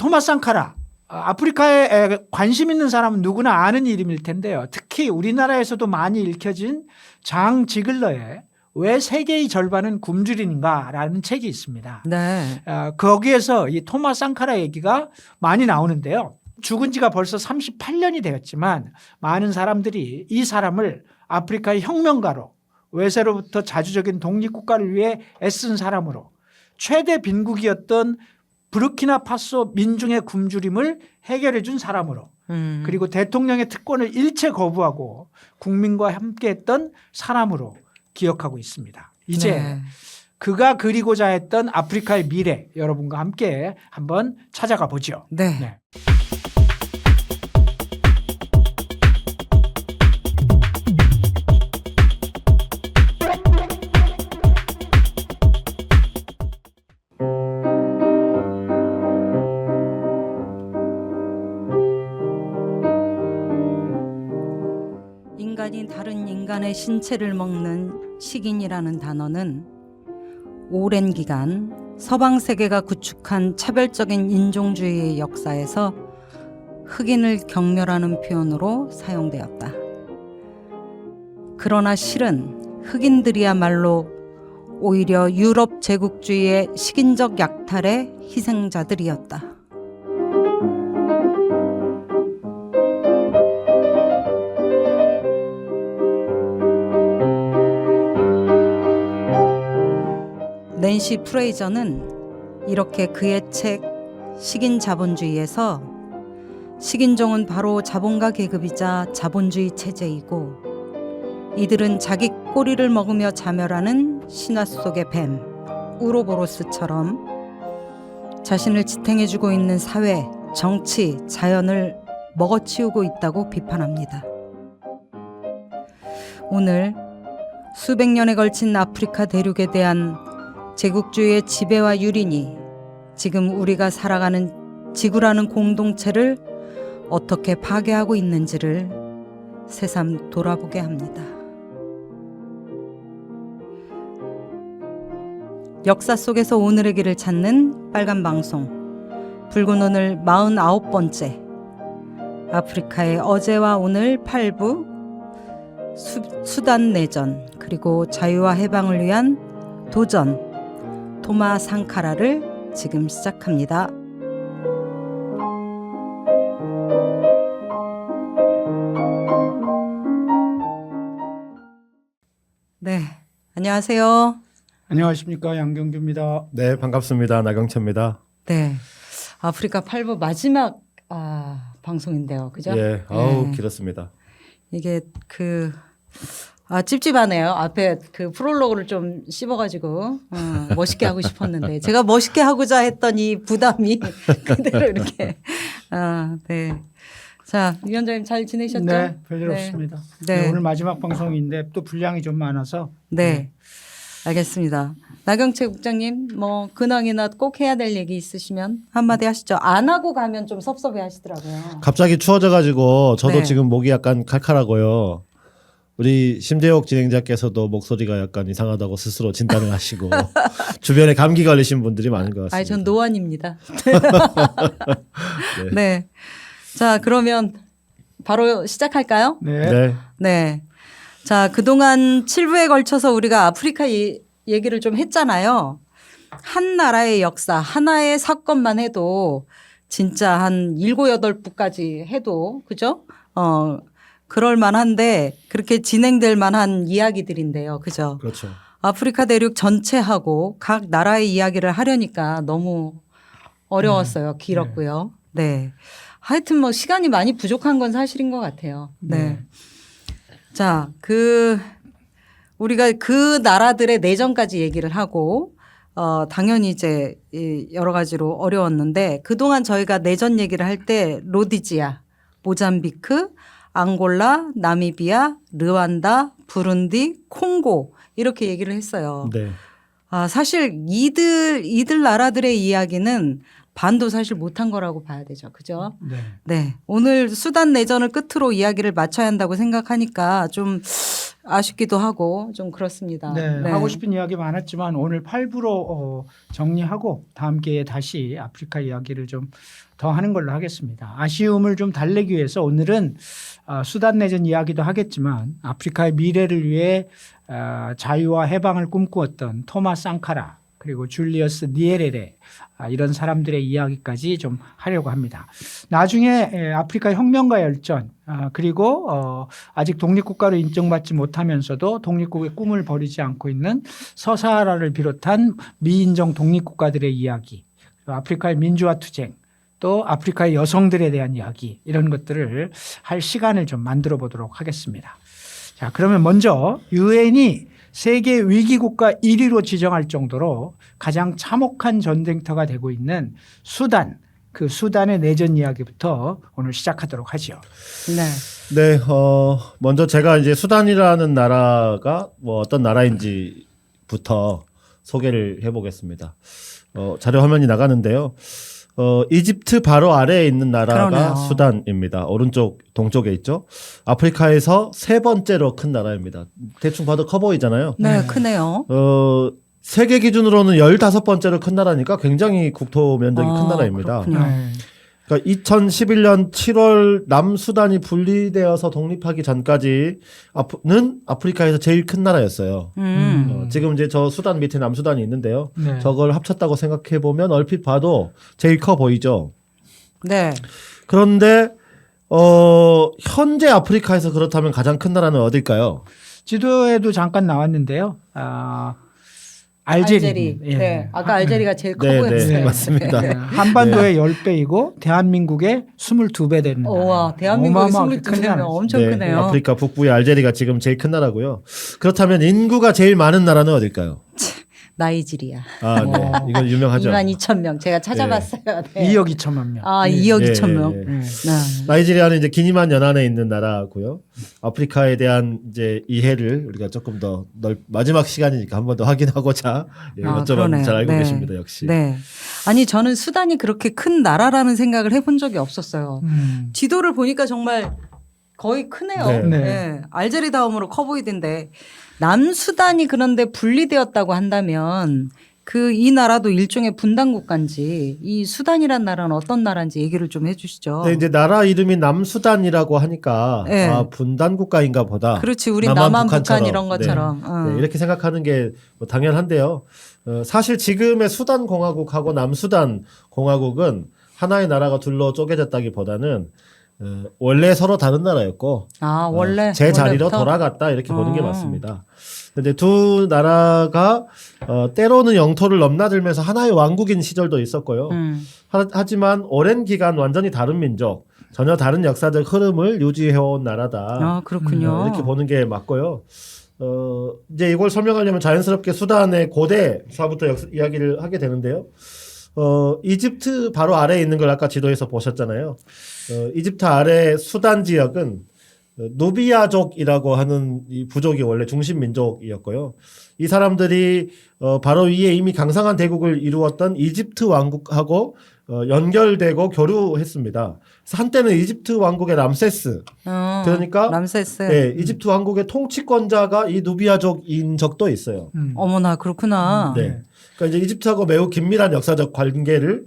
토마스 상카라. 아프리카에 관심 있는 사람은 누구나 아는 이름일 텐데요. 특히 우리나라에서도 많이 읽혀진 장 지글러의 왜 세계의 절반은 굶주린가라는 책이 있습니다. 네. 거기에서 이 토마스 상카라 얘기가 많이 나오는데요. 죽은 지가 벌써 38년이 되었지만 많은 사람들이 이 사람을 아프리카의 혁명가로 외세로부터 자주적인 독립국가를 위해 애쓴 사람으로 최대 빈국이었던 부르키나파소 민중의 굶주림을 해결해 준 사람으로 그리고 대통령의 특권을 일체 거부하고 국민과 함께했던 사람으로 기억하고 있습니다. 이제 네. 그가 그리고자 했던 아프리카의 미래 여러분과 함께 한번 찾아가 보죠. 네. 네. 인간이 다른 인간의 신체를 먹는 식인이라는 단어는 오랜 기간 서방 세계가 구축한 차별적인 인종주의의 역사에서 흑인을 경멸하는 표현으로 사용되었다. 그러나 실은 흑인들이야말로 오히려 유럽 제국주의의 식인적 약탈의 희생자들이었다. 낸시 프레이저는 이렇게 그의 책 식인 자본주의에서 식인종은 바로 자본가 계급이자 자본주의 체제이고 이들은 자기 꼬리를 먹으며 자멸하는 신화 속의 뱀 우로보로스처럼 자신을 지탱해주고 있는 사회, 정치, 자연을 먹어치우고 있다고 비판합니다. 오늘 수백 년에 걸친 아프리카 대륙에 대한 제국주의의 지배와 유린이 지금 우리가 살아가는 지구라는 공동체를 어떻게 파괴하고 있는지를 새삼 돌아보게 합니다. 역사 속에서 오늘의 길을 찾는 빨간 방송 붉은 오늘 49번째 아프리카의 어제와 오늘 8부 수단 내전 그리고 자유와 해방을 위한 도전 토마 상카라를 지금 시작합니다. 네, 안녕하세요. 안녕하십니까, 양경규입니다. 네, 반갑습니다. 나경채입니다. 네, 아프리카 8부 마지막 방송인데요, 그죠? 예, 아우 네. 길었습니다. 이게 찝찝하네요. 앞에 그 프롤로그를 좀 씹어가지고 멋있게 하고 싶었는데 제가 멋있게 하고자 했던 이 부담이 그대로 이렇게 네. 자, 위원장님 잘 지내셨죠? 네, 별일 네. 없습니다. 네. 네, 오늘 마지막 방송인데 또 분량이 좀 많아서 네. 알겠습니다. 나경채 국장님 뭐 근황이나 꼭 해야 될 얘기 있으시면 한마디 하시죠. 안 하고 가면 좀 섭섭해 하시더라고요. 갑자기 추워져가지고 저도 네. 지금 목이 약간 칼칼하고요. 우리 심재옥 진행자께서도 목소리가 약간 이상하다고 스스로 진단을 하시고 주변에 감기 걸리신 분들이 많은 것 같습니다. 전 노안입니다. 네. 자, 그러면 바로 시작할까요? 네. 네. 네. 자, 그동안 7부에 걸쳐서 우리가 아프리카 얘기를 좀 했잖아요. 한 나라의 역사, 하나의 사건만 해도 진짜 한 7, 8부까지 해도 그죠? 그럴 만한데 그렇게 진행될 만한 이야기들인데요. 그죠? 그렇죠. 아프리카 대륙 전체하고 각 나라의 이야기를 하려니까 너무 어려웠어요. 길었고요. 네. 하여튼 뭐 시간이 많이 부족한 건 사실인 것 같아요. 네. 자, 우리가 그 나라들의 내전까지 얘기를 하고 당연히 이제 여러 가지로 어려웠는데 그동안 저희가 내전 얘기를 할 때 로디지아, 모잠비크, 앙골라, 나미비아, 르완다, 부룬디, 콩고 이렇게 얘기를 했어요. 네. 사실 이들 나라들의 이야기는 반도 사실 못한 거라고 봐야 되죠. 그죠? 네. 네. 오늘 수단 내전을 끝으로 이야기를 마쳐야 한다고 생각하니까 좀 아쉽기도 하고 좀 그렇습니다. 네, 하고 싶은 이야기 많았지만 오늘 8부로 정리하고 다음 기회에 다시 아프리카 이야기를 좀 더 하는 걸로 하겠습니다. 아쉬움을 좀 달래기 위해서 오늘은 수단 내전 이야기도 하겠지만 아프리카의 미래를 위해 자유와 해방을 꿈꾸었던 토마 상카라 그리고 줄리어스 니에레레 이런 사람들의 이야기까지 좀 하려고 합니다. 나중에 아프리카 혁명가 열전 그리고 아직 독립국가로 인정받지 못하면서도 독립국의 꿈을 버리지 않고 있는 서사하라를 비롯한 미인정 독립국가들의 이야기, 아프리카의 민주화 투쟁, 또 아프리카의 여성들에 대한 이야기 이런 것들을 할 시간을 좀 만들어 보도록 하겠습니다. 자, 그러면 먼저 유엔이 세계 위기국가 1위로 지정할 정도로 가장 참혹한 전쟁터가 되고 있는 수단, 그 수단의 내전 이야기부터 오늘 시작하도록 하죠. 네. 네, 먼저 제가 이제 수단이라는 나라가 뭐 어떤 나라인지부터 소개를 해보겠습니다. 자료 화면이 나가는데요. 이집트 바로 아래에 있는 나라가 그러네요. 수단입니다. 오른쪽 동쪽에 있죠. 아프리카에서 세 번째로 큰 나라입니다. 대충 봐도 커 보이잖아요. 네, 크네요. 세계 기준으로는 15번째로 큰 나라니까 굉장히 국토 면적이 큰 나라입니다. 그렇군요. 그러니까 2011년 7월 남수단이 분리되어서 독립하기 전까지는 아프리카에서 제일 큰 나라였어요. 지금 이제 저 수단 밑에 남수단이 있는데요. 네. 저걸 합쳤다고 생각해 보면 얼핏 봐도 제일 커 보이죠. 네. 그런데 현재 아프리카에서 그렇다면 가장 큰 나라는 어딜까요? 지도에도 잠깐 나왔는데요. 알제리. 알제리. 예. 네. 아까 알제리가 제일 커 네, 보였어요. 네, 맞습니다. 네. 한반도의 10배이고 대한민국의 22배 되는 나라. 와, 대한민국이 어마어마하게 큰 22배면 나라죠. 엄청 크네요. 아프리카 북부의 알제리가 지금 제일 큰 나라고요. 그렇다면 인구가 제일 많은 나라는 어딜까요? 나이지리아. 아, 네. 이건 유명하죠. 2만 2천 명. 제가 찾아봤어요. 네. 2억 2천만 명. 아, 2억 예, 2천 명. 예, 예. 네. 네. 나이지리아는 이제 기니만 연안에 있는 나라고요. 아프리카에 대한 이제 이해를 우리가 조금 더 마지막 시간이니까 한 번 더 확인하고자 이것저것 그러네요. 잘 알고 네. 계십니다. 역시. 네. 아니 저는 수단이 그렇게 큰 나라라는 생각을 해본 적이 없었어요. 지도를 보니까 정말 거의 크네요. 네. 네. 네. 알제리 다음으로 커 보이던데 남수단이 그런데 분리되었다고 한다면 이 나라도 일종의 분단 국가인지 이 수단이란 나라는 어떤 나라인지 얘기를 좀 해주시죠. 네, 이제 나라 이름이 남수단이라고 하니까 네. 분단 국가인가 보다. 그렇지, 우리 남한, 남한 북한 북한처럼. 이런 것처럼. 네, 이렇게 생각하는 게 뭐 당연한데요. 사실 지금의 수단 공화국하고 남수단 공화국은 하나의 나라가 둘로 쪼개졌다기보다는 원래 서로 다른 나라였고 원래 제 자리로 원래부터? 돌아갔다 이렇게 보는 게 맞습니다. 근데 두 나라가 때로는 영토를 넘나들면서 하나의 왕국인 시절도 있었고요. 하지만 오랜 기간 완전히 다른 민족, 전혀 다른 역사적 흐름을 유지해온 나라다. 그렇군요. 이렇게 보는 게 맞고요. 이제 이걸 설명하려면 자연스럽게 수단의 고대사부터 이야기를 하게 되는데요. 이집트 바로 아래에 있는 걸 아까 지도에서 보셨잖아요. 이집트 아래 수단 지역은 누비아족이라고 하는 이 부족이 원래 중심 민족이었고요. 이 사람들이 바로 위에 이미 강성한 대국을 이루었던 이집트 왕국하고 연결되고 교류했습니다. 그래서 한때는 이집트 왕국의 람세스, 그러니까 람세스. 네, 이집트 왕국의 통치권자가 이 누비아족인 적도 있어요. 어머나 그렇구나. 네. 그러니까 이제 이집트하고 매우 긴밀한 역사적 관계를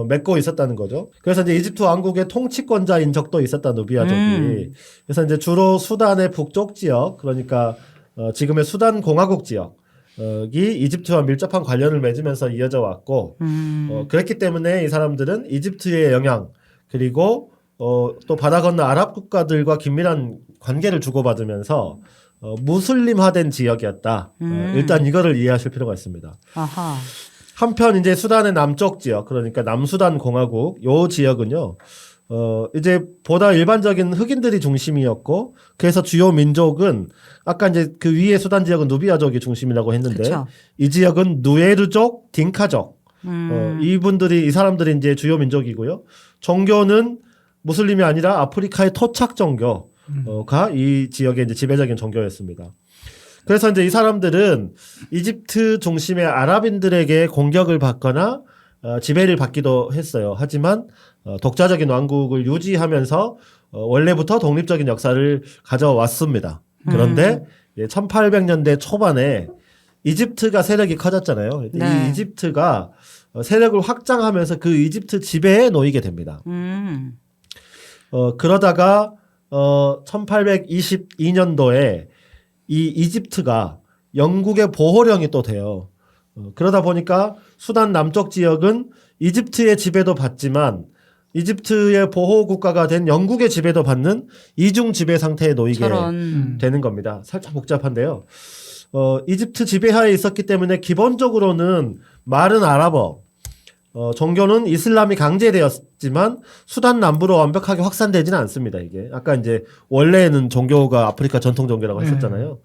맺고 있었다는 거죠. 그래서 이제 이집트 왕국의 통치권자인 적도 있었다, 누비아족이. 그래서 이제 주로 수단의 북쪽 지역, 그러니까 지금의 수단 공화국 지역이 이집트와 밀접한 관련을 맺으면서 이어져 왔고, 그랬기 때문에 이 사람들은 이집트의 영향, 그리고 또 바다 건너 아랍 국가들과 긴밀한 관계를 주고받으면서 무슬림화된 지역이었다. 일단 이거를 이해하실 필요가 있습니다. 아하. 한편 이제 수단의 남쪽 지역, 그러니까 남수단 공화국 요 지역은요. 이제 보다 일반적인 흑인들이 중심이었고, 그래서 주요 민족은 아까 이제 그 위에 수단 지역은 누비아족이 중심이라고 했는데, 그쵸. 이 지역은 누에르족, 딩카족. 이 사람들이 이제 주요 민족이고요. 종교는 무슬림이 아니라 아프리카의 토착 종교가 이 지역의 이제 지배적인 종교였습니다. 그래서 이제 이 사람들은 이집트 중심의 아랍인들에게 공격을 받거나 지배를 받기도 했어요. 하지만 독자적인 왕국을 유지하면서 원래부터 독립적인 역사를 가져왔습니다. 그런데 1800년대 초반에 이집트가 세력이 커졌잖아요. 네. 이 이집트가 세력을 확장하면서 그 이집트 지배에 놓이게 됩니다. 그러다가 1822년도에 이 이집트가 영국의 보호령이 또 돼요. 그러다 보니까 수단 남쪽 지역은 이집트의 지배도 받지만 이집트의 보호 국가가 된 영국의 지배도 받는 이중 지배 상태에 놓이게 되는 겁니다. 살짝 복잡한데요. 이집트 지배하에 있었기 때문에 기본적으로는 말은 아랍어, 종교는 이슬람이 강제되었지만 수단 남부로 완벽하게 확산되지는 않습니다. 이게 아까 이제 원래는 종교가 아프리카 전통 종교라고 했었잖아요.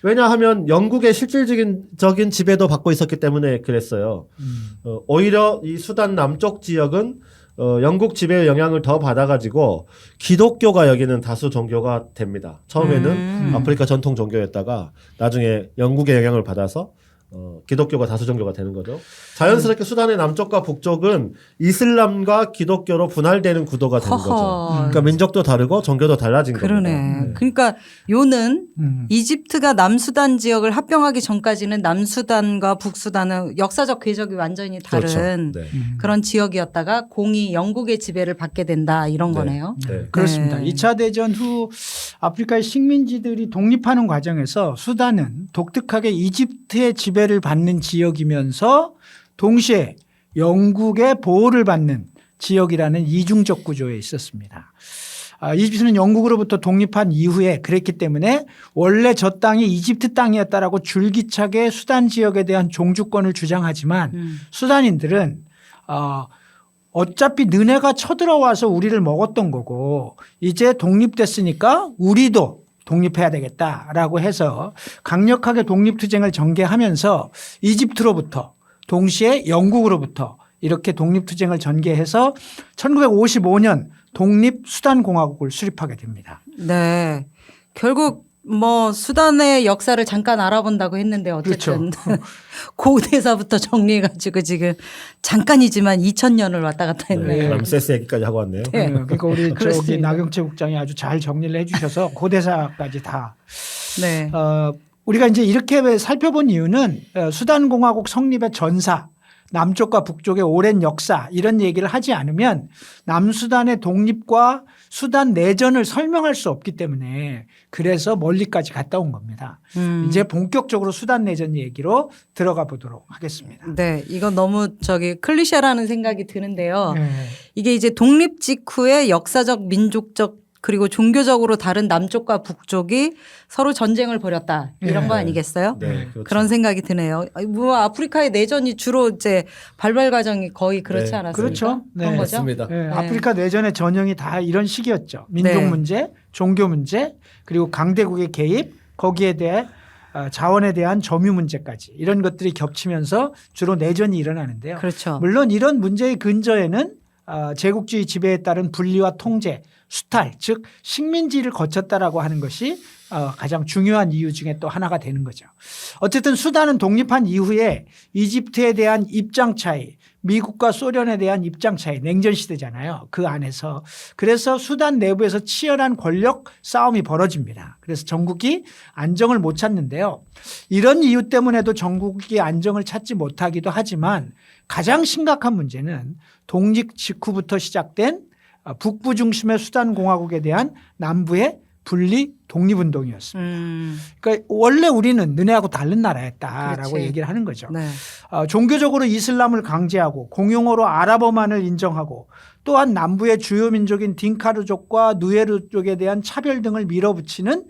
왜냐하면 영국의 실질적인 지배도 받고 있었기 때문에 그랬어요. 오히려 이 수단 남쪽 지역은 영국 지배의 영향을 더 받아가지고 기독교가 여기는 다수 종교가 됩니다. 처음에는 아프리카 전통 종교였다가 나중에 영국의 영향을 받아서 기독교가 다수 종교가 되는 거죠. 자연스럽게 수단의 남쪽과 북쪽은 이슬람과 기독교로 분할되는 구도가 되는 거죠. 그러니까 민족도 다르고 종교도 달라진 그러네. 겁니다. 네. 그러니까 요는 이집트가 남수단 지역을 합병하기 전까지는 남수단과 북수단은 역사적 궤적이 완전히 다른 그렇죠. 네. 그런 지역이었다가 공이 영국의 지배를 받게 된다 이런 네. 거네요. 네. 그렇습니다. 네. 2차 대전 후 아프리카의 식민지들이 독립하는 과정에서 수단은 독특하게 이집트의 지배를 받는 지역이면서 동시에 영국의 보호를 받는 지역이라는 이중적 구조에 있었습니다. 이집트는 영국으로부터 독립한 이후에 그랬기 때문에 원래 저 땅이 이집트 땅이었다라고 줄기차게 수단 지역에 대한 종주권을 주장하지만 수단인들은 어차피 너네가 쳐들어와서 우리를 먹었던 거고 이제 독립됐으니까 우리도 독립해야 되겠다라고 해서 강력하게 독립투쟁을 전개하면서 이집트로부터 동시에 영국으로부터 이렇게 독립투쟁을 전개해서 1955년 독립수단공화국을 수립하게 됩니다. 네. 결국 뭐 수단의 역사를 잠깐 알아본다고 했는데 어쨌든 그렇죠. 고대사부터 정리해가지고 지금 잠깐이지만 2000년을 왔다 갔다 했네요. 네. 람세스 얘기까지 하고 왔네요. 네. 그러니까 우리 저기 그렇습니다. 나경채 국장이 아주 잘 정리를 해 주셔서 고대사까지 다. 네. 우리가 이제 이렇게 살펴본 이유는 수단공화국 성립의 전사, 남쪽과 북쪽의 오랜 역사 이런 얘기를 하지 않으면 남수단의 독립과 수단 내전을 설명할 수 없기 때문에 그래서 멀리까지 갔다 온 겁니다. 이제 본격적으로 수단 내전 얘기로 들어가 보도록 하겠습니다. 네. 이건 너무 클리셰라는 생각이 드는데요. 네. 이게 이제 독립 직후에 역사적, 민족적 그리고 종교적으로 다른 남쪽과 북쪽이 서로 전쟁을 벌였다 이런 네. 거 아니겠어요? 네, 그렇죠. 그런 생각이 드네요. 뭐 아프리카의 내전이 주로 이제 발발 과정이 거의 그렇지 네. 않았습니까? 그렇죠. 네. 그런 거죠. 맞습니다. 네, 아프리카 내전의 전형이 다 이런 식이었죠. 민족 네. 문제, 종교 문제, 그리고 강대국의 개입, 거기에 대해 자원에 대한 점유 문제까지 이런 것들이 겹치면서 주로 내전이 일어나는데요. 그렇죠. 물론 이런 문제의 근저에는 제국주의 지배에 따른 분리와 통제, 수탈, 즉 식민지를 거쳤다라고 하는 것이 가장 중요한 이유 중에 또 하나가 되는 거죠. 어쨌든 수단은 독립한 이후에 이집트에 대한 입장 차이, 미국과 소련에 대한 입장 차이, 냉전 시대잖아요. 그 안에서. 그래서 수단 내부에서 치열한 권력 싸움이 벌어집니다. 그래서 전국이 안정을 못 찾는데요. 이런 이유 때문에도 전국이 안정을 찾지 못하기도 하지만 가장 심각한 문제는 독립 직후부터 시작된 북부 중심의 수단 공화국에 대한 남부의 분리 독립운동이었습니다. 그러니까 원래 우리는 너네하고 다른 나라였다라고 그렇지. 얘기를 하는 거죠. 네. 종교적으로 이슬람을 강제하고 공용어로 아랍어만을 인정하고 또한 남부의 주요 민족인 딩카르족과 누에르족에 대한 차별 등을 밀어붙이는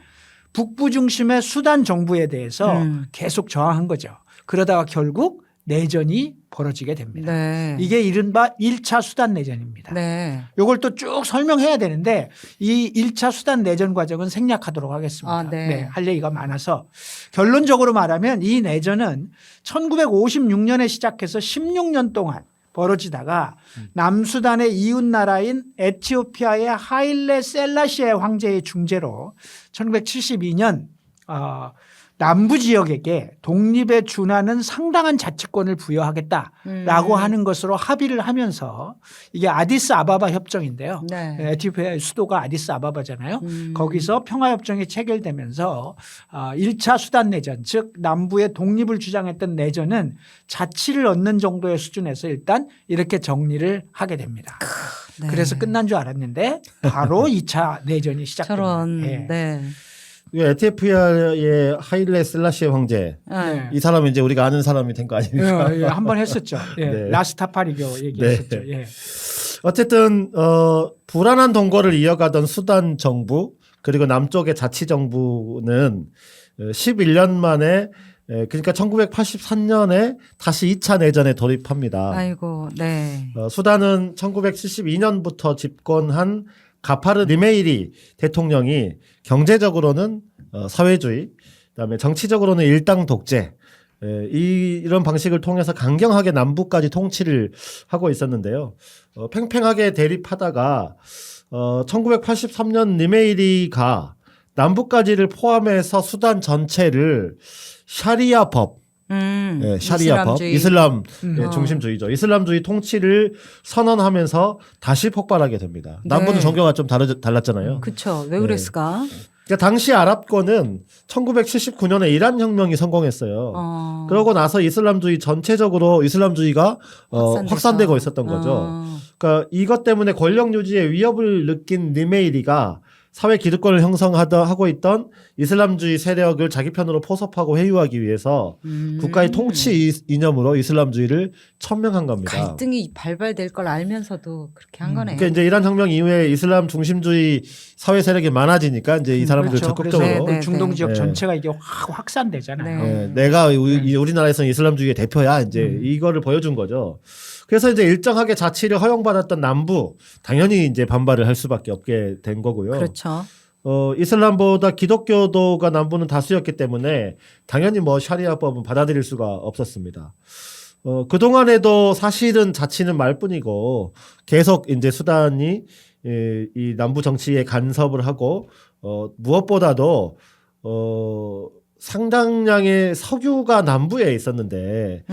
북부 중심의 수단 정부에 대해서 계속 저항한 거죠. 그러다가 결국 내전이 벌어지게 됩니다. 네. 이게 이른바 1차 수단 내전입니다. 네. 이걸 또 쭉 설명해야 되는데 이 1차 수단 내전 과정은 생략하도록 하겠습니다. 네. 할 얘기가 많아서 결론적으로 말하면 이 내전은 1956년에 시작해서 16년 동안 벌어지다가 남수단의 이웃 나라인 에티오피아의 하일레 셀라시아 황제의 중재로 1972년 남부 지역에게 독립에 준하는 상당한 자치권을 부여하겠다라고 하는 것으로 합의를 하면서 이게 아디스 아바바 협정인데요. 네. 에티오피아의 수도가 아디스 아바바잖아요. 거기서 평화협정이 체결되면서 1차 수단 내전 즉 남부의 독립을 주장했던 내전은 자치를 얻는 정도의 수준에서 일단 이렇게 정리를 하게 됩니다. 네. 그래서 끝난 줄 알았는데 바로 2차 내전이 시작됩니다. 저런. 예. 네. 에티오피아의 하일레 셀라시에 황제 네. 이 사람은 이제 우리가 아는 사람이 된 거 아닙니까? 예, 한번 했었죠. 예. 네. 라스타파리교 얘기했었죠. 예. 어쨌든 불안한 동거를 이어가던 수단 정부 그리고 남쪽의 자치 정부는 11년 만에 그러니까 1983년에 다시 2차 내전에 돌입합니다. 아이고, 네. 수단은 1972년부터 집권한 가파르 니메이리 대통령이 경제적으로는 사회주의, 그다음에 정치적으로는 일당 독재 이런 방식을 통해서 강경하게 남부까지 통치를 하고 있었는데요. 팽팽하게 대립하다가 1983년 니메이리가 남부까지를 포함해서 수단 전체를 샤리아법 샤리아법, 이슬람주의. 이슬람 중심주의죠. 이슬람주의 통치를 선언하면서 다시 폭발하게 됩니다. 남부는 네. 종교가 좀 달랐잖아요. 그쵸. 왜 그랬을까? 그러니까 당시 아랍권은 1979년에 이란 혁명이 성공했어요. 그러고 나서 이슬람주의 전체적으로 이슬람주의가 확산되고 있었던 거죠. 그러니까 이것 때문에 권력 유지에 위협을 느낀 니메이리가 사회 기득권을 형성하고 있던 이슬람주의 세력을 자기 편으로 포섭하고 회유하기 위해서 국가의 통치 이념으로 이슬람주의를 천명한 겁니다. 갈등이 발발될 걸 알면서도 그렇게 한 거네요. 그러니까 이제 이란 혁명 이후에 이슬람 중심주의 사회 세력이 많아지니까 이제 이 사람들 그렇죠. 적극적으로 그래서 네, 중동 지역 네. 전체가 이게 확 확산되잖아요. 네. 내가 우리나라에서는 이슬람주의의 대표야 이제 이거를 보여준 거죠. 그래서 이제 일정하게 자치를 허용받았던 남부 당연히 이제 반발을 할 수밖에 없게 된 거고요. 그렇죠. 이슬람보다 기독교도가 남부는 다수였기 때문에 당연히 뭐 샤리아법은 받아들일 수가 없었습니다. 그동안에도 사실은 자치는 말뿐이고 계속 이제 수단이 이 남부 정치에 간섭을 하고 무엇보다도 상당량의 석유가 남부에 있었는데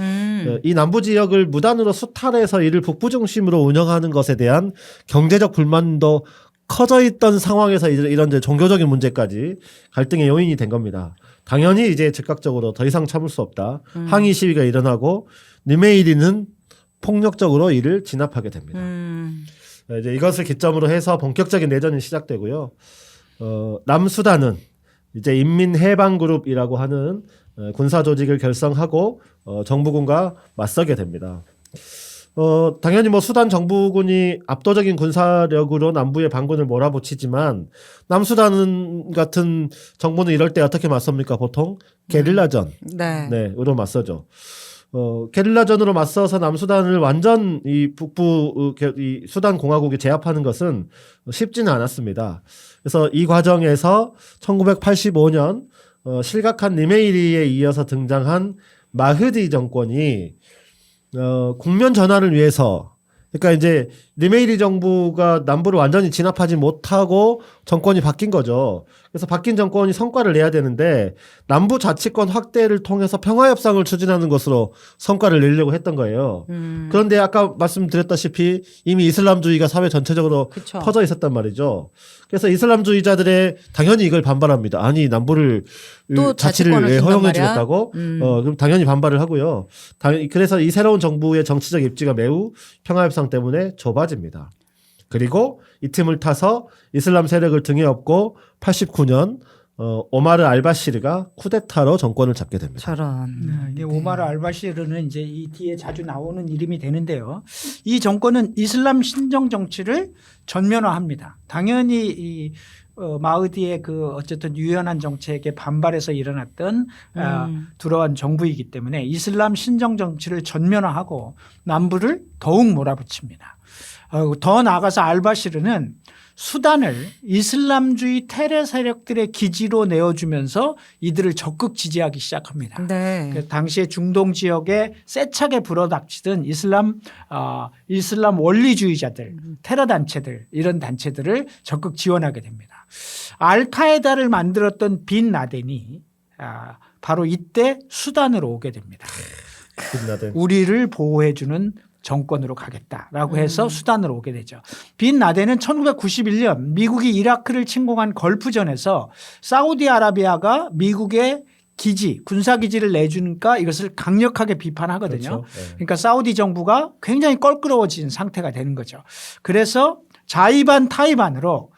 이 남부 지역을 무단으로 수탈해서 이를 북부 중심으로 운영하는 것에 대한 경제적 불만도 커져 있던 상황에서 이런 이제 종교적인 문제까지 갈등의 요인이 된 겁니다. 당연히 이제 즉각적으로 더 이상 참을 수 없다. 항의 시위가 일어나고 니메이리는 폭력적으로 이를 진압하게 됩니다. 이제 이것을 기점으로 해서 본격적인 내전이 시작되고요. 남수단은 이제 인민해방그룹이라고 하는 군사 조직을 결성하고 정부군과 맞서게 됩니다. 당연히 뭐 수단 정부군이 압도적인 군사력으로 남부의 반군을 몰아붙이지만 남수단 같은 정부는 이럴 때 어떻게 맞섭니까? 보통 게릴라전, 으로 맞서죠. 게릴라전으로 맞서서 남수단을 완전 이 북부 이 수단 공화국이 제압하는 것은 쉽지는 않았습니다. 그래서 이 과정에서 1985년 실각한 니메이리에 이어서 등장한 마흐디 정권이 국면 전환을 위해서 그러니까 이제 니메이리 정부가 남부를 완전히 진압하지 못하고 정권이 바뀐 거죠. 그래서 바뀐 정권이 성과를 내야 되는데 남부 자치권 확대를 통해서 평화협상을 추진하는 것으로 성과를 내려고 했던 거예요. 그런데 아까 말씀드렸다시피 이미 이슬람주의가 사회 전체적으로 그쵸. 퍼져 있었단 말이죠. 그래서 이슬람주의자들의 당연히 이걸 반발합니다. 아니 남부를 또 자치를 자치권을 왜 준단 허용해 말이야? 주겠다고? 그럼 당연히 반발을 하고요. 그래서 이 새로운 정부의 정치적 입지가 매우 평화협상 때문에 좁아집니다. 그리고 이 틈을 타서 이슬람 세력을 등에 업고 89년 오마르 알바시르가 쿠데타로 정권을 잡게 됩니다. 저런. 이게 오마르 알바시르는 이제 이 뒤에 자주 나오는 이름이 되는데요. 이 정권은 이슬람 신정 정치를 전면화합니다. 당연히 이 마흐디의 그 어쨌든 유연한 정책에 반발해서 일어났던 들어간 정부이기 때문에 이슬람 신정 정치를 전면화하고 남부를 더욱 몰아붙입니다. 더 나아가서 알바시르는 수단을 이슬람주의 테러 세력들의 기지로 내어주면서 이들을 적극 지지하기 시작합니다. 네. 그 당시에 중동 지역에 세차게 불어닥치던 이슬람 원리주의자들, 테러 단체들 이런 단체들을 적극 지원하게 됩니다. 알카에다를 만들었던 빈 라덴이 바로 이때 수단으로 오게 됩니다. 빈라덴. 우리를 보호해주는 정권으로 가겠다라고 해서 수단으로 오게 되죠. 빈 라덴은 1991년 미국이 이라크를 침공한 걸프전에서 사우디아라비아가 미국의 기지, 군사기지를 내주니까 이것을 강력하게 비판하거든요. 그렇죠. 네. 그러니까 사우디 정부가 굉장히 껄끄러워진 상태가 되는 거죠. 그래서 자이반 타이반으로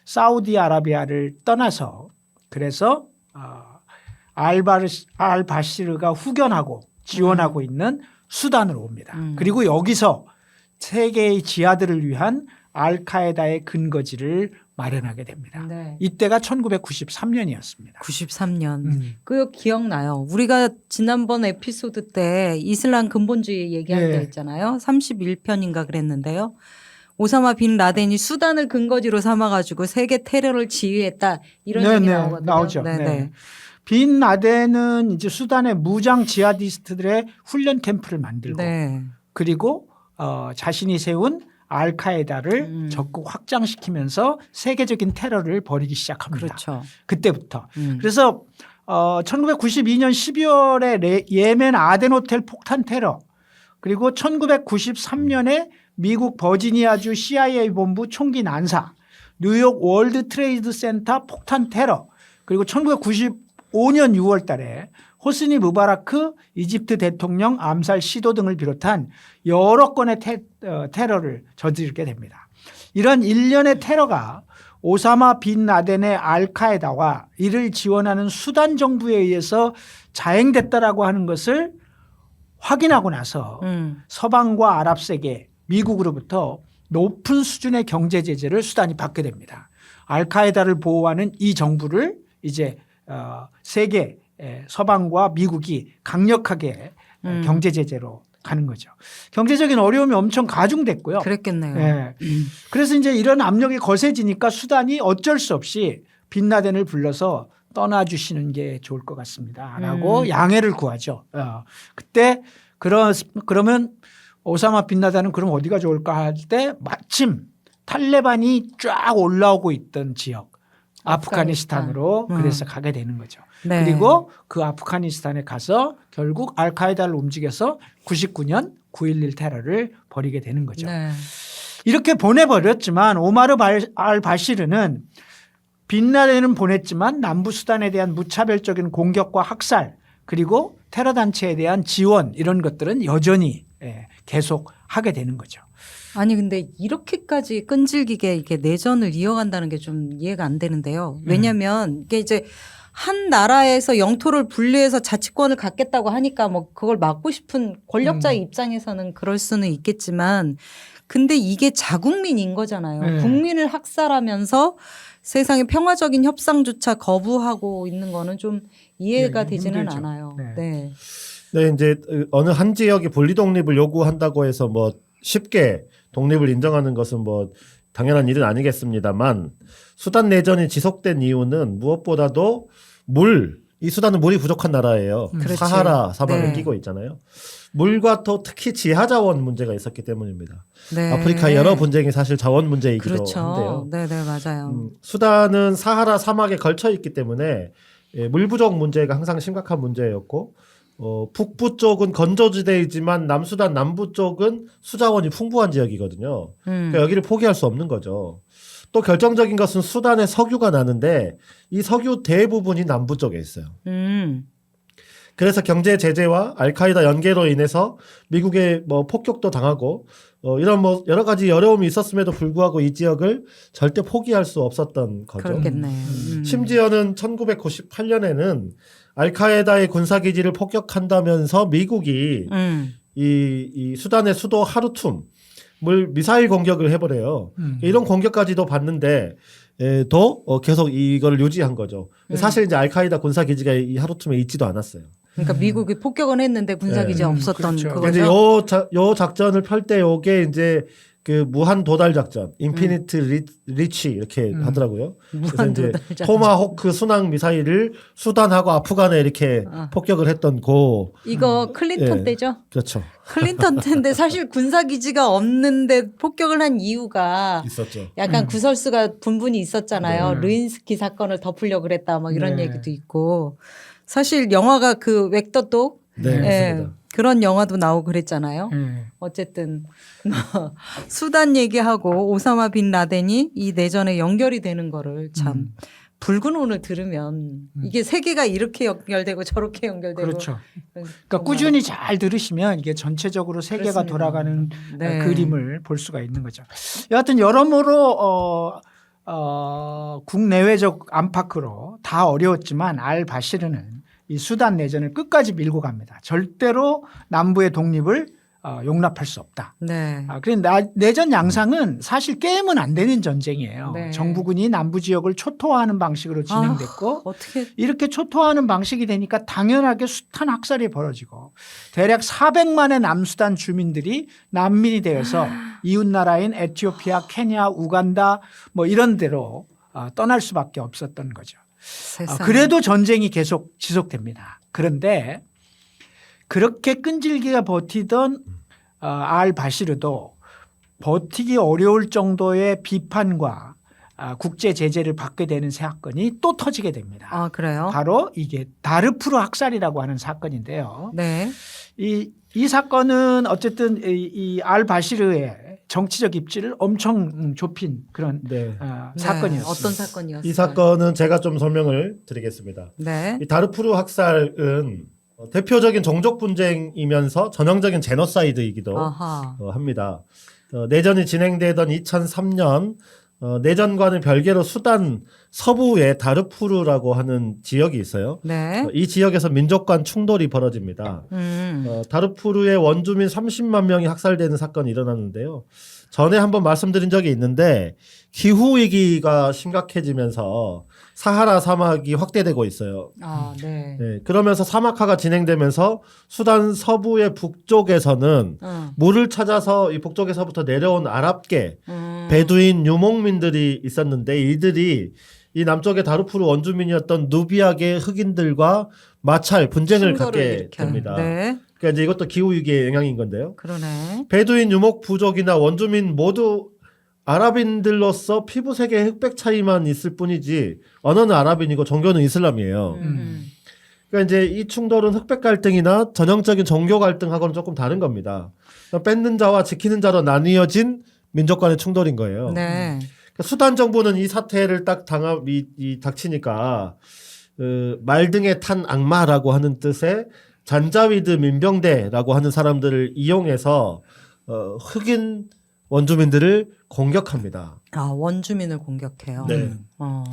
사우디아라비아를 떠나서 그래서 알바시르가 후견하고 지원하고 있는 수단으로 옵니다. 그리고 여기서 세계의 지하들을 위한 알카에다의 근거지를 마련하게 됩니다. 네. 이때가 1993년이었습니다. 93년. 그거 기억나요. 우리가 지난번 에피소드 때 이슬람 근본주의 얘기할 네. 때 있잖아요. 31편인가 그랬는데요. 오사마 빈 라덴이 수단을 근거지로 삼아가지고 세계 테러를 지휘했다. 이런 얘기 나오거든요. 나오죠. 네네. 네. 빈 라덴은 이제 수단의 무장 지하디스트들의 훈련 캠프를 만들고 네. 그리고 자신이 세운 알카에다를 적극 확장시키면서 세계적인 테러를 벌이기 시작합니다. 그렇죠. 그때부터. 그래서 1992년 12월에 예멘 아덴 호텔 폭탄 테러 그리고 1993년에 미국 버지니아주 CIA 본부 총기 난사, 뉴욕 월드 트레이드 센터 폭탄 테러 그리고 1995년 6월 달에 호스니 무바라크 이집트 대통령 암살 시도 등을 비롯한 여러 건의 테러를 저지르게 됩니다. 이런 일련의 테러가 오사마 빈 라덴의 알카에다와 이를 지원하는 수단 정부에 의해서 자행됐다라고 하는 것을 확인하고 나서 서방과 아랍 세계 미국으로부터 높은 수준의 경제 제재를 수단이 받게 됩니다. 알카에다를 보호하는 이 정부를 이제 세계 서방과 미국이 강력하게 경제 제재로 가는 거죠. 경제적인 어려움이 엄청 가중됐고요. 그랬겠네요. 예. 그래서 이제 이런 압력이 거세지니까 수단이 어쩔 수 없이 빈 라덴을 불러서 떠나주시는 게 좋을 것 같습니다라고 양해를 구하죠. 그때 그러면 오사마 빈 라덴은 그럼 어디가 좋을까 할 때 마침 탈레반이 쫙 올라오고 있던 지역 아프가니스탄으로 그래서 가게 되는 거죠. 네. 그리고 그 아프가니스탄에 가서 결국 알카에다를 움직여서 99년 9.11 테러를 벌이게 되는 거죠. 네. 이렇게 보내버렸지만 오마르 알바시르는 빈 라덴은 보냈지만 남부 수단에 대한 무차별적인 공격과 학살 그리고 테러 단체에 대한 지원 이런 것들은 여전히 계속 하게 되는 거죠. 아니 근데 이렇게까지 끈질기게 이렇게 내전을 이어간다는 게 좀 이해가 안 되는데요. 왜냐하면 이게 이제 한 나라에서 영토를 분리해서 자치권을 갖겠다고 하니까 뭐 그걸 막고 싶은 권력자의 입장에서는 그럴 수는 있겠지만 근데 이게 자국민인 거잖아요. 네. 국민을 학살하면서 세상의 평화적인 협상조차 거부하고 있는 거는 좀 이해가 네, 되지는 힘들죠. 않아요. 네. 네. 네, 이제 어느 한 지역이 분리 독립을 요구한다고 해서 뭐 쉽게 독립을 인정하는 것은 뭐 당연한 일은 아니겠습니다만 수단 내전이 지속된 이유는 무엇보다도 이 수단은 물이 부족한 나라예요. 그렇지. 사하라 사막을 네. 끼고 있잖아요. 물과 또 특히 지하 자원 문제가 있었기 때문입니다. 네. 아프리카의 여러 분쟁이 사실 자원 문제이기도 그렇죠. 한데요. 네, 네, 맞아요. 수단은 사하라 사막에 걸쳐 있기 때문에 물 부족 문제가 항상 심각한 문제였고 북부 쪽은 건조지대이지만 남수단 남부 쪽은 수자원이 풍부한 지역이거든요. 그러니까 여기를 포기할 수 없는 거죠. 또 결정적인 것은 수단에 석유가 나는데 이 석유 대부분이 남부 쪽에 있어요. 그래서 경제 제재와 알카이다 연계로 인해서 미국의 뭐 폭격도 당하고 이런 뭐 여러 가지 어려움이 있었음에도 불구하고 이 지역을 절대 포기할 수 없었던 거죠. 그렇겠네요. 심지어는 1998년에는 알카에다의 군사기지를 폭격한다면서 미국이 이 수단의 수도 하루툼을 미사일 공격을 해버려요. 이런 공격까지도 받는데 도 계속 이걸 유지한 거죠. 사실 이제 알카에다 군사기지가 이 하루툼에 있지도 않았어요. 그러니까 미국이 폭격은 했는데 군사기지 없었던 그렇죠. 그거죠. 이제 요 작전을 펼 때 요게 이제 그 무한 도달 작전, 인피니트 리치 이렇게 하더라고요. 그래서 무한 이제 도달 작전. 토마호크 순항 미사일을 수단하고 아프간에 이렇게 폭격을 했던 이거 클린턴 예. 때죠? 그렇죠. 클린턴 때인데 사실 군사기지가 없는데 폭격을 한 이유가 있었죠. 약간 구설수가 분분히 있었잖아요. 네. 르인스키 사건을 덮으려고 그랬다 막 이런 네. 얘기도 있고. 사실 영화가 그 웩더독 네, 예, 맞습니다. 그런 영화도 나오고 그랬잖아요. 예. 어쨌든 수단 얘기하고 오사마 빈 라덴이 이 내전에 연결이 되는 거를 참 붉은 오늘 들으면 이게 세계가 이렇게 연결되고 저렇게 연결되고 그렇죠. 그러니까 정말 꾸준히 잘 들으시면 이게 전체적으로 세계가 그렇습니다. 돌아가는 네. 그림을 볼 수가 있는 거죠. 여하튼 여러모로 국내외적 안팎으로 다 어려웠지만 알바시르는 이 수단 내전을 끝까지 밀고 갑니다. 절대로 남부의 독립을 용납할 수 없다. 네. 그래 내전 양상은 사실 게임은 안 되는 전쟁이에요. 네. 정부군이 남부 지역을 초토화하는 방식으로 진행됐고 어떻게 이렇게 초토화하는 방식이 되니까 당연하게 숱한 학살이 벌어지고 대략 400만의 남수단 주민들이 난민이 되어서 이웃 나라인 에티오피아, 케냐, 우간다 뭐 이런 데로 떠날 수밖에 없었던 거죠. 세상에. 그래도 전쟁이 계속 지속됩니다. 그런데 그렇게 끈질기게 버티던 알바시르도 버티기 어려울 정도의 비판과 국제 제재를 받게 되는 사건이 또 터지게 됩니다. 아 그래요? 바로 이게 다르푸르 학살이라고 하는 사건인데요. 네. 이 사건은 어쨌든 이 알바시르의 정치적 입지를 엄청 좁힌 그런 네. 사건이었습니다. 어떤 사건이었어요? 이 사건은 제가 좀 설명을 드리겠습니다. 네. 이 다르푸르 학살은 대표적인 종족 분쟁이면서 전형적인 제노사이드이기도 아하. 합니다. 내전이 진행되던 2003년 내전과는 별개로 수단 서부에 다르푸르라고 하는 지역이 있어요. 네. 이 지역에서 민족 간 충돌이 벌어집니다. 다르푸르의 원주민 30만 명이 학살되는 사건이 일어났는데요. 전에 한번 말씀드린 적이 있는데 기후위기가 심각해지면서 사하라 사막이 확대되고 있어요. 아, 네. 네, 그러면서 사막화가 진행되면서 수단 서부의 북쪽에서는 물을 찾아서 이 북쪽에서부터 내려온 아랍계, 베두인 유목민들이 있었는데 이들이 이 남쪽의 다르푸르 원주민이었던 누비아계 흑인들과 마찰, 분쟁을 충돌을 갖게 일으켜요. 됩니다. 네. 그러니까 이제 이것도 기후위기의 영향인 건데요. 그러네. 베두인 유목 부족이나 원주민 모두 아랍인들로서 피부색의 흑백 차이만 있을 뿐이지 언어는 아랍인이고 종교는 이슬람이에요. 그러니까 이제 이 충돌은 흑백 갈등이나 전형적인 종교 갈등하고는 조금 다른 겁니다. 뺏는 자와 지키는 자로 나뉘어진 민족 간의 충돌인 거예요. 네. 그러니까 수단 정부는 이 사태를 딱 닥치니까 말등에 탄 악마라고 하는 뜻의 잔자위드 민병대라고 하는 사람들을 이용해서 흑인 원주민들을 공격합니다. 아, 원주민을 공격해요. 네. 어.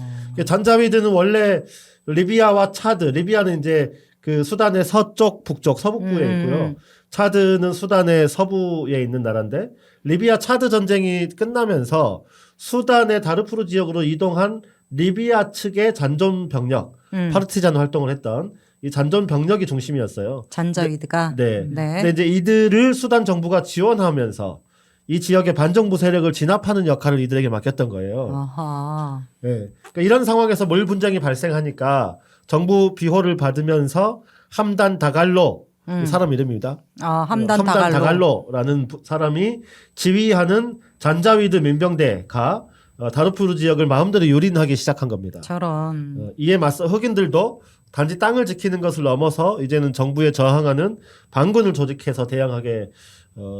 잔자위드는 원래 리비아와 차드, 리비아는 이제 그 수단의 서쪽, 북쪽, 서북부에 있고요. 차드는 수단의 서부에 있는 나라인데 리비아 차드 전쟁이 끝나면서 수단의 다르푸르 지역으로 이동한 리비아 측의 잔존 병력, 파르티잔 활동을 했던 이 잔존 병력이 중심이었어요. 잔자위드가. 네. 네. 근데 이제 이들을 수단 정부가 지원하면서 이 지역의 반정부 세력을 진압하는 역할을 이들에게 맡겼던 거예요. 아하. 네. 그러니까 이런 상황에서 물 분쟁이 발생하니까 정부 비호를 받으면서 함단 다갈로 이 사람 이름입니다. 아, 함단 다갈로. 다갈로라는 사람이 지휘하는 잔자위드 민병대가 다르푸르 지역을 마음대로 유린하기 시작한 겁니다. 저런. 이에 맞서 흑인들도 단지 땅을 지키는 것을 넘어서 이제는 정부에 저항하는 반군을 조직해서 대항하게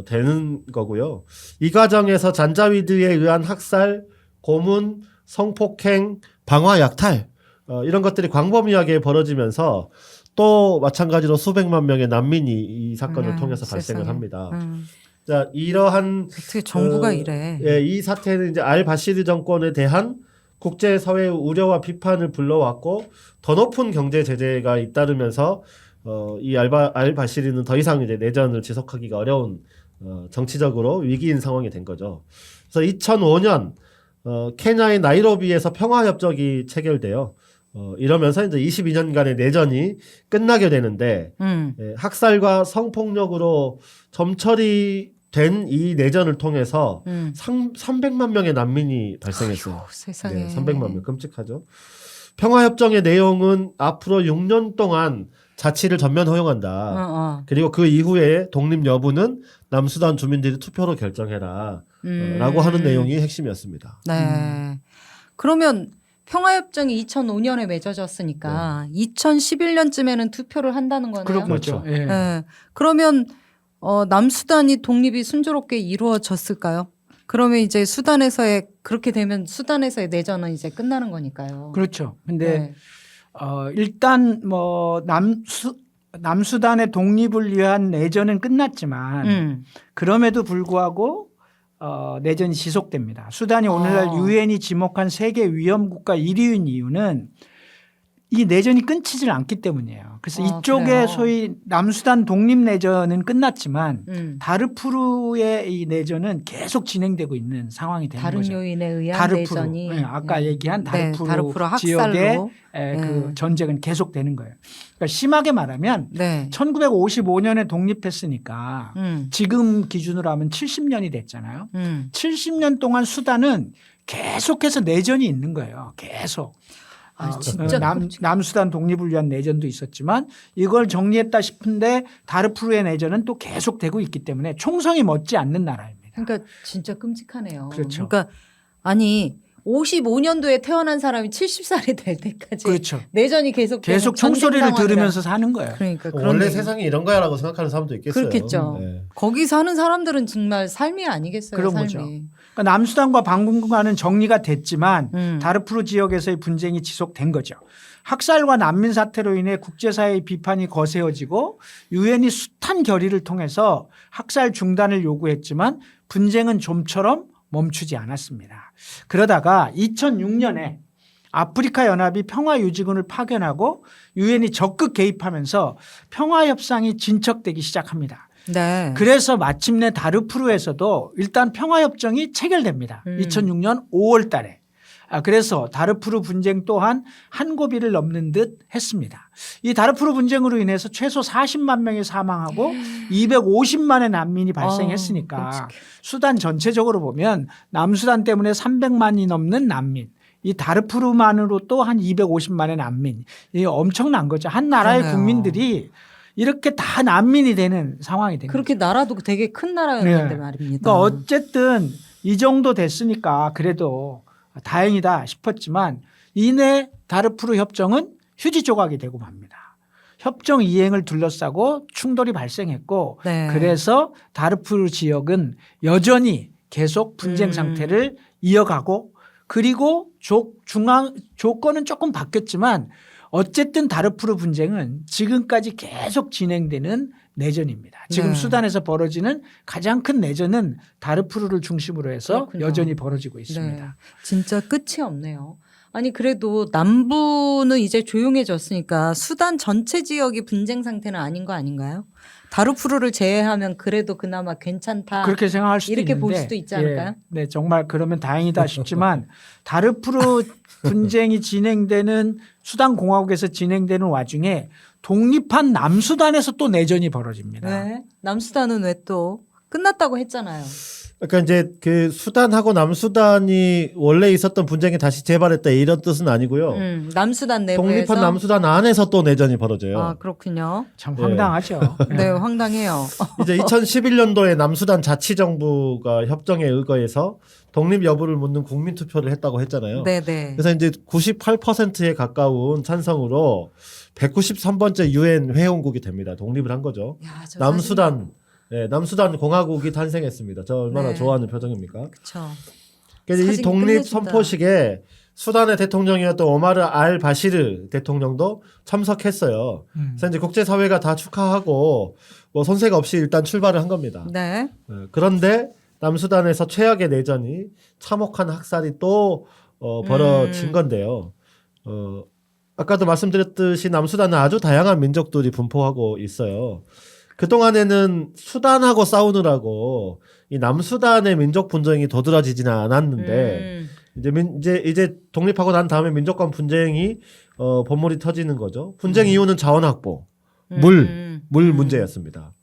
되는 거고요. 이 과정에서 잔자위드에 의한 학살, 고문, 성폭행, 방화 약탈 이런 것들이 광범위하게 벌어지면서 또 마찬가지로 수백만 명의 난민이 이 사건을 통해서 발생을 세상에. 합니다. 자, 이러한 어떻게 정부가 이래. 예, 이 사태는 이제 알바시르 정권에 대한 국제 사회의 우려와 비판을 불러왔고 더 높은 경제 제재가 잇따르면서 이 알바시르는 더 이상 이제 내전을 지속하기가 어려운 정치적으로 위기인 상황이 된 거죠. 그래서 2005년 케냐의 나이로비에서 평화협정이 체결돼요. 이러면서 이제 22년간의 내전이 끝나게 되는데 예, 학살과 성폭력으로 점철이 된 이 내전을 통해서 300만 명의 난민이 발생했어요. 아이고, 세상에. 네, 300만 명 끔찍하죠. 평화협정의 내용은 앞으로 6년 동안 자치를 전면 허용한다. 그리고 그 이후에 독립 여부는 남수단 주민들이 투표로 결정해라. 라고 하는 내용이 핵심이었습니다. 네. 그러면 평화협정이 2005년에 맺어졌으니까 2011년쯤에는 투표를 한다는 거네요. 그런 거죠. 그렇죠. 예. 예. 그러면 남수단이 독립이 순조롭게 이루어졌을까요? 그러면 이제 수단에서의 그렇게 되면 수단에서의 내전은 이제 끝나는 거니까요. 그렇죠. 근데 네. 일단 뭐 남수단의 독립을 위한 내전은 끝났지만 그럼에도 불구하고 내전이 지속됩니다. 수단이 오늘날 유엔이 지목한 세계 위험 국가 1위인 이유는 이 내전이 끊이질 않기 때문이에요. 그래서 이쪽에 그래요? 소위 남수단 독립 내전은 끝났지만 음. 다르푸르의 이 내전은 계속 진행되고 있는 상황이 되는 다른 거죠. 요인에 의한 다르푸르. 내전이 네, 아까 얘기한 네, 다르푸르, 다르푸르 지역의 학살로 그 전쟁은 계속되는 거예요. 그러니까 심하게 말하면 네. 1955년에 독립했으니까 음. 지금 기준으로 하면 70년이 됐잖아요. 70년 동안 수단은 계속해서 내전이 있는 거예요. 계속. 진짜 남수단 독립을 위한 내전도 있었지만 이걸 정리했다 싶은데 다르푸르의 내전은 또 계속되고 있기 때문에 총성이 멎지 않는 나라입니다. 그러니까 진짜 끔찍하네요. 그렇죠. 그러니까 아니 55년도에 태어난 사람이 70살이 될 때까지 그렇죠. 내전이 계속 총소리를 들으면서 사는 거예요. 그러니까 그런 원래 얘기. 세상이 이런 거야라고 생각하는 사람도 있겠어요. 그렇겠죠. 네. 거기 사는 사람들은 정말 삶이 아니겠어요. 그런 삶이. 거죠. 그러니까 남수단과 반군과는 정리가 됐지만 다르푸르 지역에서의 분쟁이 지속된 거죠. 학살과 난민 사태로 인해 국제사회의 비판이 거세어지고 유엔이 숱한 결의를 통해서 학살 중단을 요구했지만 분쟁은 좀처럼 멈추지 않았습니다. 그러다가 2006년에 아프리카 연합이 평화유지군을 파견하고 유엔이 적극 개입하면서 평화협상이 진척되기 시작합니다. 네. 그래서 마침내 다르푸르에서도 일단 평화협정이 체결됩니다. 2006년 5월 달에. 그래서 다르푸르 분쟁 또한 한 고비를 넘는 듯 했습니다. 이 다르푸르 분쟁으로 인해서 최소 40만 명이 사망하고 250만의 난민이 발생했으니까 수단 전체적으로 보면 남수단 때문에 300만이 넘는 난민, 이 다르푸르만으로 또 한 250만의 난민, 이게 엄청난 거죠. 한 나라의 그러네요. 국민들이 이렇게 다 난민이 되는 상황이 된 거죠. 그렇게 나라도 되게 큰 나라였는데 네. 말입니다. 그러니까 어쨌든 이 정도 됐으니까 그래도 다행이다 싶었지만 이내 다르푸르 협정은 휴지 조각이 되고 맙니다. 협정 이행을 둘러싸고 충돌이 발생했고 네. 그래서 다르푸르 지역은 여전히 계속 분쟁 상태를 이어가고 그리고 조건은 조금 바뀌었지만 어쨌든 다르푸르 분쟁은 지금까지 계속 진행되는 내전입니다. 지금 네. 수단에서 벌어지는 가장 큰 내전은 다르푸르를 중심으로 해서 그렇군요. 여전히 벌어지고 있습니다. 네. 진짜 끝이 없네요. 아니 그래도 남부는 이제 조용해졌으니까 수단 전체 지역이 분쟁 상태는 아닌 거 아닌가요? 다르푸르를 제외하면 그래도 그나마 괜찮다. 그렇게 생각할 수도 이렇게 있는데 볼 수도 있지 않을까요? 예, 네, 정말 그러면 다행이다 싶지만 다르푸르 분쟁이 진행되는 수단 공화국에서 진행되는 와중에 독립한 남수단에서 또 내전이 벌어집니다. 네. 남수단은 왜 또 끝났다고 했잖아요. 그러니까 이제 그 수단하고 남수단이 원래 있었던 분쟁이 다시 재발했다 이런 뜻은 아니고요. 남수단 내부에서 독립한 남수단 안에서 또 내전이 벌어져요. 아 그렇군요. 참 예. 황당하죠. 네, 황당해요. 이제 2011년도에 남수단 자치정부가 협정에 의거해서 독립 여부를 묻는 국민투표를 했다고 했잖아요. 네네. 그래서 이제 98%에 가까운 찬성으로 193번째 유엔 회원국이 됩니다. 독립을 한 거죠. 야, 저 남수단, 네, 남수단 공화국이 탄생했습니다. 저 얼마나 네. 좋아하는 표정입니까? 그렇죠. 그래서 이 사진 독립 끝내준다. 선포식에 수단의 대통령이었던 오마르 알 바시르 대통령도 참석했어요. 그래서 이제 국제사회가 다 축하하고 뭐 손색 없이 일단 출발을 한 겁니다. 네. 그런데 남수단에서 최악의 내전이 참혹한 학살이 또 벌어진 건데요. 아까도 말씀드렸듯이 남수단은 아주 다양한 민족들이 분포하고 있어요. 그동안에는 수단하고 싸우느라고 이 남수단의 민족 분쟁이 도드라지지는 않았는데 이제 독립하고 난 다음에 민족 간 분쟁이 번물이 터지는 거죠. 분쟁 이유는 자원 확보, 물 문제였습니다.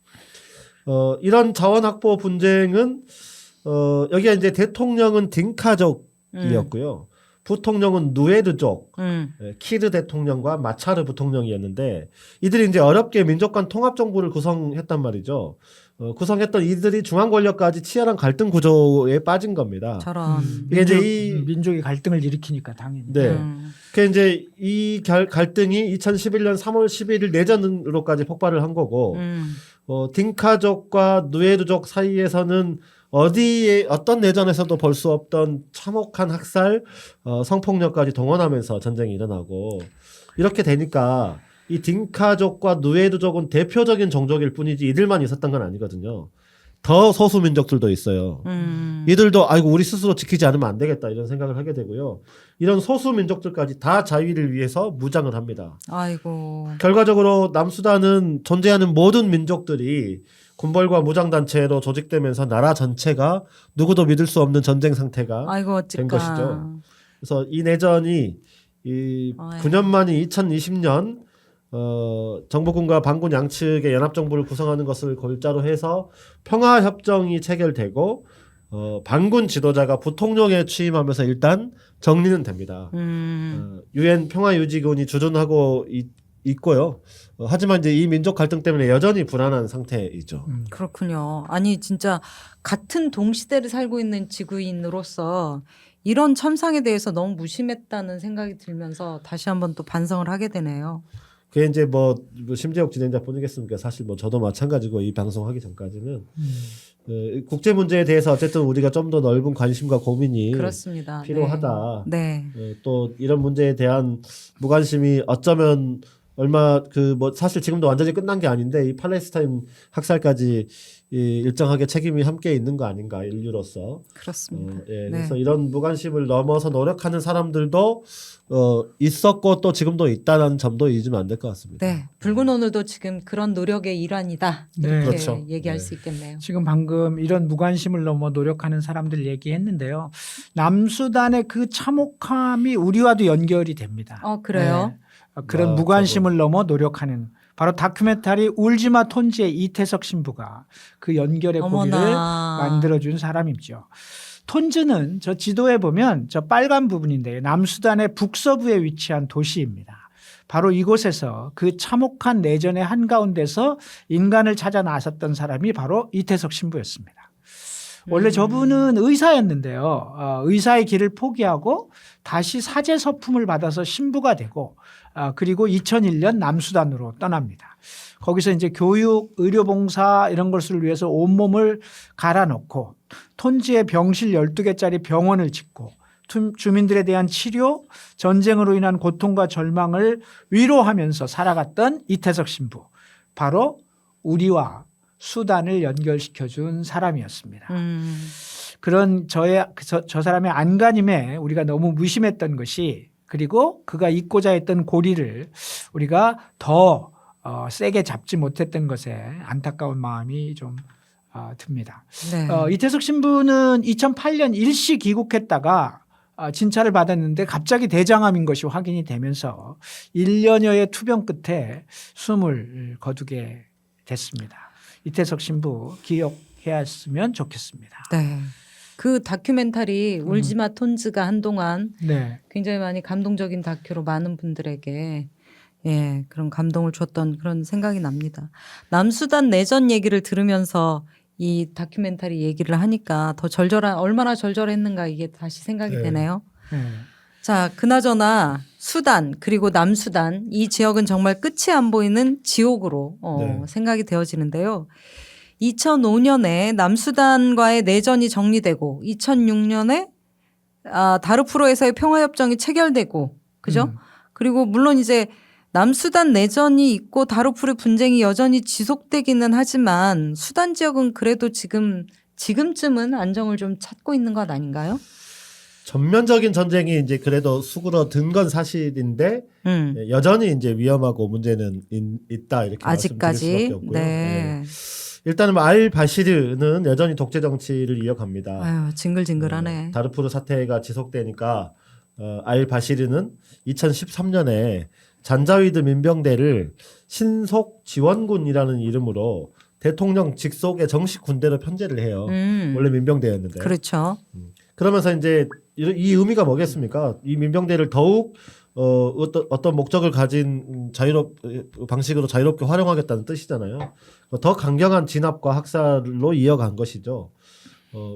이런 자원 확보 분쟁은 여기가 이제 대통령은 딩카족이었고요. 부통령은 누에르족, 키르 대통령과 마차르 부통령이었는데 이들이 이제 어렵게 민족 간 통합 정부를 구성했단 말이죠. 구성했던 이들이 중앙 권력까지 치열한 갈등 구조에 빠진 겁니다. 저런. 이게 이제 이 민족이 갈등을 일으키니까 당연히. 네. 음. 그 이제 이 갈등이 2011년 3월 11일 내전으로까지 폭발을 한 거고 딩카족과 누에르족 사이에서는 어디에 어떤 내전에서도 볼 수 없던 참혹한 학살, 성폭력까지 동원하면서 전쟁이 일어나고 이렇게 되니까 이 딩카족과 누에르족은 대표적인 종족일 뿐이지 이들만 있었던 건 아니거든요. 더 소수 민족들도 있어요. 이들도 아이고 우리 스스로 지키지 않으면 안 되겠다 이런 생각을 하게 되고요. 이런 소수 민족들까지 다 자위를 위해서 무장을 합니다. 아이고. 결과적으로 남수단은 존재하는 모든 민족들이 군벌과 무장단체로 조직되면서 나라 전체가 누구도 믿을 수 없는 전쟁 상태가 아이고 어찌까. 된 것이죠. 그래서 이 내전이 이 9년 만인 2020년 정부군과 반군 양측의 연합정부를 구성하는 것을 골자로 해서 평화협정이 체결되고 반군 지도자가 부통령에 취임하면서 일단 정리는 됩니다. 유엔 평화유지군이 주둔하고 있고요. 하지만 이제 이 민족 갈등 때문에 여전히 불안한 상태이죠. 그렇군요. 아니 진짜 같은 동시대를 살고 있는 지구인으로서 이런 참상에 대해서 너무 무심했다는 생각이 들면서 다시 한번 또 반성을 하게 되네요. 그게 이제 뭐 심재욱 진행자뿐이겠습니까? 사실 뭐 저도 마찬가지고 이 방송하기 전까지는 국제 문제에 대해서 어쨌든 우리가 좀 더 넓은 관심과 고민이 그렇습니다. 필요하다. 네. 또 이런 문제에 대한 무관심이 어쩌면 얼마 뭐 사실 지금도 완전히 끝난 게 아닌데 이 팔레스타인 학살까지 일정하게 책임이 함께 있는 거 아닌가 인류로서. 그렇습니다. 네. 그래서 이런 무관심을 넘어서 노력하는 사람들도 있었고 또 지금도 있다는 점도 잊으면 안 될 것 같습니다. 네. 붉은 오늘도 지금 그런 노력의 일환이다. 이렇게 네. 그렇죠. 얘기할 네. 수 있겠네요. 지금 방금 이런 무관심을 넘어 노력하는 사람들 얘기했는데요. 남수단의 그 참혹함이 우리와도 연결이 됩니다. 그래요? 네. 그런 무관심을 넘어 노력하는 바로 다큐멘터리 울지마 톤지의 이태석 신부가 그 연결의 고리를 만들어준 사람이죠. 톤즈는 저 지도에 보면 저 빨간 부분인데요. 남수단의 북서부에 위치한 도시입니다. 바로 이곳에서 그 참혹한 내전의 한가운데서 인간을 찾아 나섰던 사람이 바로 이태석 신부였습니다. 원래 저분은 의사였는데요. 의사의 길을 포기하고 다시 사제 서품을 받아서 신부가 되고 그리고 2001년 남수단으로 떠납니다. 거기서 이제 교육, 의료봉사 이런 것을 위해서 온몸을 갈아넣고 톤지에 병실 12개짜리 병원을 짓고 주민들에 대한 치료, 전쟁으로 인한 고통과 절망을 위로하면서 살아갔던 이태석 신부. 바로 우리와 수단을 연결시켜준 사람이었습니다. 그런 저 사람의 안간힘에 우리가 너무 무심했던 것이 그리고 그가 잊고자 했던 고리를 우리가 더 세게 잡지 못했던 것에 안타까운 마음이 좀 듭니다. 네. 이태석 신부는 2008년 일시 귀국했다가 진찰을 받았는데 갑자기 대장암인 것이 확인이 되면서 1년여의 투병 끝에 숨을 거두게 됐습니다. 이태석 신부 기억해야 했으면 좋겠습니다. 네. 그 다큐멘터리 울지마 톤즈가 한동안 네. 굉장히 많이 감동적인 다큐로 많은 분들에게 그런 감동을 줬던 그런 생각이 납니다. 남수단 내전 얘기를 들으면서 이 다큐멘터리 얘기를 하니까 더 얼마나 절절했는가 이게 다시 생각이 되네요. 네. 자, 그나저나 수단 그리고 남수단 이 지역은 정말 끝이 안 보이는 지옥으로 생각이 되어지는데요. 2005년에 남수단과의 내전이 정리되고 2006년에 다르푸르에서의 평화협정이 체결되고 그죠? 그리고 물론 이제 남수단 내전이 있고 다르푸르 분쟁이 여전히 지속되기는 하지만 수단 지역은 그래도 지금쯤은 안정을 좀 찾고 있는 것 아닌가요? 전면적인 전쟁이 이제 그래도 수그러든 건 사실인데 여전히 이제 위험하고 문제는 있다 이렇게 말씀드릴 아직까지. 수밖에 없고요. 네. 일단은 알 바시르는 여전히 독재 정치를 이어갑니다. 아유, 징글징글하네. 다르푸르 사태가 지속되니까 알 바시르는 2013년에 잔자위드 민병대를 신속 지원군이라는 이름으로 대통령 직속의 정식 군대로 편제를 해요. 원래 민병대였는데. 그렇죠. 그러면서 이제 이 의미가 뭐겠습니까? 이 민병대를 더욱 어떤 목적을 가진 방식으로 자유롭게 활용하겠다는 뜻이잖아요. 더 강경한 진압과 학살로 이어간 것이죠.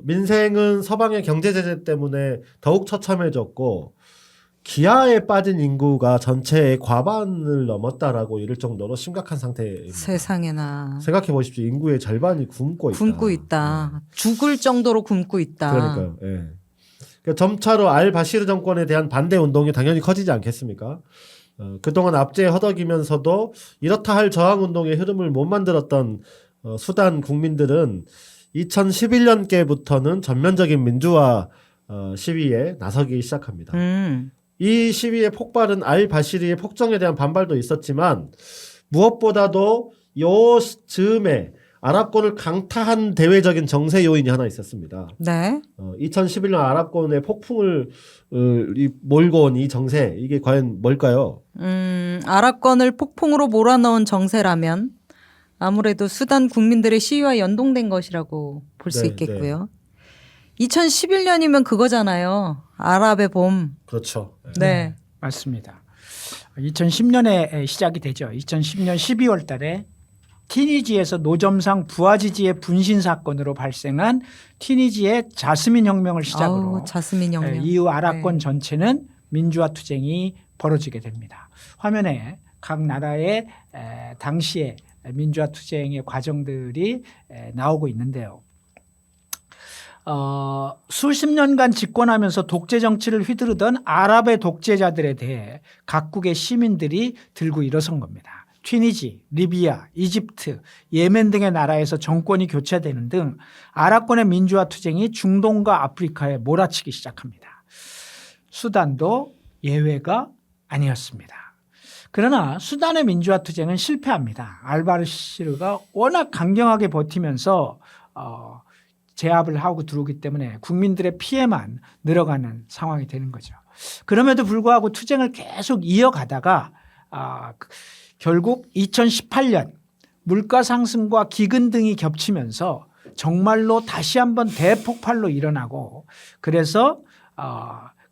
민생은 서방의 경제 제재 때문에 더욱 처참해졌고 기아에 빠진 인구가 전체의 과반을 넘었다라고 이를 정도로 심각한 상태입니다. 세상에나. 생각해 보십시오. 인구의 절반이 굶고 있다. 굶고 있다. 죽을 정도로 굶고 있다. 그러니까요. 예. 그러니까 점차로 알바시르 정권에 대한 반대 운동이 당연히 커지지 않겠습니까? 그동안 압제에 허덕이면서도 이렇다 할 저항 운동의 흐름을 못 만들었던 수단 국민들은 2011년께부터는 전면적인 민주화 시위에 나서기 시작합니다. 이 시위의 폭발은 알바시르의 폭정에 대한 반발도 있었지만 무엇보다도 요 즈음에 아랍권을 강타한 대외적인 정세 요인이 하나 있었습니다. 네. 2011년 아랍권의 폭풍을 몰고 온 이 정세, 이게 과연 뭘까요? 아랍권을 폭풍으로 몰아넣은 정세라면 아무래도 수단 국민들의 시위와 연동된 것이라고 볼 수 네, 있겠고요. 2011년이면 그거잖아요. 아랍의 봄. 그렇죠. 네. 맞습니다. 2010년에 시작이 되죠. 2010년 12월 달에 티니지에서 노점상 부하지지의 분신 사건으로 발생한 티니지의 자스민 혁명을 시작으로 아우, 자스민 혁명. 이후 아랍권 네. 전체는 민주화 투쟁이 벌어지게 됩니다. 화면에 각 나라의 당시의 민주화 투쟁의 과정들이 나오고 있는데요. 수십 년간 집권하면서 독재 정치를 휘두르던 아랍의 독재자들에 대해 각국의 시민들이 들고 일어선 겁니다. 튀니지, 리비아, 이집트, 예멘 등의 나라에서 정권이 교체되는 등 아랍권의 민주화 투쟁이 중동과 아프리카에 몰아치기 시작합니다. 수단도 예외가 아니었습니다. 그러나 수단의 민주화 투쟁은 실패합니다. 알바시르가 워낙 강경하게 버티면서 제압을 하고 들어오기 때문에 국민들의 피해만 늘어가는 상황이 되는 거죠. 그럼에도 불구하고 투쟁을 계속 이어가다가 결국 2018년 물가 상승과 기근 등이 겹치면서 정말로 다시 한번 대폭발로 일어나고 그래서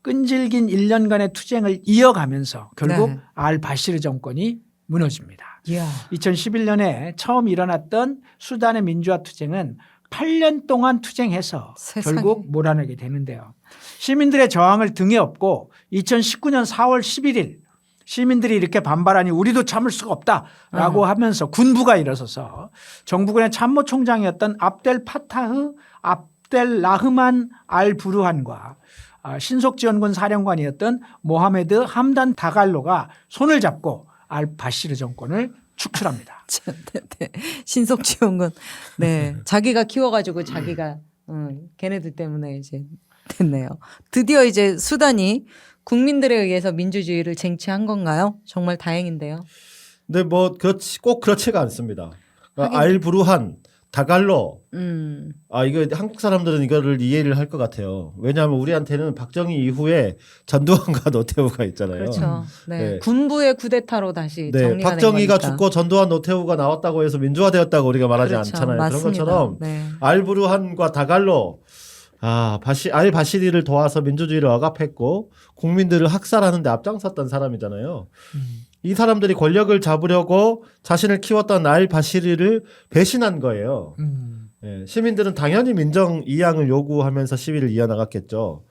끈질긴 1년간의 투쟁을 이어가면서 결국 네. 알바시르 정권이 무너집니다. 이야. 2011년에 처음 일어났던 수단의 민주화 투쟁은 8년 동안 투쟁해서 세상에. 결국 몰아내게 되는데요. 시민들의 저항을 등에 업고 2019년 4월 11일 시민들이 이렇게 반발하니 우리도 참을 수가 없다라고 하면서 군부가 일어서서 정부군의 참모총장이었던 압델 파타흐 압델 라흐만 알 부르한과 신속지원군 사령관이었던 모하메드 함단 다갈로가 손을 잡고 알 바시르 정권을 축출합니다. 네. 신속지원군. 네. 자기가 키워가지고 자기가 걔네들 때문에 이제 됐네요. 드디어 이제 수단이 국민들에 의해서 민주주의를 쟁취한 건가요? 정말 다행인데요. 근데 뭐 꼭 그렇지가 않습니다. 하긴. 알부르한, 다갈로. 이거 한국 사람들은 이거를 이해를 할 것 같아요. 왜냐하면 우리한테는 박정희 이후에 전두환과 노태우가 있잖아요. 그렇죠. 네. 네. 군부의 쿠데타로 다시 네, 정리가 박정희가 된 거니까. 죽고 전두환 노태우가 나왔다고 해서 민주화되었다고 우리가 말하지 그렇죠. 않잖아요. 맞습니다. 그런 것처럼 네. 알부르한과 다갈로 알바시리를 도와서 민주주의를 억압했고 국민들을 학살하는 데 앞장섰던 사람이잖아요. 이 사람들이 권력을 잡으려고 자신을 키웠던 알바시리를 배신한 거예요. 예, 시민들은 당연히 민정 이양을 요구하면서 시위를 이어나갔겠죠.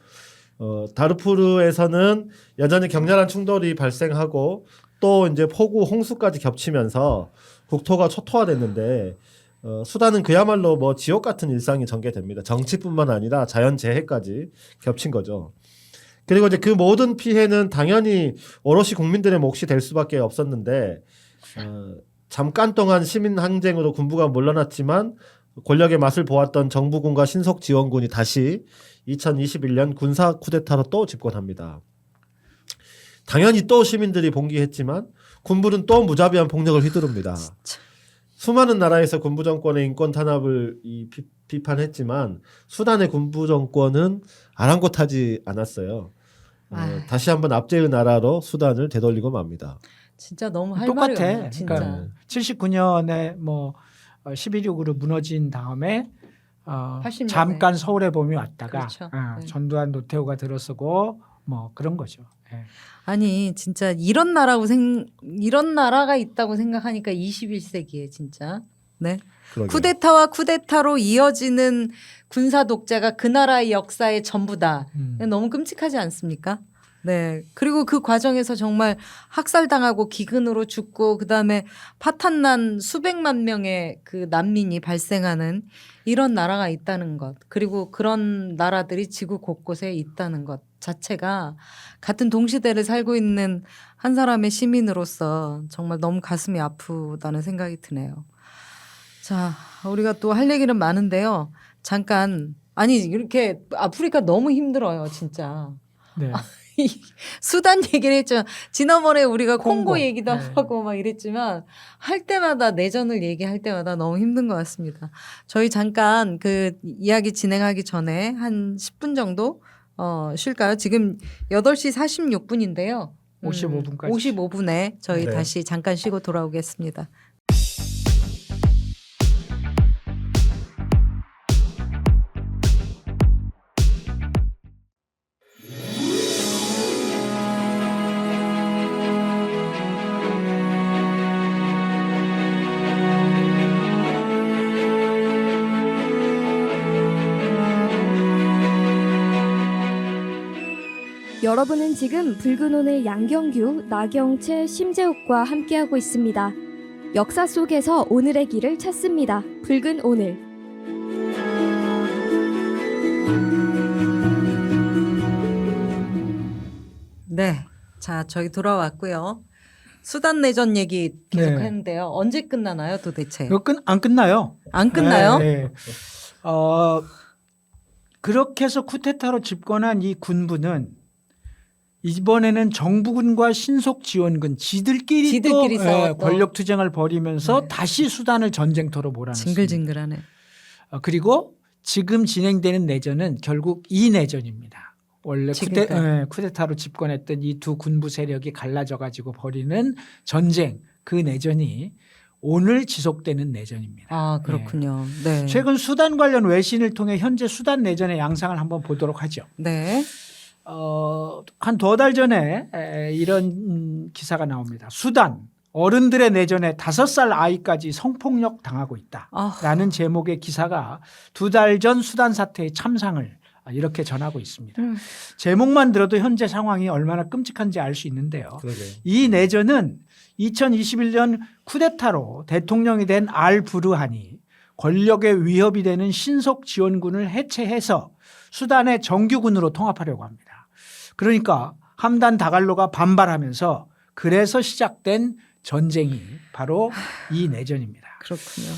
다르푸르에서는 여전히 격렬한 충돌이 발생하고 또 이제 폭우 홍수까지 겹치면서 국토가 초토화됐는데 수단은 그야말로 뭐 지옥 같은 일상이 전개됩니다. 정치뿐만 아니라 자연재해까지 겹친 거죠. 그리고 이제 그 모든 피해는 당연히 오롯이 국민들의 몫이 될 수밖에 없었는데 잠깐 동안 시민 항쟁으로 군부가 물러났지만 권력의 맛을 보았던 정부군과 신속지원군이 다시 2021년 군사 쿠데타로 또 집권합니다. 당연히 또 시민들이 봉기했지만 군부는 또 무자비한 폭력을 휘두릅니다. 수많은 나라에서 군부 정권의 인권 탄압을 비판했지만 수단의 군부 정권은 아랑곳하지 않았어요. 다시 한번 압제의 나라로 수단을 되돌리고 맙니다. 진짜 너무 할 말이 똑같아. 없네. 진짜. 그러니까 79년에 뭐 11.6으로 무너진 다음에 80년에. 잠깐 서울에 봄이 왔다가 그렇죠. 네. 전두환 노태우가 들어서고 뭐 그런 거죠. 예. 아니 진짜 이런 나라가 있다고 생각하니까 21세기에 진짜 네. 그러게요. 쿠데타와 쿠데타로 이어지는 군사 독재가 그 나라의 역사의 전부다. 너무 끔찍하지 않습니까? 네. 그리고 그 과정에서 정말 학살당하고 기근으로 죽고 그다음에 파탄난 수백만 명의 그 난민이 발생하는 이런 나라가 있다는 것. 그리고 그런 나라들이 지구 곳곳에 있다는 것 자체가 같은 동시대를 살고 있는 한 사람의 시민으로서 정말 너무 가슴이 아프다는 생각이 드네요. 자, 우리가 또 할 얘기는 많은데요. 잠깐 아니 이렇게 아프리카 너무 힘들어요, 진짜. 네. 수단 얘기를 했죠. 지난번에 우리가 콩고 콩고. 얘기도 네. 하고 막 이랬지만 할 때마다 내전을 얘기할 때마다 너무 힘든 것 같습니다. 저희 잠깐 그 이야기 진행하기 전에 한 10분 정도 쉴까요? 지금 8시 46분인데요. 55분까지. 55분에 저희 네. 다시 잠깐 쉬고 돌아오겠습니다. 여러분은 지금 붉은 오늘 양경규, 나경채, 심재욱과 함께하고 있습니다. 역사 속에서 오늘의 길을 찾습니다. 붉은 오늘. 네. 자, 저희 돌아왔고요. 수단 내전 얘기 계속 네. 했는데요. 언제 끝나나요, 도대체? 이거 안 끝나요. 안 끝나요? 네, 네. 그렇게 해서 쿠데타로 집권한 이 군부는 이번에는 정부군과 신속 지원군 지들끼리 또 싸웠던. 권력 투쟁을 벌이면서 네. 다시 수단을 전쟁터로 몰아넣습니다. 징글징글하네. 그리고 지금 진행되는 내전은 결국 이 내전입니다. 원래 지금까지. 쿠데타로 집권했던 이 두 군부 세력이 갈라져 가지고 벌이는 전쟁, 그 내전이 오늘 지속되는 내전입니다. 아, 그렇군요. 네. 최근 수단 관련 외신을 통해 현재 수단 내전의 양상을 한번 보도록 하죠. 네. 한 2달 전에 이런 기사가 나옵니다. 수단 어른들의 내전에 5살 아이까지 성폭력 당하고 있다라는 제목의 기사가 2달 전 수단 사태의 참상을 이렇게 전하고 있습니다. 제목만 들어도 현재 상황이 얼마나 끔찍한지 알 수 있는데요. 그러게요. 이 내전은 2021년 쿠데타로 대통령이 된 알 부르한이 권력의 위협이 되는 신속 지원군을 해체해서 수단의 정규군으로 통합하려고 합니다. 그러니까 함단 다갈로가 반발하면서 그래서 시작된 전쟁이 바로 이 내전입니다. 그렇군요.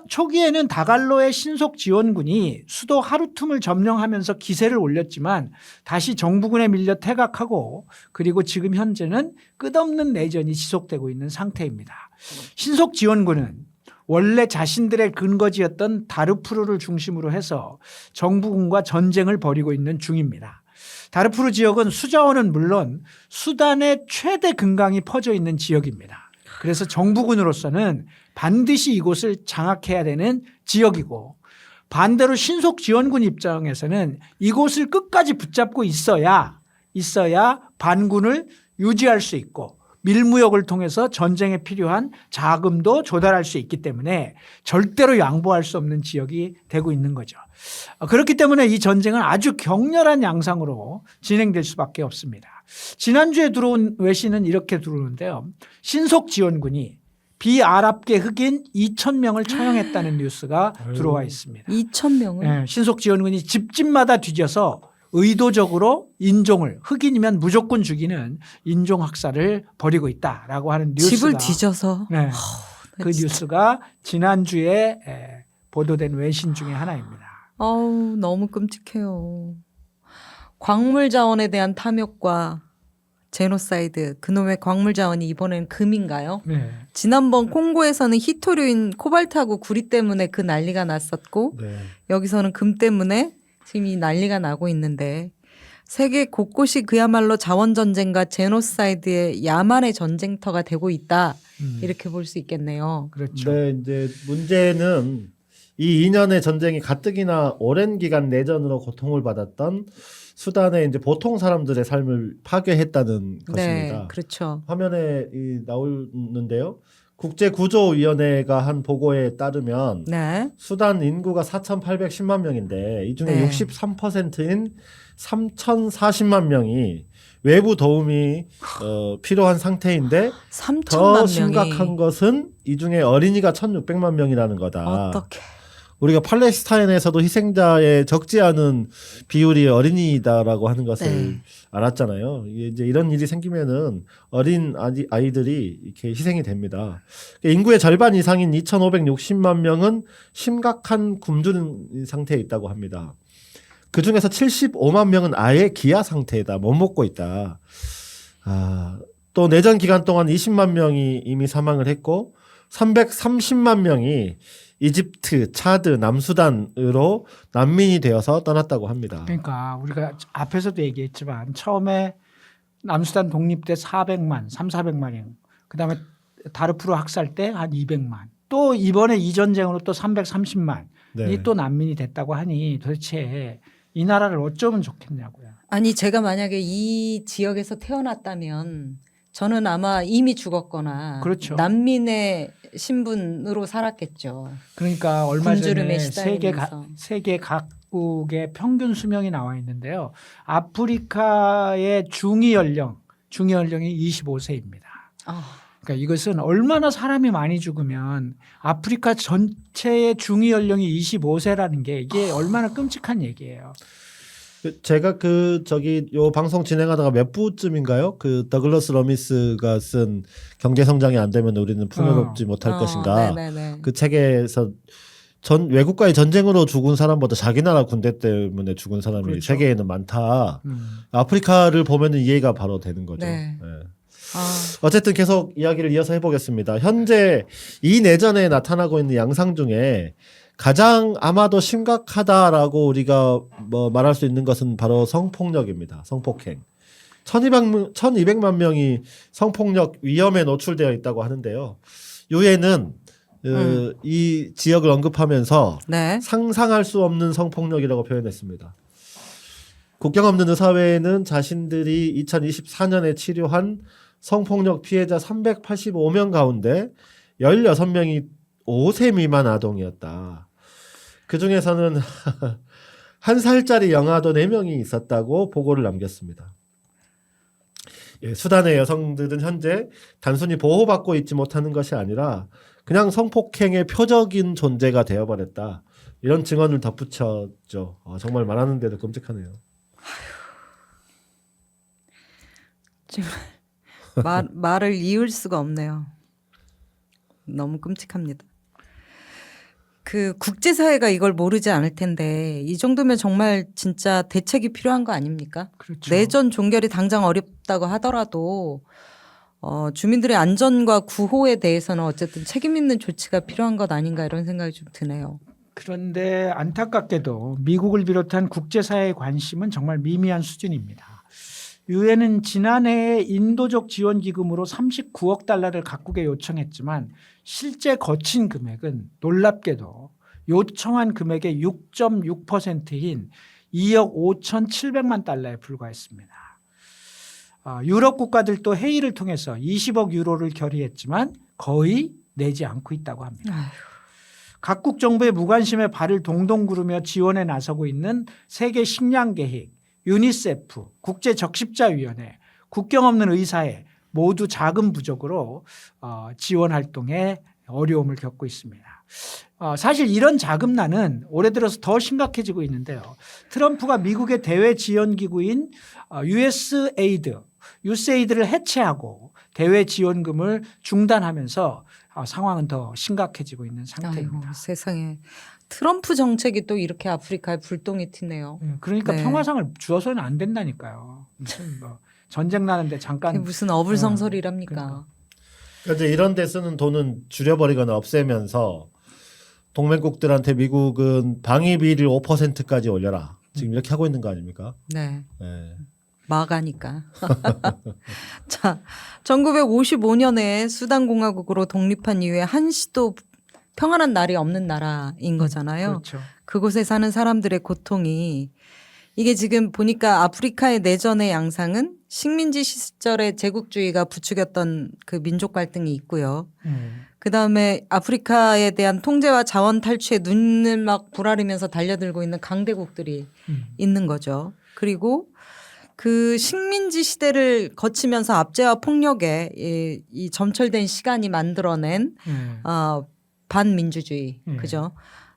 초기에는 다갈로의 신속 지원군이 수도 하루툼을 점령하면서 기세를 올렸지만 다시 정부군에 밀려 퇴각하고 그리고 지금 현재는 끝없는 내전이 지속되고 있는 상태입니다. 신속 지원군은 원래 자신들의 근거지였던 다르푸르를 중심으로 해서 정부군과 전쟁을 벌이고 있는 중입니다. 다르푸르 지역은 수자원은 물론 수단의 최대 금강이 퍼져 있는 지역입니다. 그래서 정부군으로서는 반드시 이곳을 장악해야 되는 지역이고 반대로 신속 지원군 입장에서는 이곳을 끝까지 붙잡고 있어야 반군을 유지할 수 있고 밀무역을 통해서 전쟁에 필요한 자금도 조달할 수 있기 때문에 절대로 양보할 수 없는 지역이 되고 있는 거죠. 그렇기 때문에 이 전쟁은 아주 격렬한 양상으로 진행될 수밖에 없습니다. 지난주에 들어온 외신은 이렇게 들어오는데요. 신속 지원군이 비아랍계 흑인 2,000명을 처형했다는 뉴스가 들어와 있습니다. 2,000명을? 네, 신속 지원군이 집집마다 뒤져서 의도적으로 인종을 흑인이면 무조건 죽이는 인종 학살을 벌이고 있다라고 하는 뉴스가 집을 뒤져서 네, 그 뉴스가 지난주에 보도된 외신 중에 하나입니다. 아우 너무 끔찍해요. 광물 자원에 대한 탐욕과 제노사이드 그놈의 광물 자원이 이번엔 금인가요? 네. 지난번 콩고에서는 히토류인 코발트하고 구리 때문에 그 난리가 났었고 네. 여기서는 금 때문에 지금 이 난리가 나고 있는데 세계 곳곳이 그야말로 자원전쟁과 제노사이드의 야만의 전쟁터가 되고 있다. 이렇게 볼 수 있겠네요. 그렇죠. 근데 이제 문제는 이 2년의 전쟁이 가뜩이나 오랜 기간 내전으로 고통을 받았던 수단의 이제 보통 사람들의 삶을 파괴했다는 네, 것입니다. 그렇죠. 화면에 나오는데요. 국제구조위원회가 한 보고에 따르면 네. 수단 인구가 4,810만 명인데 이 중에 네. 63%인 3,040만 명이 외부 도움이 필요한 상태인데 3천만 더 명이. 심각한 것은 이 중에 어린이가 1,600만 명이라는 거다. 어떻게? 우리가 팔레스타인에서도 희생자의 적지 않은 비율이 어린이다라고 하는 것을 네. 알았잖아요. 이제 이런 일이 생기면은 어린 아이들이 이렇게 희생이 됩니다. 인구의 절반 이상인 2,560만 명은 심각한 굶주린 상태에 있다고 합니다. 그 중에서 75만 명은 아예 기아 상태다. 못 먹고 있다. 또 내전 기간 동안 20만 명이 이미 사망을 했고 330만 명이 이집트, 차드, 남수단으로 난민이 되어서 떠났다고 합니다. 그러니까 우리가 앞에서도 얘기했지만 처음에 남수단 독립 때 400만, 400만. 그다음에 다르푸르 학살 때 한 200만. 또 이번에 이 전쟁으로 또 330만이 네. 또 난민이 됐다고 하니 도대체 이 나라를 어쩌면 좋겠냐고요. 아니 제가 만약에 이 지역에서 태어났다면 저는 아마 이미 죽었거나 그렇죠. 난민의 신분으로 살았겠죠. 그러니까 얼마 굶주림에 전에 시달리면서. 세계 각국의 평균 수명이 나와 있는데요. 아프리카의 중위 연령이 25세입니다. 그러니까 이것은 얼마나 사람이 많이 죽으면 아프리카 전체의 중위 연령이 25세라는 게 이게 얼마나 끔찍한 얘기예요. 제가 요 방송 진행하다가 몇 부쯤인가요? 더글러스 러미스가 쓴 경제 성장이 안 되면 우리는 풍요롭지 못할 것인가. 네네네. 그 책에서 외국과의 전쟁으로 죽은 사람보다 자기 나라 군대 때문에 죽은 사람이 그렇죠. 세계에는 많다. 아프리카를 보면은 이해가 바로 되는 거죠. 네. 네. 아, 어쨌든 계속 이야기를 이어서 해보겠습니다. 현재 이 내전에 나타나고 있는 양상 중에 가장 아마도 심각하다라고 우리가 말할 수 있는 것은 바로 성폭력입니다. 성폭행. 1200만 명이 성폭력 위험에 노출되어 있다고 하는데요. 유엔은 이 지역을 언급하면서 네. 상상할 수 없는 성폭력이라고 표현했습니다. 국경 없는 의사회는 자신들이 2024년에 치료한 성폭력 피해자 385명 가운데 16명이 5세 미만 아동이었다. 그 중에서는 1살짜리 영아도 4명이 있었다고 보고를 남겼습니다. 수단의 여성들은 현재 단순히 보호받고 있지 못하는 것이 아니라 그냥 성폭행의 표적인 존재가 되어버렸다. 이런 증언을 덧붙였죠. 정말 말하는데도 끔찍하네요. 말을 이을 수가 없네요. 너무 끔찍합니다. 국제사회가 이걸 모르지 않을 텐데 이 정도면 정말 진짜 대책이 필요한 거 아닙니까? 그렇죠. 내전 종결이 당장 어렵다고 하더라도 주민들의 안전과 구호에 대해서는 어쨌든 책임 있는 조치가 필요한 것 아닌가 이런 생각이 좀 드네요. 그런데 안타깝게도 미국을 비롯한 국제사회의 관심은 정말 미미한 수준입니다. 유엔은 지난해 인도적 지원 기금으로 39억 달러를 각국에 요청했지만 실제 거친 금액은 놀랍게도 요청한 금액의 6.6%인 2억 5,700만 달러에 불과했습니다. 유럽 국가들도 회의를 통해서 20억 유로를 결의했지만 거의 내지 않고 있다고 합니다. 아휴. 각국 정부의 무관심에 발을 동동 구르며 지원에 나서고 있는 세계 식량 계획, 유니세프, 국제적십자위원회, 국경 없는 의사회 모두 자금 부족으로 지원 활동에 어려움을 겪고 있습니다. 사실 이런 자금난은 올해 들어서 더 심각해지고 있는데요. 트럼프가 미국의 대외 지원 기구인 USAID를 해체하고 대외 지원금을 중단하면서 상황은 더 심각해지고 있는 상태입니다. 아이고, 세상에. 트럼프 정책이 또 이렇게 아프리카에 불똥이 튀네요. 그러니까 네. 평화상을 주어서는 안 된다니까요. 무슨 전쟁 나는데 잠깐 그게 무슨 어불성설이랍니까? 그러니까. 그러니까 이제 이런 데 쓰는 돈은 줄여버리거나 없애면서 동맹국들한테 미국은 방위비를 5%까지 올려라. 지금 이렇게 하고 있는 거 아닙니까? 네. 네. 마가니까. 자, 1955년에 수단 공화국으로 독립한 이후에 한시도 평안한 날이 없는 나라인 거잖아요. 그렇죠. 그곳에 사는 사람들의 고통이 이게 지금 보니까 아프리카의 내전의 양상은 식민지 시절의 제국주의가 부추겼던 그 민족 갈등이 있고요. 그다음에 아프리카에 대한 통제와 자원 탈취에 눈을 막 부라리면서 달려들고 있는 강대국들이 있는 거죠. 그리고 그 식민지 시대를 거치면서 압제와 폭력에 이 점철된 시간이 만들어낸 반민주주의, 그죠?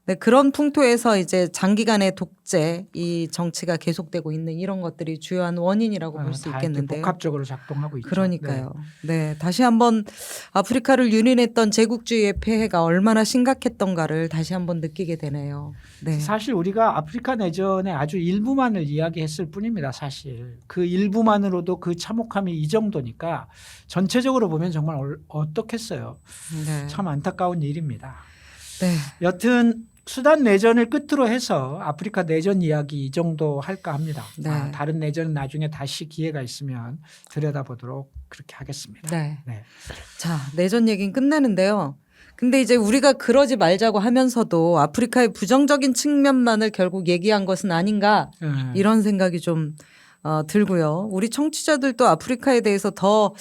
네, 그런 풍토에서 이제 장기간의 독재 이 정치가 계속되고 있는 이런 것들이 주요한 원인이라고 볼 수 다 이렇게 있겠는데요. 복합적으로 작동하고 있죠. 그러니까요. 네, 다시 한번 아프리카를 유린했던 제국주의의 폐해가 얼마나 심각했던가를 다시 한번 느끼게 되네요. 네. 사실 우리가 아프리카 내전의 아주 일부만을 이야기했을 뿐입니다. 사실 그 일부만으로도 그 참혹함이 이 정도니까 전체적으로 보면 정말 어떻겠어요. 네. 참 안타까운 일입니다. 네. 여튼 수단 내전을 끝으로 해서 아프리카 내전 이야기 이 정도 할까 합니다. 네. 다른 내전은 나중에 다시 기회가 있으면 들여다보도록 그렇게 하겠습니다. 네. 네. 자, 내전 얘기는 끝내는데요. 근데 이제 우리가 그러지 말자고 하면서도 아프리카의 부정적인 측면만을 결국 얘기한 것은 아닌가 이런 생각이 좀 들고요. 우리 청취자들도 아프리카에 대해서 더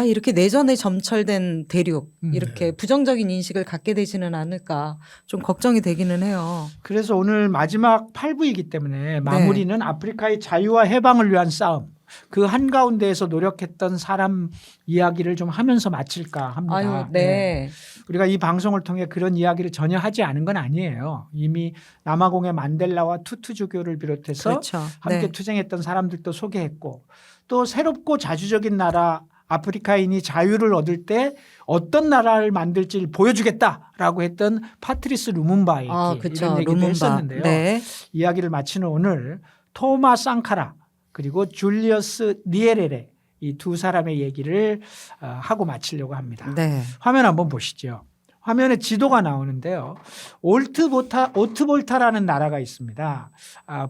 이렇게 내전에 점철된 대륙 이렇게 부정적인 인식을 갖게 되지는 않을까 좀 걱정이 되기는 해요. 그래서 오늘 마지막 8부이기 때문에 마무리는 아프리카의 자유와 해방을 위한 싸움 그 한가운데에서 노력했던 사람 이야기를 좀 하면서 마칠까 합니다. 아유, 네. 우리가 이 방송을 통해 그런 이야기를 전혀 하지 않은 건 아니에요. 이미 남아공의 만델라와 투투주교를 비롯해서 그렇죠. 함께 네. 투쟁했던 사람들도 소개했고 또 새롭고 자주적인 나라 아프리카인이 자유를 얻을 때 어떤 나라를 만들지를 보여주겠다라고 했던 파트리스 루문바 얘기 그렇죠. 이런 얘기도 루문바. 했었는데요. 네. 이야기를 마치는 오늘 토마 상카라 그리고 줄리어스 니에레레 이 두 사람의 얘기를 하고 마치려고 합니다. 네. 화면 한번 보시죠. 화면에 지도가 나오는데요. 오트볼타라는 나라가 있습니다.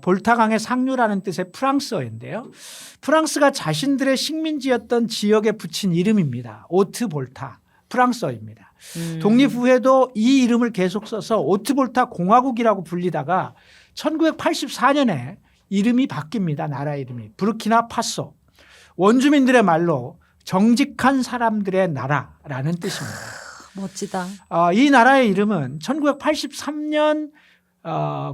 볼타강의 상류라는 뜻의 프랑스어인데요. 프랑스가 자신들의 식민지였던 지역에 붙인 이름입니다. 오트볼타. 프랑스어입니다. 독립 후에도 이 이름을 계속 써서 오트볼타 공화국이라고 불리다가 1984년에 이름이 바뀝니다. 나라 이름이. 부르키나 파소. 원주민들의 말로 정직한 사람들의 나라라는 뜻입니다. 멋지다. 이 나라의 이름은 1983년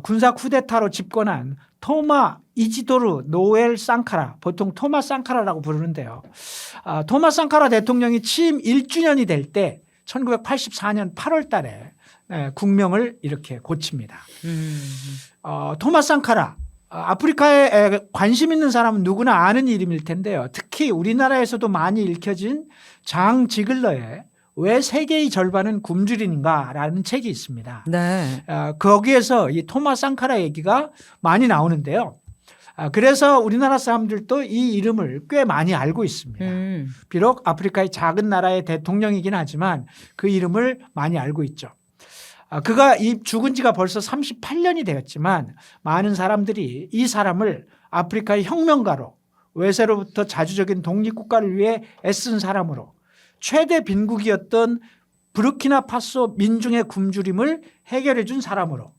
군사 쿠데타로 집권한 토마 이지도르 노엘 상카라 보통 토마 상카라라고 부르는데요. 토마 상카라 대통령이 취임 1주년이 될 때 1984년 8월 달에 국명을 이렇게 고칩니다. 토마 상카라 아프리카에 관심 있는 사람은 누구나 아는 이름일 텐데요. 특히 우리나라에서도 많이 읽혀진 장 지글러의 왜 세계의 절반은 굶주린인가라는 책이 있습니다. 네. 거기에서 이 토마 상카라 얘기가 많이 나오는데요. 그래서 우리나라 사람들도 이 이름을 꽤 많이 알고 있습니다. 비록 아프리카의 작은 나라의 대통령이긴 하지만 그 이름을 많이 알고 있죠. 그가 죽은 지가 벌써 38년이 되었지만 많은 사람들이 이 사람을 아프리카의 혁명가로 외세로부터 자주적인 독립국가를 위해 애쓴 사람으로 최대 빈국이었던 부르키나파소 민중의 굶주림을 해결해 준 사람으로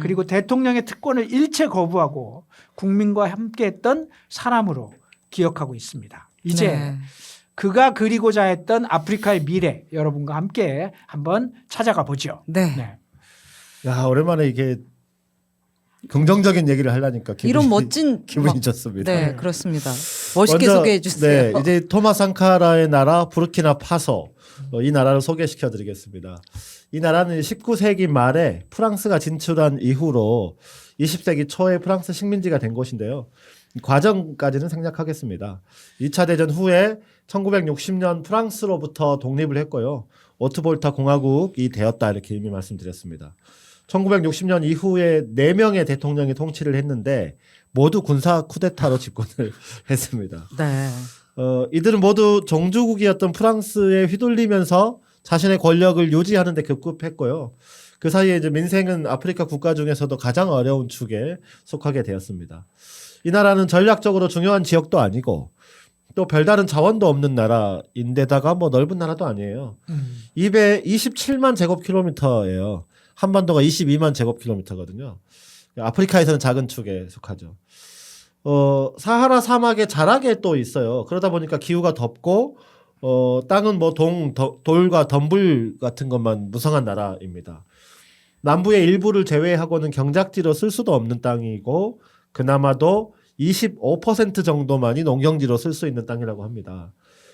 그리고 대통령의 특권을 일체 거부하고 국민과 함께했던 사람으로 기억하고 있습니다. 이제 네. 그가 그리고자 했던 아프리카의 미래 여러분과 함께 한번 찾아가 보죠. 네. 야, 오랜만에 이게 긍정적인 얘기를 하려니까 이런 멋진 기분이 좋습니다. 네, 그렇습니다. 멋있게 먼저, 소개해 주세요. 네, 이제 토마 상카라의 나라 부르키나 파소 이 나라를 소개시켜 드리겠습니다. 이 나라는 19세기 말에 프랑스가 진출한 이후로 20세기 초에 프랑스 식민지가 된 곳인데요. 과정까지는 생략하겠습니다. 2차 대전 후에 1960년 프랑스로부터 독립을 했고요. 오트볼타 공화국이 되었다 이렇게 이미 말씀드렸습니다. 1960년 이후에 4명의 대통령이 통치를 했는데 모두 군사 쿠데타로 집권을 했습니다. 네. 이들은 모두 종주국이었던 프랑스에 휘둘리면서 자신의 권력을 유지하는 데 급급했고요. 그 사이에 이제 민생은 아프리카 국가 중에서도 가장 어려운 축에 속하게 되었습니다. 이 나라는 전략적으로 중요한 지역도 아니고 또 별다른 자원도 없는 나라인데다가 뭐 넓은 나라도 아니에요. 227만 제곱킬로미터예요. 한반도가 22만 제곱킬로미터거든요. 아프리카에서는 작은 축에 속하죠. 사하라 사막에 자락에 또 있어요. 그러다 보니까 기후가 덥고 땅은 뭐 돌과 덤불 같은 것만 무성한 나라입니다. 남부의 일부를 제외하고는 경작지로 쓸 수도 없는 땅이고 그나마도 25% 정도만이 농경지로 쓸 수 있는 땅이라고 합니다.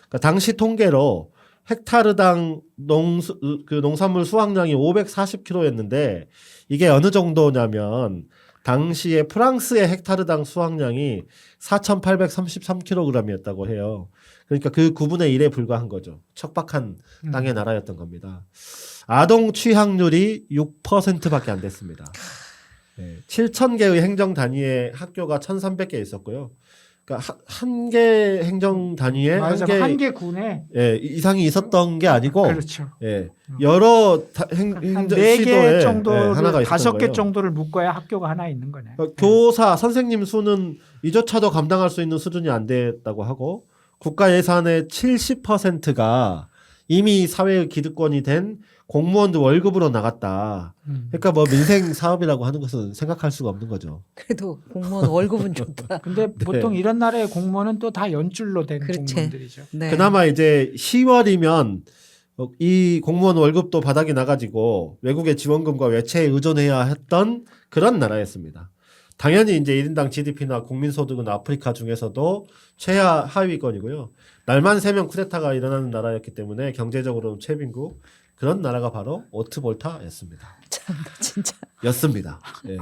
그러니까 당시 통계로 헥타르당 농산물 수확량이 540kg였는데 이게 어느 정도냐면 당시에 프랑스의 헥타르당 수확량이 4,833kg이었다고 해요. 그러니까 그 9분의 1에 불과한 거죠. 척박한 땅의 나라였던 겁니다. 아동 취학률이 6%밖에 안 됐습니다. 네, 7,000개의 행정 단위의 학교가 1,300개 있었고요. 그러니까 한 개 행정 단위에 한 개 군에 예, 이상이 있었던 게 아니고 그렇죠. 예, 여러 한 시도에 4개 정도를 하나가 있었던 5개 거예요. 정도를 묶어야 학교가 하나 있는 거네. 그러니까 교사, 선생님 수는 이조차도 감당할 수 있는 수준이 안 됐다고 하고 국가 예산의 70%가 이미 사회의 기득권이 된 공무원들 월급으로 나갔다. 그러니까 뭐 민생 사업이라고 하는 것은 생각할 수가 없는 거죠. 그래도 공무원 월급은 좋다. 근데 보통 이런 나라의 공무원은 또 다 연줄로 된 그렇지. 공무원들이죠. 네. 그나마 이제 10월이면 이 공무원 월급도 바닥이 나가지고 외국의 지원금과 외채에 의존해야 했던 그런 나라였습니다. 당연히 이제 1인당 GDP나 국민소득은 아프리카 중에서도 최하 하위권이고요. 날만 새면 쿠데타가 일어나는 나라였기 때문에 경제적으로는 최빈국 그런 나라가 바로 오트볼타였습니다. 참 진짜 였습니다. 예.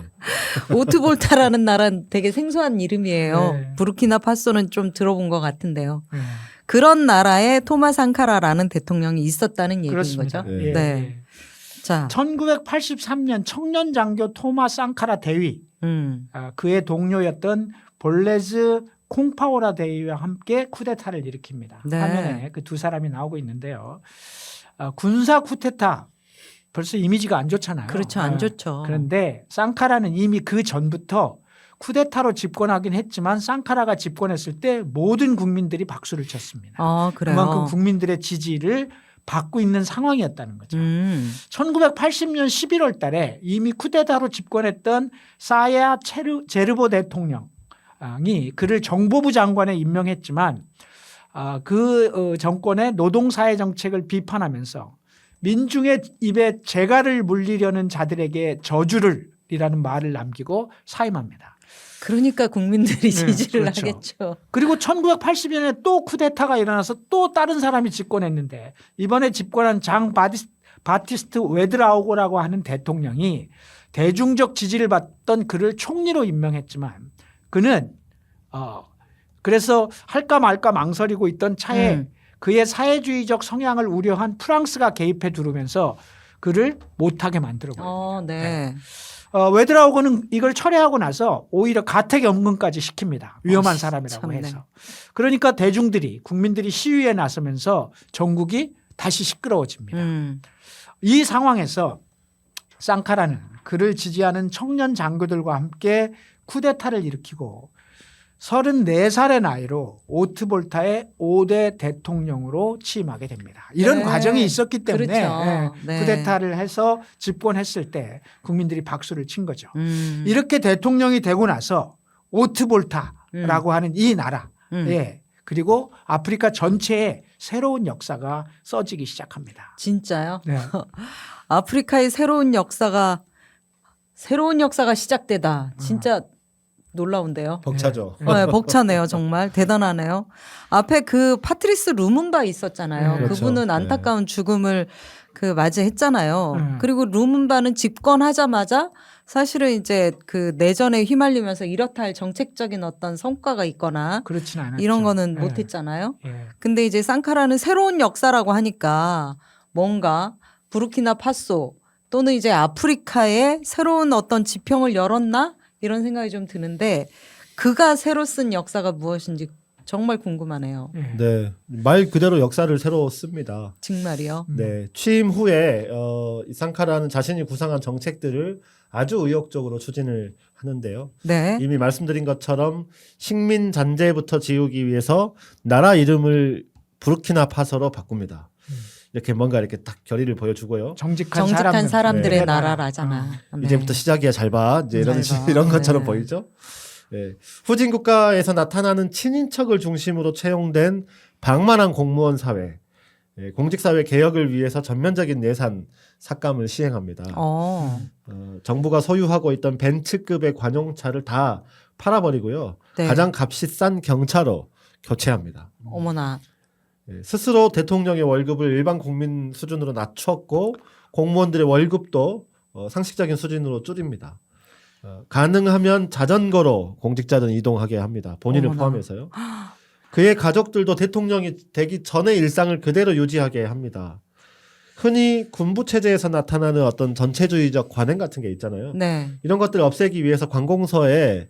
오트볼타라는 나라는 되게 생소한 이름이에요. 네. 부르키나파소는 좀 들어본 것 같은데요. 네. 그런 나라에 토마 상카라라는 대통령이 있었다는 얘기인 그렇습니다. 거죠. 네. 네. 자, 1983년 청년 장교 토마 상카라 대위 그의 동료였던 볼레즈 콩파오라 대위와 함께 쿠데타를 일으킵니다. 네. 화면에 그 두 사람이 나오고 있는데요. 군사 쿠데타 벌써 이미지가 안 좋잖아요. 그렇죠. 안 좋죠. 그런데 상카라는 이미 그 전부터 쿠데타로 집권하긴 했지만 상카라가 집권했을 때 모든 국민들이 박수를 쳤습니다. 그래요. 그만큼 국민들의 지지를 받고 있는 상황이었다는 거죠. 1980년 11월 달에 이미 쿠데타로 집권했던 사야 제르보 대통령이 그를 정보부 장관에 임명했지만 그 정권의 노동사회 정책을 비판하면서 민중의 입에 재갈을 물리려는 자들에게 저주를이라는 말을 남기고 사임합니다. 그러니까 국민들이 지지를 그렇죠. 하겠죠. 그리고 1980년에 또 쿠데타가 일어나서 또 다른 사람이 집권했는데 이번에 집권한 장 바티스트 웨드라우고라고 하는 대통령이 대중적 지지를 받던 그를 총리로 임명했지만 그는 그래서 할까 말까 망설이고 있던 차에 그의 사회주의적 성향을 우려한 프랑스가 개입해 두르면서 그를 못하게 만들어버립니다. 네. 웨드라우고는 이걸 철회하고 나서 오히려 가택연금까지 시킵니다. 위험한 사람이라고 참네. 해서. 그러니까 국민들이 시위에 나서면서 전국이 다시 시끄러워집니다. 이 상황에서 상카라는 그를 지지하는 청년 장교들과 함께 쿠데타를 일으키고 34살의 나이로 오트볼타의 5대 대통령으로 취임하게 됩니다. 이런 네. 과정이 있었기 때문에 그렇죠. 네. 쿠데타를 해서 집권했을 때 국민들이 박수를 친 거죠. 이렇게 이렇게 대통령이 되고 나서 오트볼타라고 하는 이 나라에 그리고 아프리카 전체에 새로운 역사가 써지기 시작합니다. 진짜요? 네. 아프리카의 새로운 역사가 시작되다. 진짜 놀라운데요. 벅차죠. 네, 벅차네요. 정말 대단하네요. 앞에 그 파트리스 루문바 있었잖아요. 그렇죠. 그분은 안타까운 죽음을 맞이했잖아요. 네. 그리고 루문바는 집권하자마자 사실은 이제 그 내전에 휘말리면서 이렇다 할 정책적인 어떤 성과가 있거나 그렇진 않았죠. 이런 거는 네. 못했잖아요. 예. 근데 이제 상카라는 새로운 역사라고 하니까 뭔가 부르키나파소 또는 이제 아프리카에 새로운 어떤 지평을 열었나 이런 생각이 좀 드는데 그가 새로 쓴 역사가 무엇인지 정말 궁금하네요. 예. 네, 말 그대로 역사를 새로 씁니다. 정말이요. 네, 취임 후에 이 상카라는 자신이 구상한 정책들을 아주 의욕적으로 추진을 하는데요. 네. 이미 말씀드린 것처럼 식민 잔재부터 지우기 위해서 나라 이름을 부르키나파소로 바꿉니다. 이렇게 뭔가 이렇게 딱 결의를 보여주고요. 정직한 정직한 사람들의 네. 나라라잖아. 네. 이제부터 시작이야 잘 봐. 이제 이런 잘 봐. 이런 것처럼 네. 보이죠. 네. 후진 국가에서 나타나는 친인척을 중심으로 채용된 방만한 공무원 사회, 공직사회 개혁을 위해서 전면적인 예산 삭감을 시행합니다. 정부가 소유하고 있던 벤츠급의 관용차를 다 팔아버리고요. 네. 가장 값이 싼 경차로 교체합니다. 어머나. 스스로 대통령의 월급을 일반 국민 수준으로 낮췄고 공무원들의 월급도 상식적인 수준으로 줄입니다. 가능하면 자전거로 공직자들은 이동하게 합니다. 본인을 어머나. 포함해서요. 그의 가족들도 대통령이 되기 전의 일상을 그대로 유지하게 합니다. 흔히 군부 체제에서 나타나는 어떤 전체주의적 관행 같은 게 있잖아요. 네. 이런 것들을 없애기 위해서 관공서에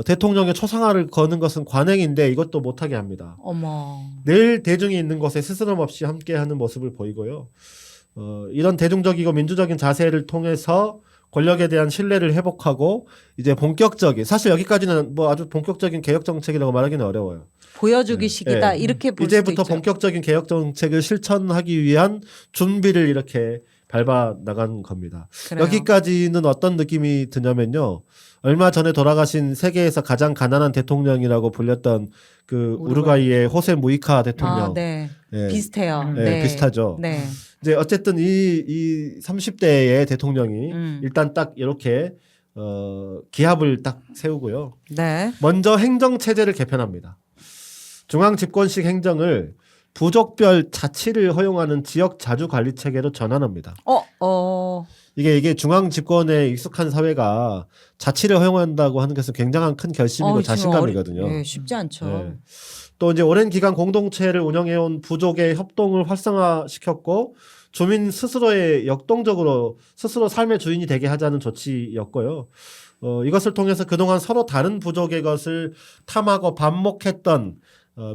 대통령의 초상화를 거는 것은 관행인데 이것도 못하게 합니다. 어머. 늘 대중이 있는 곳에 스스럼 없이 함께하는 모습을 보이고요. 이런 대중적이고 민주적인 자세를 통해서 권력에 대한 신뢰를 회복하고 이제 본격적인 사실 여기까지는 뭐 아주 본격적인 개혁 정책이라고 말하기는 어려워요. 보여주기 식이다. 네. 이렇게 볼 수도 이제부터 있죠. 본격적인 개혁 정책을 실천하기 위한 준비를 이렇게 밟아 나간 겁니다. 그래요. 여기까지는 어떤 느낌이 드냐면요. 얼마 전에 돌아가신 세계에서 가장 가난한 대통령이라고 불렸던 그 우루과이의 호세 무이카 대통령. 네. 네. 비슷해요. 네, 비슷하죠. 네. 이제 어쨌든 이 30대의 대통령이 일단 딱 이렇게 기합을 딱 세우고요. 네. 먼저 행정 체제를 개편합니다. 중앙 집권식 행정을 부족별 자치를 허용하는 지역 자주 관리 체계로 전환합니다. 이게 중앙 집권에 익숙한 사회가 자치를 허용한다고 하는 것은 굉장한 큰 결심이고 자신감이거든요. 네, 쉽지 않죠. 네. 또 이제 오랜 기간 공동체를 운영해온 부족의 협동을 활성화시켰고 주민 스스로의 역동적으로 스스로 삶의 주인이 되게 하자는 조치였고요. 이것을 통해서 그동안 서로 다른 부족의 것을 탐하고 반목했던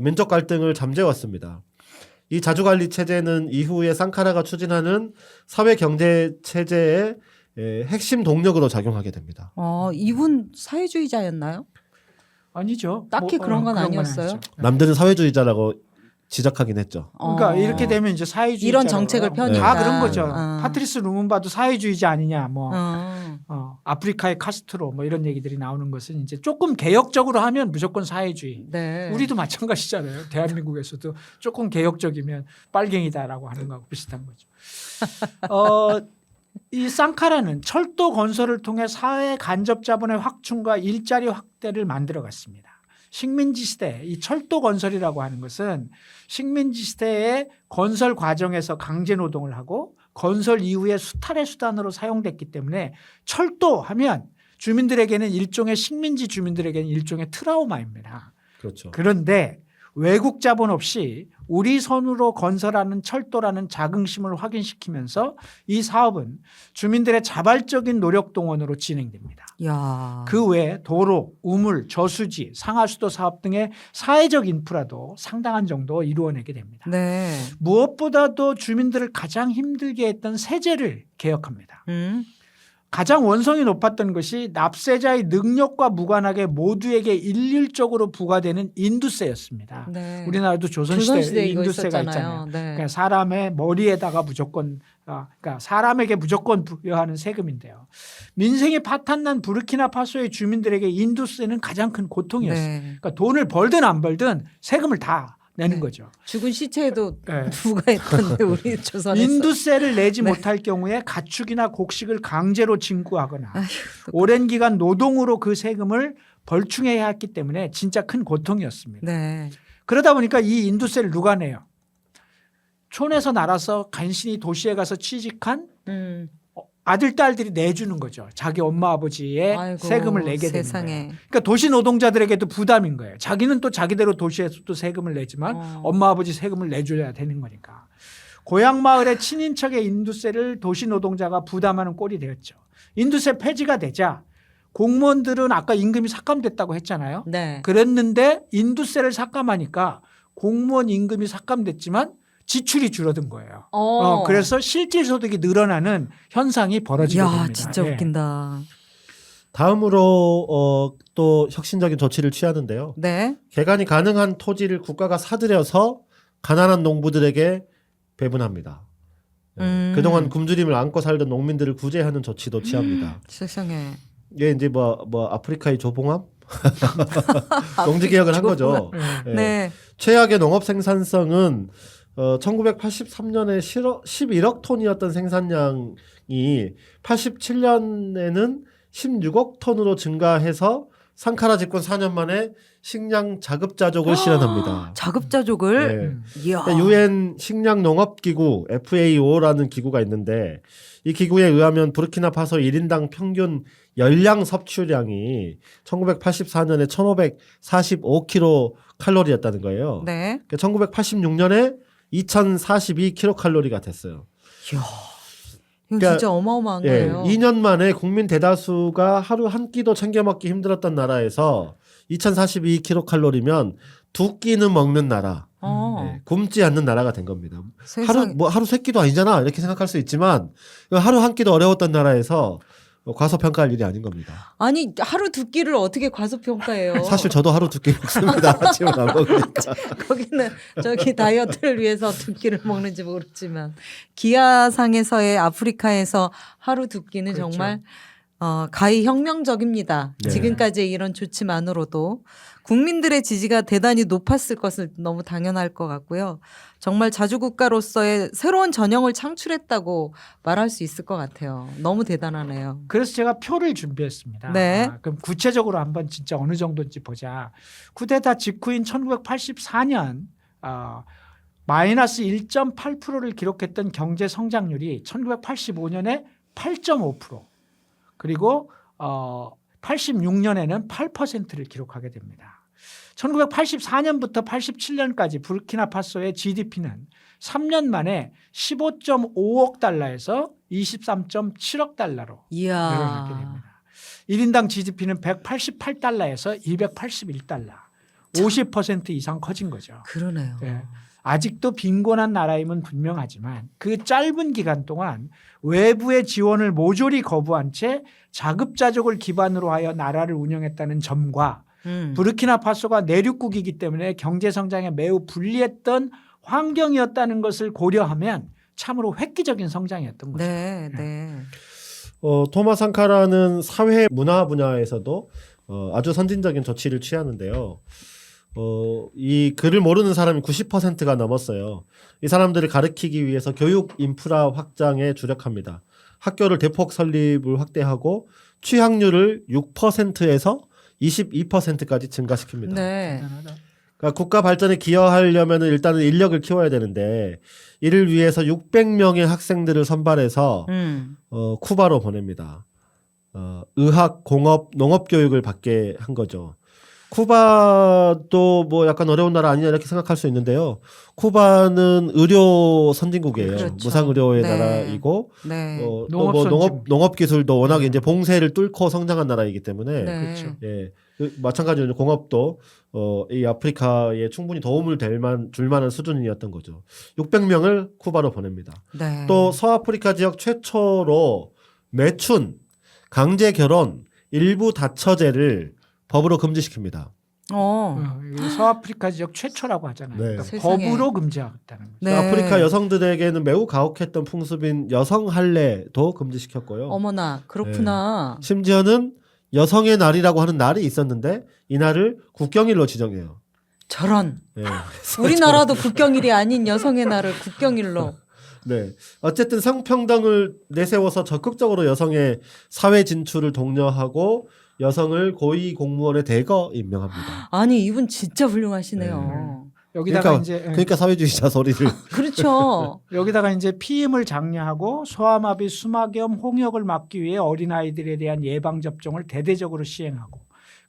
민족 갈등을 잠재웠습니다. 이 자주관리 체제는 이후에 쌍카라가 추진하는 사회 경제 체제의 핵심 동력으로 작용하게 됩니다. 이분 사회주의자였나요? 아니죠. 딱히 그런 건 아니었어요. 아니죠. 남들은 사회주의자라고 지적하긴 했죠. 그러니까 이렇게 되면 이제 사회주의 이런 정책을 펴니까 다 그런 거죠. 파트리스 루문바도 사회주의자 아니냐, 뭐 아프리카의 카스트로 뭐 이런 얘기들이 나오는 것은 이제 조금 개혁적으로 하면 무조건 사회주의. 네. 우리도 마찬가지잖아요. 대한민국에서도 조금 개혁적이면 빨갱이다라고 하는 거하고 비슷한 거죠. 이 쌍카라는 철도 건설을 통해 사회 간접 자본의 확충과 일자리 확대를 만들어갔습니다. 식민지 시대 이 철도 건설이라고 하는 것은 식민지 시대의 건설 과정에서 강제 노동을 하고 건설 이후에 수탈의 수단으로 사용됐기 때문에 철도하면 주민들에게는 일종의 식민지 주민들에게는 일종의 트라우마입니다. 그렇죠. 그런데 외국 자본 없이 우리 손으로 건설하는 철도라는 자긍심을 확인시키면서 이 사업은 주민들의 자발적인 노력 동원으로 진행됩니다. 야. 그 외에 도로, 우물, 저수지, 상하수도 사업 등의 사회적 인프라도 상당한 정도 이루어내게 됩니다. 네. 무엇보다도 주민들을 가장 힘들게 했던 세제를 개혁합니다. 가장 원성이 높았던 것이 납세자의 능력과 무관하게 모두에게 일률적으로 부과되는 인두세였습니다. 네. 우리나라도 조선시대에 이거 인두세가 있었잖아요. 있잖아요. 네. 그러니까 사람의 머리에다가 무조건 그러니까 사람에게 무조건 부여하는 세금인데요. 민생이 파탄난 부르키나파소의 주민들에게 인두세는 가장 큰 고통이었어요. 네. 그러니까 돈을 벌든 안 벌든 세금을 다 내는 네. 거죠. 죽은 시체에도 네. 부과했던데 우리 조선에서. 인두세를 내지 네. 못할 경우에 가축이나 곡식을 강제로 징구하거나 아휴, 오랜 기간 노동으로 그 세금을 벌충해야 했기 때문에 진짜 큰 고통이었습니다. 네. 그러다 보니까 이 인두세를 누가 내요? 촌에서 날아서 간신히 도시에 가서 취직한 아들, 딸들이 내주는 거죠. 자기 엄마, 아버지의 아이고, 세금을 내게 되는 세상에. 거예요. 그러니까 도시 노동자들에게도 부담인 거예요. 자기는 또 자기대로 도시에서 또 세금을 내지만 엄마, 아버지 세금을 내줘야 되는 거니까. 고향 마을의 친인척의 인두세를 도시 노동자가 부담하는 꼴이 되었죠. 인두세 폐지가 되자 공무원들은 아까 임금이 삭감됐다고 했잖아요. 네. 그랬는데 인두세를 삭감하니까 공무원 임금이 삭감됐지만 지출이 줄어든 거예요. 어. 그래서 실질 소득이 늘어나는 현상이 벌어지게 야, 됩니다. 진짜 예. 웃긴다. 다음으로 또 혁신적인 조치를 취하는데요. 네. 개간이 가능한 토지를 국가가 사들여서 가난한 농부들에게 배분합니다. 그동안 굶주림을 안고 살던 농민들을 구제하는 조치도 취합니다. 세상에. 이게 이제 뭐 아프리카의 조봉암 농지 개혁을 한 거죠. 예. 예. 네. 최악의 농업 생산성은 1983년에 11억 톤이었던 생산량이 87년에는 16억 톤으로 증가해서 상카라 집권 4년 만에 식량 자급자족을 실현합니다. 자급자족을. 음. 이야. 유엔 식량 농업 기구 FAO라는 기구가 있는데 이 기구에 의하면 부르키나파소 1인당 평균 열량 섭취량이 1984년에 1,545kcal 칼로리였다는 거예요. 네. 1986년에 2,042kcal 됐어요. 이야. 이건 그러니까, 진짜 어마어마한 예, 거예요. 2년 만에 국민 대다수가 하루 한 끼도 챙겨 먹기 힘들었던 나라에서 2,042kcal면 두 끼는 먹는 나라, 예, 굶지 않는 나라가 된 겁니다. 세상에. 하루 세 끼도 아니잖아 이렇게 생각할 수 있지만 하루 한 끼도 어려웠던 나라에서 과소평가할 일이 아닌 겁니다. 아니 하루 두 끼를 어떻게 과소평가해요? 사실 저도 하루 두 끼 먹습니다. 아침은 안 먹으니까. 거기는 저기 다이어트를 위해서 두 끼를 먹는지 모르지만 기아상에서의 아프리카에서 하루 두 끼는 그렇죠. 정말 가히 혁명적입니다. 네. 지금까지의 이런 조치만으로도 국민들의 지지가 대단히 높았을 것을 너무 당연할 것 같고요. 정말 자주국가로서의 새로운 전형을 창출했다고 말할 수 있을 것 같아요. 너무 대단하네요. 그래서 제가 표를 준비했습니다. 네. 그럼 구체적으로 한번 진짜 어느 정도인지 보자. 쿠데타 직후인 1984년 마이너스 1.8%를 기록했던 경제 성장률이 1985년에 8.5% 그리고 86년에는 8%를 기록하게 됩니다. 1984년부터 87년까지 부르키나파소의 GDP는 3년 만에 15.5억 달러에서 23.7억 달러로 늘어나게 이야. 됩니다. 1인당 GDP는 188달러에서 281달러. 50% 이상 커진 거죠. 그러네요. 예. 아직도 빈곤한 나라임은 분명하지만 그 짧은 기간 동안 외부의 지원을 모조리 거부한 채 자급자족을 기반으로 하여 나라를 운영했다는 점과 부르키나파소가 내륙국이기 때문에 경제 성장에 매우 불리했던 환경이었다는 것을 고려하면 참으로 획기적인 성장이었던 거죠. 네, 네. 토마스 상카라는 사회 문화 분야에서도 아주 선진적인 조치를 취하는데요. 이 글을 모르는 사람이 90%가 넘었어요. 이 사람들을 가르치기 위해서 교육 인프라 확장에 주력합니다. 학교를 대폭 설립을 확대하고 취학률을 6%에서 22%까지 증가시킵니다. 네. 대단하다. 그러니까 국가 발전에 기여하려면 일단은 인력을 키워야 되는데 이를 위해서 600명의 학생들을 선발해서 쿠바로 보냅니다. 의학, 공업, 농업 교육을 받게 한 거죠. 쿠바도 뭐 약간 어려운 나라 아니냐 이렇게 생각할 수 있는데요. 쿠바는 의료 선진국이에요. 그렇죠. 무상 의료의 네. 나라이고 네. 또 농업 뭐 선진국. 농업 기술도 워낙 이제 봉쇄를 뚫고 성장한 나라이기 때문에 네. 그렇죠. 예. 마찬가지로 공업도 이 아프리카에 충분히 도움을 줄 만한 수준이었던 거죠. 600명을 쿠바로 보냅니다. 네. 또 서아프리카 지역 최초로 매춘, 강제 결혼, 일부 다처제를 법으로 금지시킵니다. 이게 서아프리카 지역 최초라고 하잖아요. 네. 그러니까 세상에. 법으로 금지하겠다는 거죠. 네. 아프리카 여성들에게는 매우 가혹했던 풍습인 여성 할례도 금지시켰고요. 어머나 그렇구나. 심지어는 여성의 날이라고 하는 날이 있었는데 이 날을 국경일로 지정해요. 저런. 네. 우리나라도 국경일이 아닌 여성의 날을 국경일로. 네. 어쨌든 성평등을 내세워서 적극적으로 여성의 사회 진출을 독려하고 여성을 고위 공무원에 대거 임명합니다. 아니 이분 진짜 훌륭하시네요. 여기다가 이제 그러니까 사회주의자 소리를 그렇죠. 여기다가 이제 피임을 장려하고 소아마비, 수막염, 홍역을 막기 위해 어린아이들에 대한 예방 접종을 대대적으로 시행하고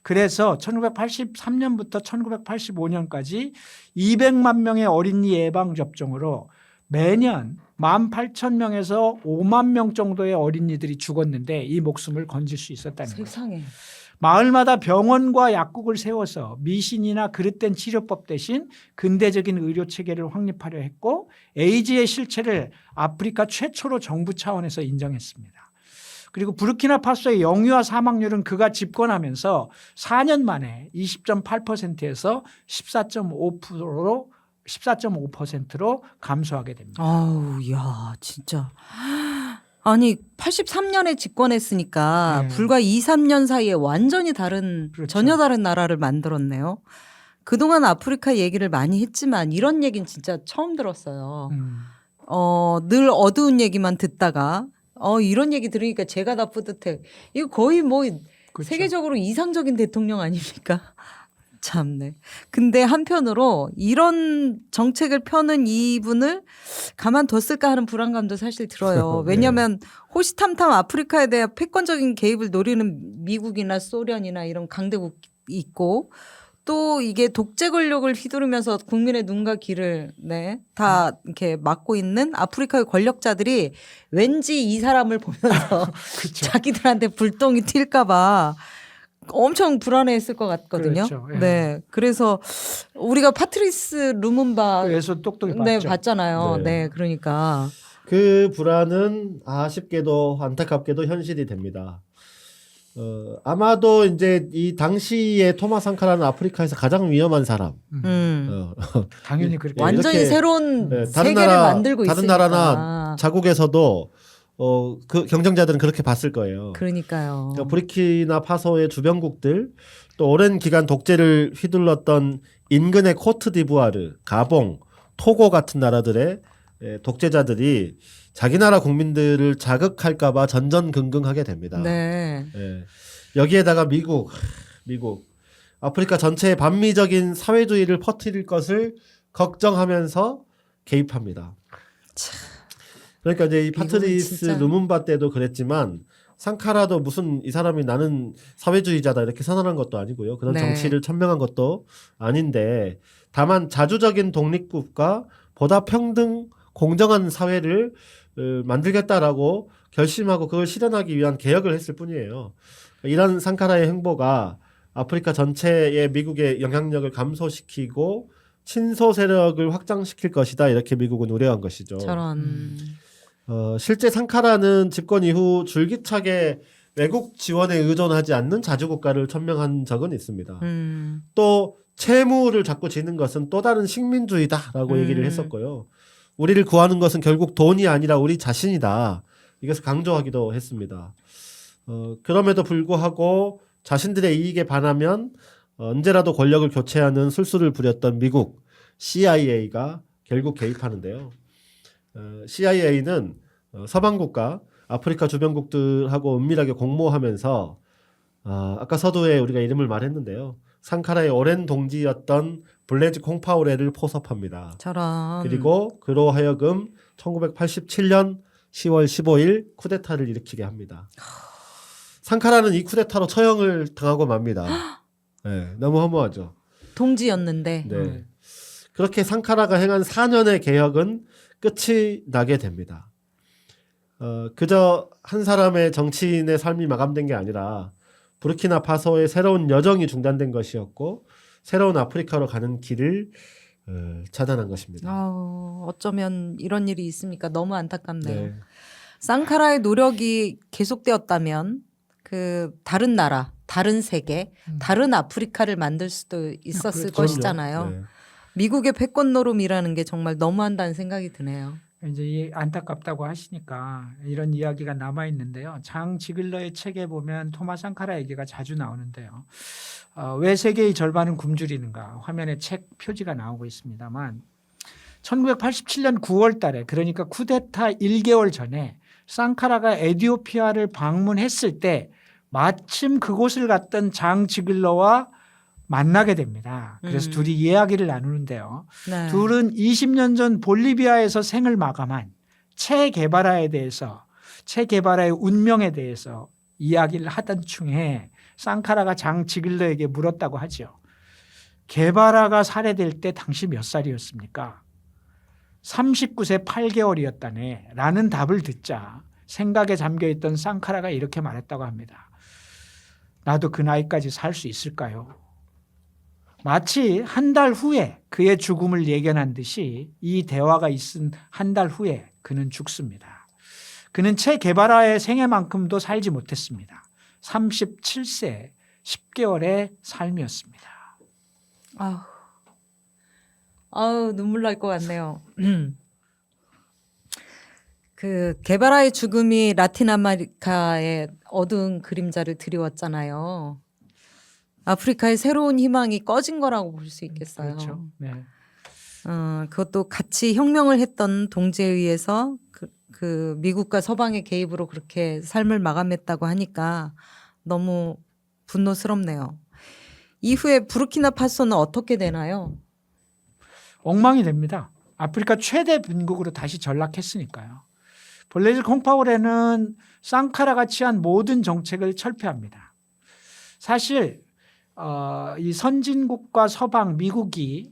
그래서 1983년부터 1985년까지 200만 명의 어린이 예방 접종으로 매년 18,000명에서 5만 명 정도의 어린이들이 죽었는데 이 목숨을 건질 수 있었다는 거예요. 세상에. 마을마다 병원과 약국을 세워서 미신이나 그릇된 치료법 대신 근대적인 의료 체계를 확립하려 했고 에이즈의 실체를 아프리카 최초로 정부 차원에서 인정했습니다. 그리고 부르키나파소의 영유아 사망률은 그가 집권하면서 4년 만에 20.8%에서 14.5%로 감소하게 됩니다. 아우, 야, 진짜. 아니, 83년에 집권했으니까 네. 불과 2, 3년 사이에 완전히 다른 그렇죠. 전혀 다른 나라를 만들었네요. 그동안 아프리카 얘기를 많이 했지만 이런 얘기는 진짜 처음 들었어요. 늘 어두운 얘기만 듣다가 이런 얘기 들으니까 제가 다 뿌듯해. 이거 거의 뭐 그렇죠. 세계적으로 이상적인 대통령 아닙니까? 참네. 근데 한편으로 이런 정책을 펴는 이분을 가만뒀을까 하는 불안감도 사실 들어요. 네. 왜냐하면 호시탐탐 아프리카에 대한 패권적인 개입을 노리는 미국이나 소련이나 이런 강대국이 있고 또 이게 독재 권력을 휘두르면서 국민의 눈과 귀를 다 이렇게 막고 있는 아프리카의 권력자들이 왠지 이 사람을 보면서 그렇죠. 자기들한테 불똥이 튈까 봐 엄청 불안해했을 것 같거든요. 그렇죠. 예. 네, 그래서 우리가 파트리스 루문바에서 그래서 똑똑히 봤죠. 봤잖아요. 네. 네, 그러니까 그 불안은 아쉽게도 안타깝게도 현실이 됩니다. 아마도 이제 이 당시에 토마스 상카라는 아프리카에서 가장 위험한 사람. 당연히 그렇게 완전히 이렇게, 새로운 네, 세계를 만들고 다른 있으니까. 나라나 자국에서도 그 경쟁자들은 그렇게 봤을 거예요. 그러니까요. 그러니까 부르키나파소의 주변국들 또 오랜 기간 독재를 휘둘렀던 인근의 코트디부아르, 가봉, 토고 같은 나라들의 독재자들이 자기 나라 국민들을 자극할까봐 전전긍긍하게 됩니다. 네. 예. 여기에다가 미국 아프리카 전체에 반미적인 사회주의를 퍼뜨릴 것을 걱정하면서 개입합니다. 그러니까 이제 이 미국은 파트리스 진짜- 루문바 때도 그랬지만 상카라도 무슨 이 사람이 나는 사회주의자다 이렇게 선언한 것도 아니고요. 그런 네. 정치를 천명한 것도 아닌데 다만 자주적인 독립국가 보다 평등 공정한 사회를 만들겠다라고 결심하고 그걸 실현하기 위한 개혁을 했을 뿐이에요. 이런 상카라의 행보가 아프리카 전체의 미국의 영향력을 감소시키고 친소 세력을 확장시킬 것이다 이렇게 미국은 우려한 것이죠. 저런. 실제 상카라는 집권 이후 줄기차게 외국 지원에 의존하지 않는 자주국가를 천명한 적은 있습니다. 또 채무를 자꾸 지는 것은 또 다른 식민주의다라고 얘기를 했었고요. 우리를 구하는 것은 결국 돈이 아니라 우리 자신이다. 이것을 강조하기도 했습니다. 그럼에도 불구하고 자신들의 이익에 반하면 언제라도 권력을 교체하는 술수를 부렸던 미국 CIA가 결국 개입하는데요. CIA는 서방국가 아프리카 주변국들하고 은밀하게 공모하면서 아까 서두에 우리가 이름을 말했는데요. 상카라의 오랜 동지였던 블레즈 콩파오레를 포섭합니다. 저런. 그리고 그로 하여금 1987년 10월 15일 쿠데타를 일으키게 합니다. 상카라는 이 쿠데타로 처형을 당하고 맙니다. 네, 너무 허무하죠. 동지였는데. 네. 그렇게 상카라가 행한 4년의 개혁은 끝이 나게 됩니다. 그저 한 사람의 정치인의 삶이 마감된 게 아니라 부르키나파소의 새로운 여정이 중단된 것이었고 새로운 아프리카로 가는 길을 차단한 것입니다. 어쩌면 이런 일이 있습니까? 너무 안타깝네요. 네. 상카라의 노력이 계속되었다면 그 다른 나라, 다른 세계, 다른 아프리카를 만들 수도 있었을 그렇죠. 것이잖아요. 네. 미국의 패권 노름이라는 게 정말 너무한다는 생각이 드네요. 이제 이 안타깝다고 하시니까 이런 이야기가 남아 있는데요. 장 지글러의 책에 보면 토마스 상카라 얘기가 자주 나오는데요. 왜 세계의 절반은 굶주리는가? 화면에 책 표지가 나오고 있습니다만 1987년 9월 달에 그러니까 쿠데타 1개월 전에 상카라가 에티오피아를 방문했을 때 마침 그곳을 갔던 장 지글러와 만나게 됩니다. 그래서 둘이 이야기를 나누는데요. 네. 둘은 20년 전 볼리비아에서 생을 마감한 체 게바라에 대해서 체 게바라의 운명에 대해서 이야기를 하던 중에 상카라가 장 지글러에게 물었다고 하죠. 게바라가 살해될 때 당시 몇 살이었습니까? 39세 8개월이었다네 라는 답을 듣자 생각에 잠겨있던 상카라가 이렇게 말했다고 합니다. 나도 그 나이까지 살 수 있을까요? 마치 한 달 후에 그의 죽음을 예견한 듯이 이 대화가 있은 한 달 후에 그는 죽습니다. 그는 체 게바라의 생애만큼도 살지 못했습니다. 37세 10개월의 삶이었습니다. 아우 눈물 날 것 같네요. 그 게바라의 죽음이 라틴 아메리카의 어두운 그림자를 드리웠잖아요. 아프리카의 새로운 희망이 꺼진 거라고 볼 수 있겠어요. 그렇죠. 네. 그것도 같이 혁명을 했던 동지에 의해서 그 미국과 서방의 개입으로 그렇게 삶을 마감했다고 하니까 너무 분노스럽네요. 이후에 부르키나파소는 어떻게 되나요? 엉망이 됩니다. 아프리카 최대 빈국으로 다시 전락했으니까요. 블레이즈 콩파오레는 상카라가 취한 모든 정책을 철폐합니다. 사실 이 선진국과 서방 미국이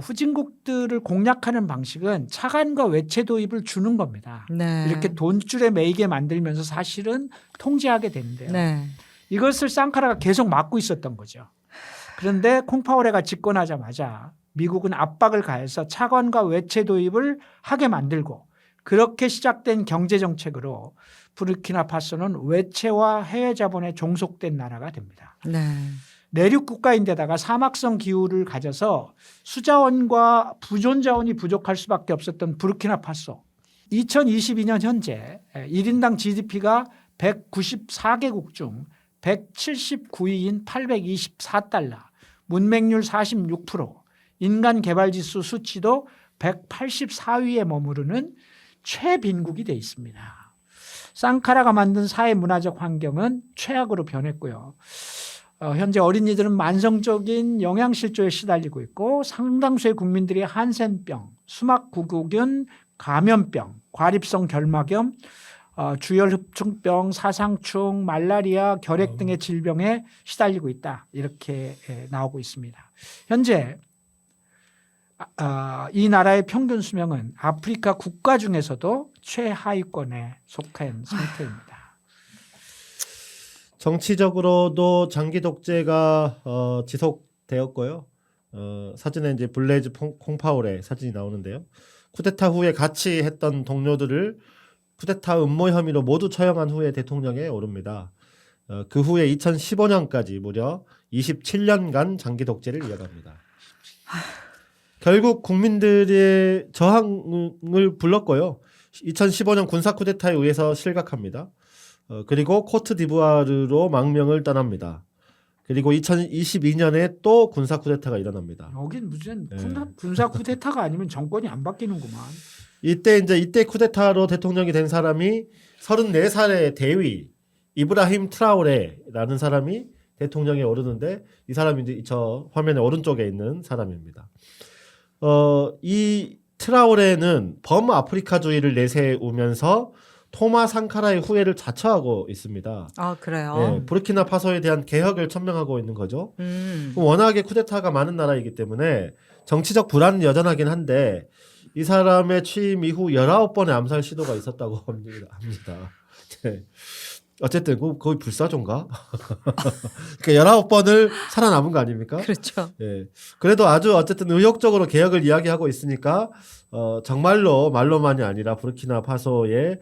후진국들을 공략하는 방식은 차관과 외채 도입을 주는 겁니다. 네. 이렇게 돈줄에 매이게 만들면서 사실은 통제하게 되는데요. 네. 이것을 상카라가 계속 막고 있었던 거죠. 그런데 콩파오레가 집권하자마자 미국은 압박을 가해서 차관과 외채 도입을 하게 만들고 그렇게 시작된 경제정책으로 부르키나파소는 외채와 해외 자본에 종속된 나라가 됩니다. 네. 내륙 국가인데다가 사막성 기후를 가져서 수자원과 부존 자원이 부족할 수밖에 없었던 부르키나파소. 2022년 현재 1인당 GDP가 194개국 중 179위인 824달러, 문맹률 46%, 인간개발지수 수치도 184위에 머무르는 최빈국이 되어 있습니다. 상카라가 만든 사회문화적 환경은 최악으로 변했고요. 현재 어린이들은 만성적인 영양실조에 시달리고 있고 상당수의 국민들이 한센병, 수막구구균 감염병, 과립성 결막염, 주열흡충병, 사상충, 말라리아, 결핵 등의 질병에 시달리고 있다. 이렇게 나오고 있습니다. 현재 이 나라의 평균 수명은 아프리카 국가 중에서도 최하위권에 속한 상태입니다. 정치적으로도 장기 독재가 지속되었고요. 사진에 이제 블레이즈 콩파오레 사진이 나오는데요. 쿠데타 후에 같이 했던 동료들을 쿠데타 음모 혐의로 모두 처형한 후에 대통령에 오릅니다. 그 후에 2015년까지 무려 27년간 장기 독재를 이어갑니다. 결국 국민들의 저항을 불렀고요. 2015년 군사 쿠데타에 의해서 실각합니다. 그리고 코트디부아르로 망명을 떠납니다. 그리고 2022년에 또 군사 쿠데타가 일어납니다. 여긴 무슨 군사 쿠데타가 아니면 정권이 안 바뀌는구만. 이때 쿠데타로 대통령이 된 사람이 34살의 대위 이브라힘 트라오레라는 사람이 대통령에 오르는데 이 사람이 이제 저 화면의 오른쪽에 있는 사람입니다. 이 트라오레는 범아프리카주의를 내세우면서 토마 상카라의 후예를 자처하고 있습니다. 아 그래요. 네, 부르키나파소에 대한 개혁을 천명하고 있는 거죠. 워낙에 쿠데타가 많은 나라이기 때문에 정치적 불안은 여전하긴 한데 이 사람의 취임 이후 19번의 암살 시도가 있었다고 합니다. 네. 어쨌든 거의 불사조인가? 그러니까 19번을 살아남은 거 아닙니까? 그렇죠. 예. 그래도 아주 어쨌든 의욕적으로 개혁을 이야기하고 있으니까 정말로 말로만이 아니라 부르키나파소의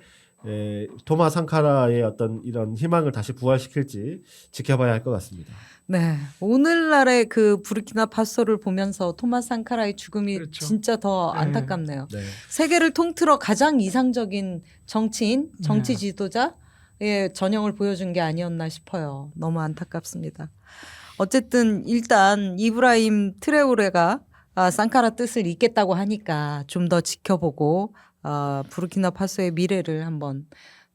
토마 상카라의 어떤 이런 희망을 다시 부활시킬지 지켜봐야 할 것 같습니다. 네. 오늘날의 그 부르키나파소를 보면서 토마 상카라의 죽음이 그렇죠. 진짜 더 네. 안타깝네요. 네. 세계를 통틀어 가장 이상적인 정치인, 정치 지도자의 전형을 보여준 게 아니었나 싶어요. 너무 안타깝습니다. 어쨌든 일단 이브라임 트레오레가 상카라 뜻을 잇겠다고 하니까 좀 더 지켜보고 부르키나파소의 미래를 한번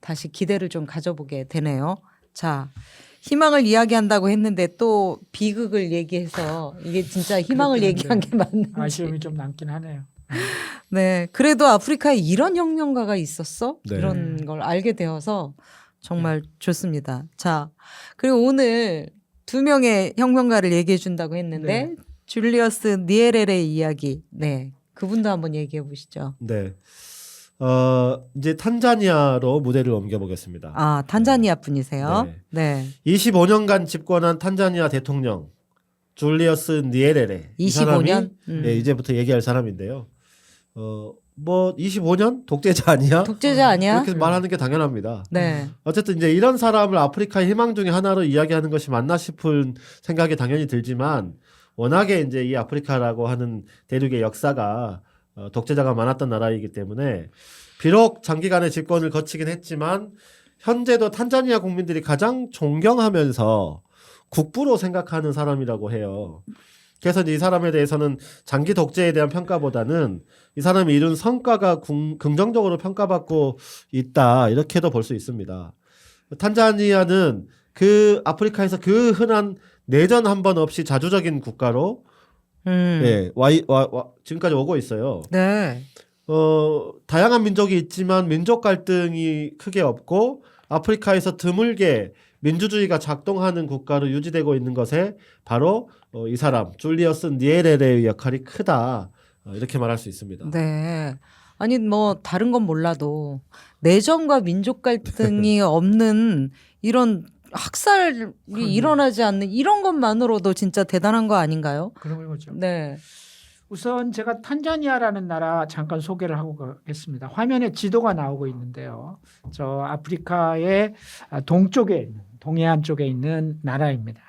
다시 기대를 좀 가져보게 되네요. 자, 희망을 이야기한다고 했는데 또 비극을 얘기해서 이게 진짜 희망을 그렇긴 얘기한 게 맞는지. 아쉬움이 좀 남긴 하네요. 네, 그래도 아프리카에 이런 혁명가가 있었어? 네. 이런 걸 알게 되어서 정말 좋습니다. 자, 그리고 오늘 두 명의 혁명가를 얘기해 준다고 했는데 네. 줄리어스 니에레레의 이야기. 네, 그분도 한번 얘기해 보시죠. 네. 이제 탄자니아로 무대를 옮겨보겠습니다. 아, 탄자니아 분이세요? 네. 네. 25년간 집권한 탄자니아 대통령 줄리어스 니에레레. 이 25년? 사람이 이제부터 얘기할 사람인데요. 뭐 25년 독재자 아니야? 독재자 아니야? 그렇게 말하는 게 당연합니다. 네. 어쨌든 이제 이런 사람을 아프리카의 희망 중에 하나로 이야기하는 것이 맞나 싶은 생각이 당연히 들지만 워낙에 이제 이 아프리카라고 하는 대륙의 역사가 독재자가 많았던 나라이기 때문에 비록 장기간의 집권을 거치긴 했지만 현재도 탄자니아 국민들이 가장 존경하면서 국부로 생각하는 사람이라고 해요. 그래서 이제 이 사람에 대해서는 장기 독재에 대한 평가보다는 이 사람이 이룬 성과가 긍정적으로 평가받고 있다 이렇게도 볼 수 있습니다. 탄자니아는 그 아프리카에서 그 흔한 내전 한 번 없이 자주적인 국가로 지금까지 오고 있어요. 네. 다양한 민족이 있지만 민족 갈등이 크게 없고 아프리카에서 드물게 민주주의가 작동하는 국가로 유지되고 있는 것에 바로 이 사람 줄리어스 니에레레의 역할이 크다 이렇게 말할 수 있습니다. 네. 아니 뭐 다른 건 몰라도 내전과 민족 갈등이 없는 이런 학살이 일어나지 않는 이런 것만으로도 진짜 대단한 거 아닌가요? 그런 거죠. 네. 우선 제가 탄자니아라는 나라 잠깐 소개를 하고 가겠습니다. 화면에 지도가 나오고 있는데요. 저 아프리카의 동쪽에 있는 동해안 쪽에 있는 나라입니다.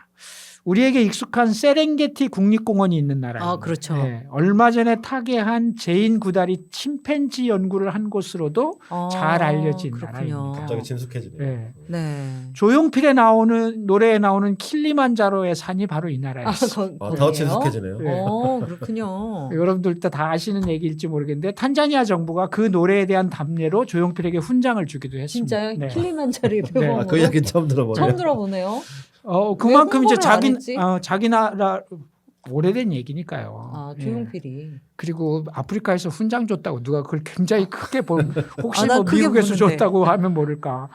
우리에게 익숙한 세렝게티 국립공원이 있는 나라입니다. 아, 그렇죠. 네, 얼마 전에 타계한 제인 구다리 침팬지 연구를 한 곳으로도 잘 알려진 나라입니다. 갑자기 친숙해지네요. 네. 네. 조용필에 나오는 노래에 나오는 킬리만자로의 산이 바로 이 나라였어요. 더 친숙해지네요. 네. 그렇군요. 여러분들도 다 아시는 얘기일지 모르겠는데 탄자니아 정부가 그 노래에 대한 답례로 조용필에게 훈장을 주기도 했습니다. 진짜요? 네. 킬리만자로 네. 그 이야기는 처음 들어보네요. 처음 들어보네요. 그만큼 이제 홍보를 안 했지? 자기 나라 오래된 얘기니까요. 아, 예. 조용필이. 그리고 아프리카에서 훈장 줬다고 누가 그걸 굉장히 크게 혹시 난 뭐 크게 미국에서 보는데. 줬다고 하면 모를까.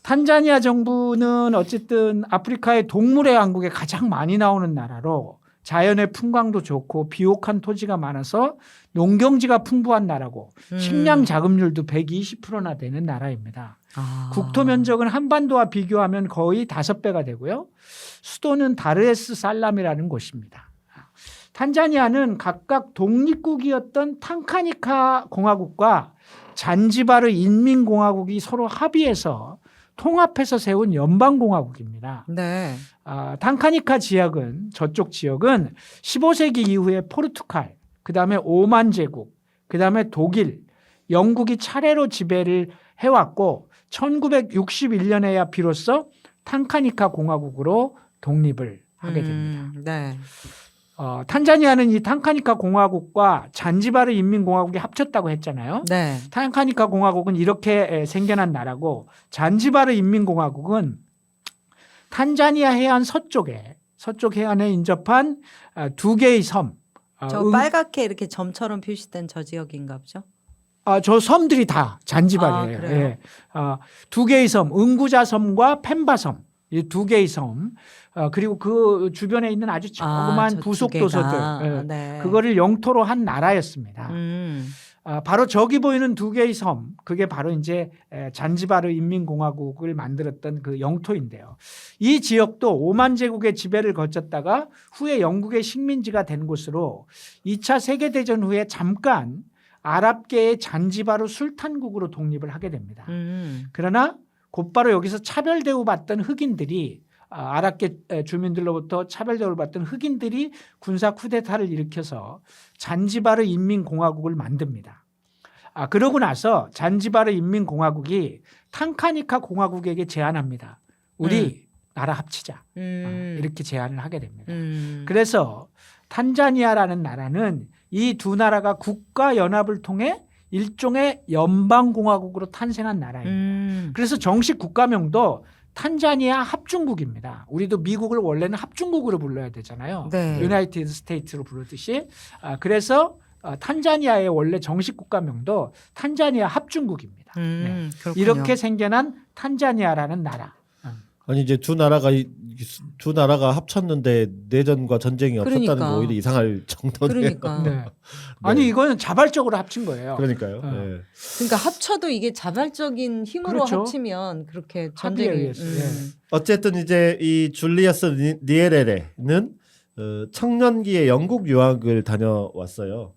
탄자니아 정부는 어쨌든 아프리카의 동물의 왕국에 가장 많이 나오는 나라로 자연의 풍광도 좋고 비옥한 토지가 많아서 농경지가 풍부한 나라고 식량 자급률도 120%나 되는 나라입니다. 국토 면적은 한반도와 비교하면 거의 5배가 되고요. 수도는 다르에스 살람이라는 곳입니다. 탄자니아는 각각 독립국이었던 탕카니카 공화국과 잔지바르 인민공화국이 서로 합의해서 통합해서 세운 연방공화국입니다. 네. 탕카니카 지역은 저쪽 지역은 15세기 이후에 포르투갈, 그다음에 오만 제국, 그다음에 독일, 영국이 차례로 지배를 해왔고 1961년에야 비로소 탕카니카 공화국으로 독립을 하게 됩니다. 네. 탄자니아는 이 탕카니카 공화국과 잔지바르 인민공화국이 합쳤다고 했잖아요. 네. 탕카니카 공화국은 이렇게 생겨난 나라고 잔지바르 인민공화국은 탄자니아 해안 서쪽 해안에 인접한 두 개의 섬. 저 빨갛게 이렇게 점처럼 표시된 저 지역인가 보죠? 저 섬들이 다 잔지바르예요. 그래요? 예. 두 개의 섬, 응구자 섬과 펜바 섬. 이 두 개의 섬. 그리고 그 주변에 있는 아주 조그만 저 부속 두 개가. 도서들. 예. 네. 그거를 영토로 한 나라였습니다. 바로 저기 보이는 두 개의 섬, 그게 바로 이제 잔지바르 인민공화국을 만들었던 그 영토인데요. 이 지역도 오만 제국의 지배를 거쳤다가 후에 영국의 식민지가 된 곳으로 2차 세계대전 후에 잠깐 아랍계의 잔지바르 술탄국으로 독립을 하게 됩니다. 그러나 곧바로 여기서 차별 대우받던 흑인들이 아랍계 주민들로부터 차별 대우를 받던 흑인들이 군사 쿠데타를 일으켜서 잔지바르 인민공화국을 만듭니다. 그러고 나서 잔지바르 인민공화국이 탕카니카 공화국에게 제안합니다. 우리 나라 합치자. 이렇게 제안을 하게 됩니다. 그래서 탄자니아라는 나라는 이 두 나라가 국가 연합을 통해 일종의 연방공화국으로 탄생한 나라입니다. 그래서 정식 국가명도 탄자니아 합중국입니다. 우리도 미국을 원래는 합중국으로 불러야 되잖아요. 네. 유나이티드 스테이트로 부르듯이. 그래서 탄자니아의 원래 정식 국가명도 탄자니아 합중국입니다. 네. 그렇군요. 이렇게 생겨난 탄자니아라는 나라. 아니 이제 두 나라가 합쳤는데 내전과 전쟁이 없었다는 그러니까. 거 오히려 이상할 정도네요. 그러니까. 네. 아니 이거는 자발적으로 합친 거예요. 그러니까요. 어. 네. 그러니까 합쳐도 이게 자발적인 힘으로 그렇죠. 합치면 그렇게 합의에 전쟁이 의해서, 예. 어쨌든 이제 이 줄리어스 니에레레는 청년기에 영국 유학을 다녀왔어요.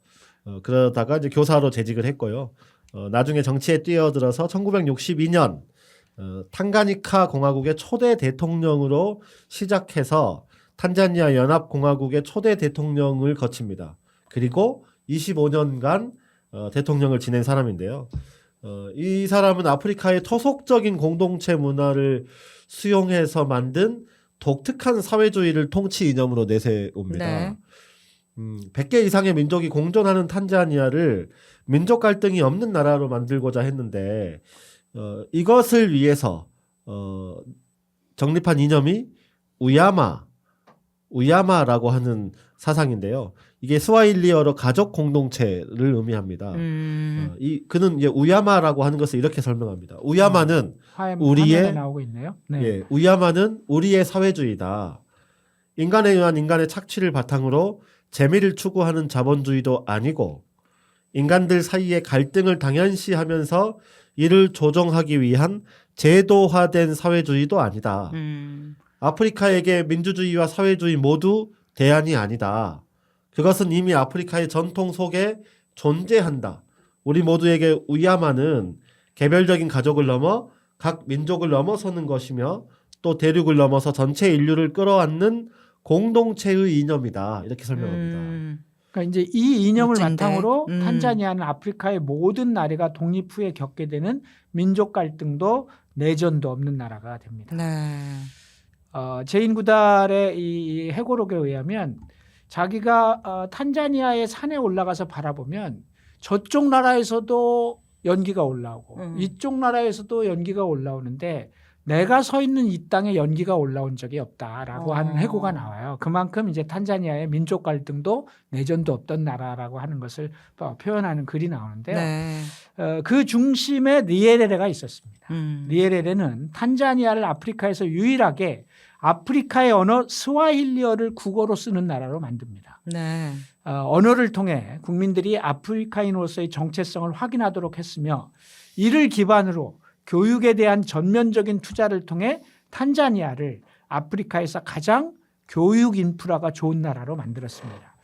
그러다가 이제 교사로 재직을 했고요. 나중에 정치에 뛰어들어서 1962년 탕가니카 공화국의 초대 대통령으로 시작해서 탄자니아 연합공화국의 초대 대통령을 거칩니다. 그리고 25년간 대통령을 지낸 사람인데요. 이 사람은 아프리카의 토속적인 공동체 문화를 수용해서 만든 독특한 사회주의를 통치 이념으로 내세웁니다. 네. 100개 이상의 민족이 공존하는 탄자니아를 민족 갈등이 없는 나라로 만들고자 했는데 이것을 위해서 정립한 이념이 우야마라고 하는 사상인데요. 이게 스와힐리어로 가족 공동체를 의미합니다. 그는 이제 우야마라고 하는 것을 이렇게 설명합니다. 우야마는 화면에 나오고 있네요. 네. 예, 우야마는 우리의 사회주의다. 인간에 의한 인간의 착취를 바탕으로 재미를 추구하는 자본주의도 아니고 인간들 사이의 갈등을 당연시하면서 이를 조정하기 위한 제도화된 사회주의도 아니다. 아프리카에게 민주주의와 사회주의 모두 대안이 아니다. 그것은 이미 아프리카의 전통 속에 존재한다. 우리 모두에게 우야마는 개별적인 가족을 넘어 각 민족을 넘어서는 것이며 또 대륙을 넘어서 전체 인류를 끌어안는 공동체의 이념이다. 이렇게 설명합니다. 그러니까 이제 이 이념을 멋진데. 바탕으로 탄자니아는 아프리카의 모든 나라가 독립 후에 겪게 되는 민족 갈등도 내전도 없는 나라가 됩니다. 네. 제인 구달의 이 해고록에 의하면 자기가 탄자니아의 산에 올라가서 바라보면 저쪽 나라에서도 연기가 올라오고 이쪽 나라에서도 연기가 올라오는데 내가 서 있는 이 땅에 연기가 올라온 적이 없다라고 하는 해고가 나와요. 그만큼 이제 탄자니아의 민족 갈등도 내전도 없던 나라라고 하는 것을 표현하는 글이 나오는데요. 네. 그 중심에 니에레레가 있었습니다. 음. 니에레레는 탄자니아를 아프리카에서 유일하게 아프리카의 언어 스와힐리어를 국어로 쓰는 나라로 만듭니다. 네. 언어를 통해 국민들이 아프리카인으로서의 정체성을 확인하도록 했으며 이를 기반으로 교육에 대한 전면적인 투자를 통해 탄자니아를 아프리카에서 가장 교육 인프라가 좋은 나라로 만들었습니다.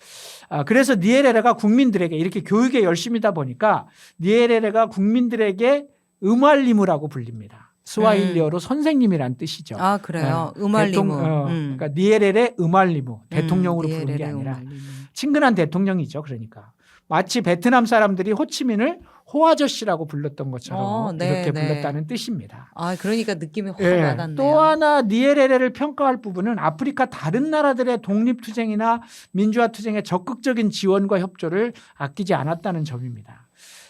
그래서 니에레레가 국민들에게 이렇게 교육에 열심이다 보니까 니에레레가 국민들에게 음알리무라고 불립니다. 스와힐리어로 선생님이란 뜻이죠. 아 그래요. 음알리무. 그러니까 니에레레 음알리무 대통령으로 부른 게 니에레레 아니라 음알리무. 친근한 대통령이죠. 그러니까 마치 베트남 사람들이 호치민을 호아저씨라고 불렀던 것처럼 네, 이렇게 네. 불렀다는 뜻입니다. 아 그러니까 느낌이 확 예. 와닿네요. 또 하나 니에레레를 평가할 부분은 아프리카 다른 나라들의 독립투쟁이나 민주화투쟁에 적극적인 지원과 협조를 아끼지 않았다는 점입니다.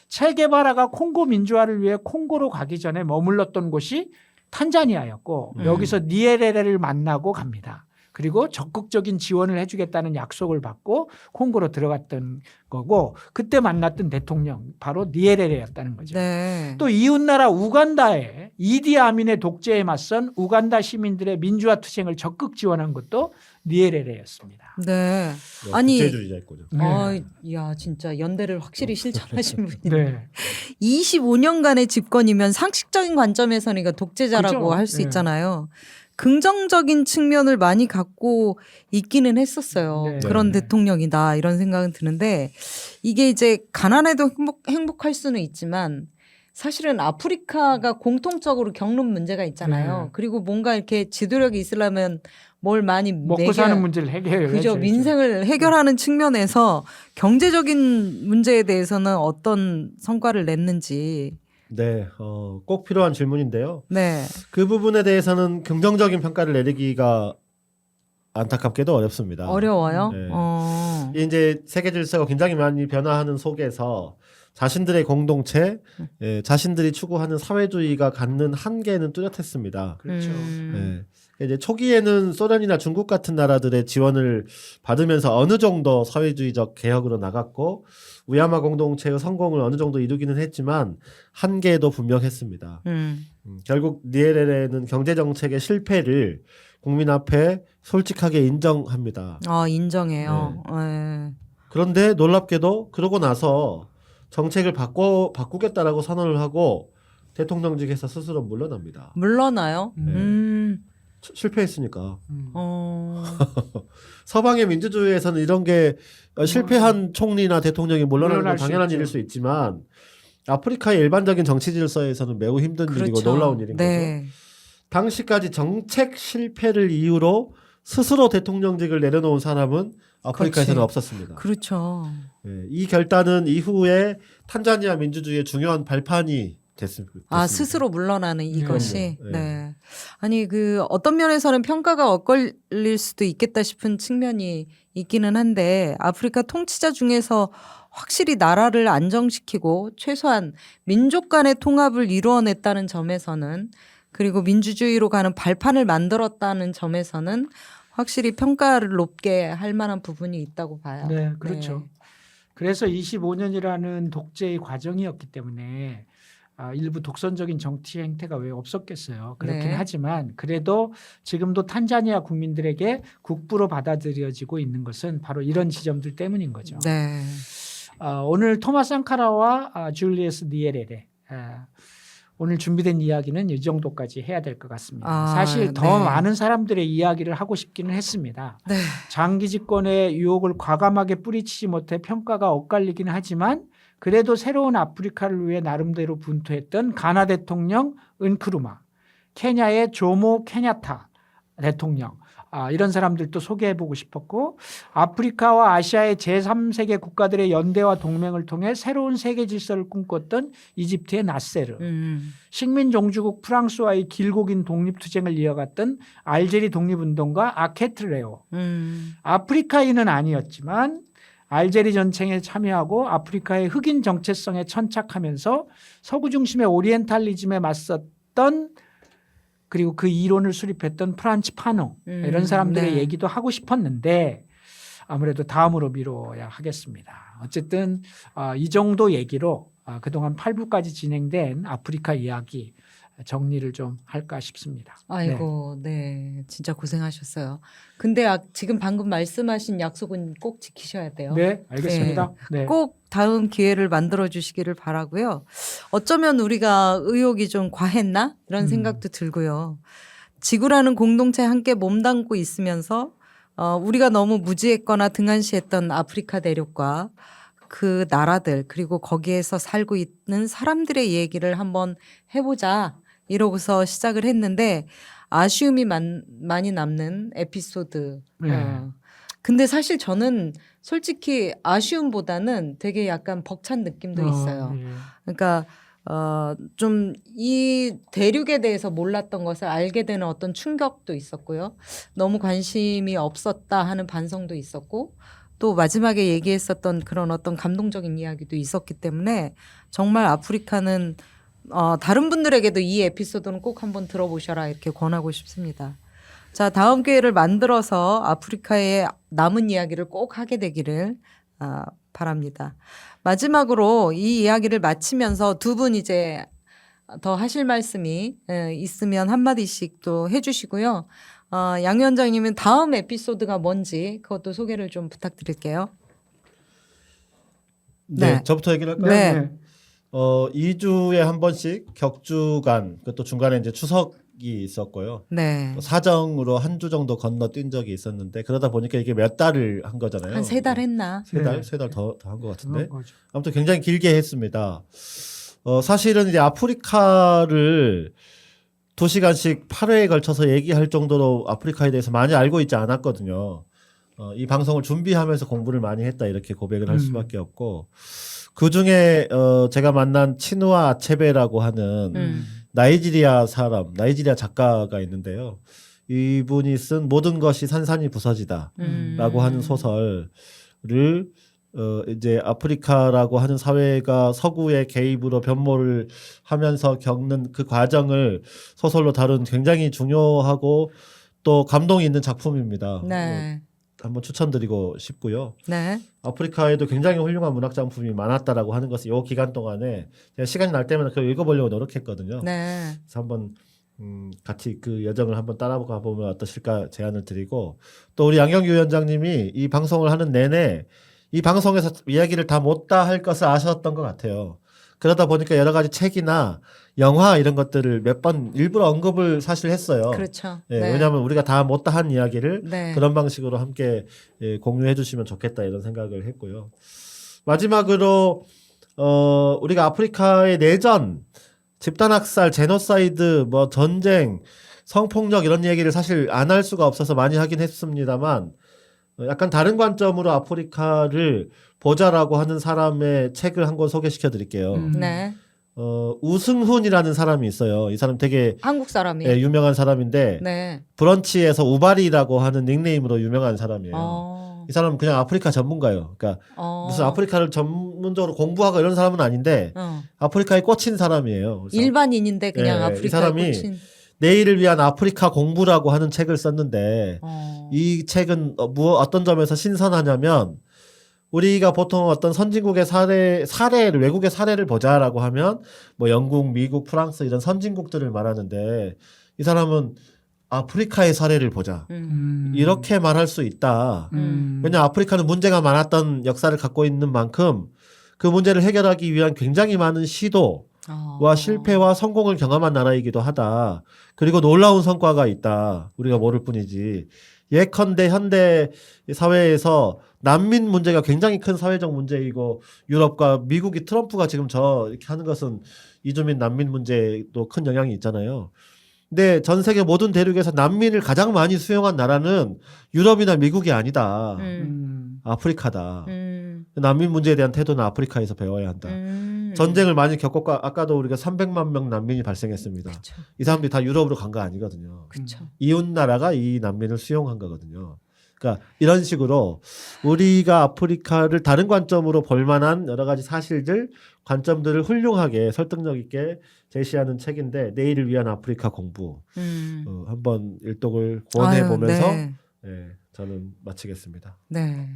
체게바라가 콩고 민주화를 위해 콩고로 가기 전에 머물렀던 곳이 탄자니아였고 여기서 니에레레를 만나고 갑니다. 그리고 적극적인 지원을 해주겠다는 약속을 받고 콩고로 들어갔던 거고 그때 만났던 대통령 바로 니에레레였다는 거죠. 네. 또 이웃나라 우간다의 이디 아민의 독재에 맞선 우간다 시민들의 민주화 투쟁을 적극 지원한 것도 니에레레였습니다. 네. 아니 국제주의자였군요. 야 진짜 연대를 확실히 실천하신 분이네. 네. 25년간의 집권이면 상식적인 관점에서는 이거 독재자라고 그렇죠. 할 수 네. 있잖아요. 긍정적인 측면을 많이 갖고 있기는 했었어요. 네. 그런 네. 대통령이다 이런 생각은 드는데 이게 이제 가난해도 행복할 수는 있지만 사실은 아프리카가 공통적으로 겪는 문제가 있잖아요. 네. 그리고 뭔가 이렇게 지도력이 있으려면 뭘 많이 먹고 사는 문제를 해결해야죠. 그죠. 민생을 해결하는 측면에서 경제적인 문제에 대해서는 어떤 성과를 냈는지. 네, 꼭 필요한 질문인데요. 네. 그 부분에 대해서는 긍정적인 평가를 내리기가 안타깝게도 어렵습니다. 어려워요. 네. 이제 세계 질서가 굉장히 많이 변화하는 속에서 자신들의 공동체, 자신들이 추구하는 사회주의가 갖는 한계는 뚜렷했습니다. 그렇죠. 네. 이제 초기에는 소련이나 중국 같은 나라들의 지원을 받으면서 어느 정도 사회주의적 개혁으로 나갔고 우야마 공동체의 성공을 어느 정도 이루기는 했지만 한계도 분명했습니다. 결국 니에레레는 경제 정책의 실패를 국민 앞에 솔직하게 인정합니다. 인정해요. 네. 그런데 놀랍게도 그러고 나서 정책을 바꾸겠다라고 선언을 하고 대통령직에서 스스로 물러납니다. 물러나요? 네. 실패했으니까. 어. 서방의 민주주의에서는 이런 게 실패한 총리나 대통령이 물러나는 건 물러날 수 당연한 있죠. 일일 수 있지만 아프리카의 일반적인 정치 질서에서는 매우 힘든 일이고 그렇죠. 놀라운 일인 거죠. 네. 당시까지 정책 실패를 이유로 스스로 대통령직을 내려놓은 사람은 아프리카에서는 그렇지. 없었습니다. 그렇죠. 네, 이 결단은 이후에 탄자니아 민주주의의 중요한 발판이 됐습니다. 스스로 물러나는 이것이. 그럼요. 네. 아니 어떤 면에서는 평가가 엇갈릴 수도 있겠다 싶은 측면이 있기는 한데 아프리카 통치자 중에서 확실히 나라를 안정시키고 최소한 민족 간의 통합을 이루어냈다는 점에서는 그리고 민주주의로 가는 발판을 만들었다는 점에서는 확실히 평가를 높게 할 만한 부분이 있다고 봐요. 네, 그렇죠. 그래서 25년이라는 독재의 과정이었기 때문에 일부 독선적인 정치 행태가 왜 없었겠어요. 그렇긴 네. 하지만 그래도 지금도 탄자니아 국민들에게 국부로 받아들여지고 있는 것은 바로 이런 지점들 때문인 거죠. 네. 오늘 토마스 쌍카라와 줄리어스 니에레레 오늘 준비된 이야기는 이 정도까지 해야 될 것 같습니다. 사실 더 네. 많은 사람들의 이야기를 하고 싶기는 했습니다. 네. 장기 집권의 유혹을 과감하게 뿌리치지 못해 평가가 엇갈리긴 하지만 그래도 새로운 아프리카를 위해 나름대로 분투했던 가나 대통령 은크루마, 케냐의 조모 케냐타 대통령 이런 사람들도 소개해보고 싶었고 아프리카와 아시아의 제3세계 국가들의 연대와 동맹을 통해 새로운 세계 질서를 꿈꿨던 이집트의 나세르, 식민 종주국 프랑스와의 길고 긴 독립투쟁을 이어갔던 알제리 독립운동가 아케트레오. 아프리카인은 아니었지만 알제리 전쟁에 참여하고 아프리카의 흑인 정체성에 천착하면서 서구 중심의 오리엔탈리즘에 맞섰던 그리고 그 이론을 수립했던 프란츠 파노 이런 사람들의 네. 얘기도 하고 싶었는데 아무래도 다음으로 미뤄야 하겠습니다. 어쨌든 이 정도 얘기로 그동안 8부까지 진행된 아프리카 이야기 정리를 좀 할까 싶습니다. 아이고, 네. 진짜 고생하셨어요. 근데 지금 방금 말씀하신 약속은 꼭 지키셔야 돼요. 네, 알겠습니다. 네. 꼭 다음 기회를 만들어 주시기를 바라고요. 어쩌면 우리가 의욕이 좀 과했나? 이런 생각도 들고요. 지구라는 공동체에 함께 몸담고 있으면서 우리가 너무 무지했거나 등한시했던 아프리카 대륙과 그 나라들 그리고 거기에서 살고 있는 사람들의 얘기를 한번 해보자 이러고서 시작을 했는데 아쉬움이 많이 남는 에피소드. 근데 사실 저는 솔직히 아쉬움보다는 되게 약간 벅찬 느낌도 있어요. 네. 그러니까 좀 이 대륙에 대해서 몰랐던 것을 알게 되는 어떤 충격도 있었고요. 너무 관심이 없었다 하는 반성도 있었고 또 마지막에 얘기했었던 그런 어떤 감동적인 이야기도 있었기 때문에 정말 아프리카는 다른 분들에게도 이 에피소드는 꼭 한번 들어보셔라 이렇게 권하고 싶습니다. 자, 다음 기회를 만들어서 아프리카의 남은 이야기를 꼭 하게 되기를 바랍니다. 마지막으로 이 이야기를 마치면서 두 분 이제 더 하실 말씀이 있으면 한마디씩 또 해주시고요. 양 위원장님은 다음 에피소드가 뭔지 그것도 소개를 좀 부탁드릴게요. 네, 네. 저부터 얘기를 할까요? 네. 2주에 한 번씩 격주간, 그것도 중간에 이제 추석이 있었고요. 네. 사정으로 한 주 정도 건너뛴 적이 있었는데 그러다 보니까 이게 몇 달을 한 거잖아요. 한 3달 했나? 세 네. 달 더 한 것 같은데. 그런 거죠. 아무튼 굉장히 길게 했습니다. 사실은 이제 아프리카를 2시간씩 8회에 걸쳐서 얘기할 정도로 아프리카에 대해서 많이 알고 있지 않았거든요. 이 방송을 준비하면서 공부를 많이 했다 이렇게 고백을 할 수밖에 없고 그 중에 제가 만난 치누아 아체베라고 하는 나이지리아 나이지리아 작가가 있는데요. 이분이 쓴 모든 것이 산산이 부서지다라고 하는 소설을 이제 아프리카라고 하는 사회가 서구의 개입으로 변모를 하면서 겪는 그 과정을 소설로 다룬 굉장히 중요하고 또 감동이 있는 작품입니다. 네. 한번 추천드리고 싶고요. 네. 아프리카에도 굉장히 훌륭한 문학 작품이 많았다라고 하는 것을 이 기간 동안에 제가 시간이 날 때마다 그걸 읽어보려고 노력했거든요. 네. 그래서 한번 같이 그 여정을 한번 따라가 보면 어떠실까 제안을 드리고 또 우리 양경규 위원장님이 이 방송을 하는 내내 이 방송에서 이야기를 다 못다 할 것을 아셨던 것 같아요. 그러다 보니까 여러 가지 책이나 영화 이런 것들을 몇 번 일부러 언급을 사실 했어요. 그렇죠. 예, 네. 왜냐하면 우리가 다 못다 한 이야기를 네. 그런 방식으로 함께 공유해 주시면 좋겠다 이런 생각을 했고요. 마지막으로 우리가 아프리카의 내전, 집단학살, 제노사이드, 뭐 전쟁, 성폭력 이런 얘기를 사실 안 할 수가 없어서 많이 하긴 했습니다만 약간 다른 관점으로 아프리카를 보자라고 하는 사람의 책을 한 권 소개시켜 드릴게요. 네. 우승훈이라는 사람이 있어요. 이 사람 되게 한국 사람이. 유명한 사람인데 네. 브런치에서 우바리라고 하는 닉네임으로 유명한 사람이에요. 이 사람은 그냥 아프리카 전문가예요. 그러니까 무슨 아프리카를 전문적으로 공부하고 이런 사람은 아닌데 아프리카에 꽂힌 사람이에요. 그래서 일반인인데 그냥 이 아프리카에 사람이 꽂힌. 내일을 위한 아프리카 공부라고 하는 책을 썼는데 이 책은 어떤 점에서 신선하냐면 우리가 보통 어떤 선진국의 사례를 외국의 사례를 보자라고 하면 뭐 영국, 미국, 프랑스 이런 선진국들을 말하는데 이 사람은 아프리카의 사례를 보자. 이렇게 말할 수 있다. 왜냐 아프리카는 문제가 많았던 역사를 갖고 있는 만큼 그 문제를 해결하기 위한 굉장히 많은 시도와 실패와 성공을 경험한 나라이기도 하다. 그리고 놀라운 성과가 있다. 우리가 모를 뿐이지. 예컨대 현대 사회에서 난민 문제가 굉장히 큰 사회적 문제이고 유럽과 미국이 트럼프가 지금 이렇게 하는 것은 이주민 난민 문제도 큰 영향이 있잖아요. 근데 전 세계 모든 대륙에서 난민을 가장 많이 수용한 나라는 유럽이나 미국이 아니다. 아프리카다. 난민 문제에 대한 태도는 아프리카에서 배워야 한다. 전쟁을 많이 겪었고 아까도 우리가 300만 명 난민이 발생했습니다. 그쵸. 이 사람들이 다 유럽으로 간 거 아니거든요. 그렇죠. 이웃 나라가 이 난민을 수용한 거거든요. 그러니까 이런 식으로 우리가 아프리카를 다른 관점으로 볼 만한 여러 가지 사실들, 관점들을 훌륭하게 설득력 있게 제시하는 책인데 내일을 위한 아프리카 공부 한번 일독을 권해 보면서 네. 저는 마치겠습니다. 네.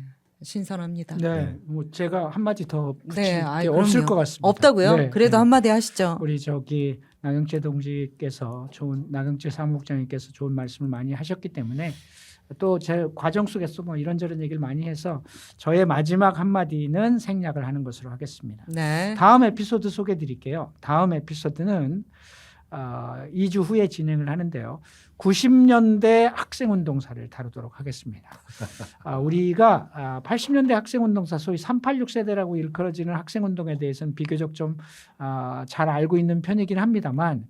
신선합니다. 네, 뭐 제가 한마디 더 붙일 네, 게 없을 그럼요. 것 같습니다. 없다고요? 네, 그래도 네. 한마디 하시죠. 우리 나경채 동지께서 나경채 사무국장님께서 좋은 말씀을 많이 하셨기 때문에 또 제 과정 속에서 뭐 이런저런 얘기를 많이 해서 저의 마지막 한마디는 생략을 하는 것으로 하겠습니다. 네. 다음 에피소드 소개해 드릴게요. 다음 에피소드는 2주 후에 진행을 하는데요. 90년대 학생운동사를 다루도록 하겠습니다. 우리가 80년대 학생운동사 소위 386 세대라고 일컬어지는 학생운동에 대해서는 비교적 좀 잘 알고 있는 편이긴 합니다만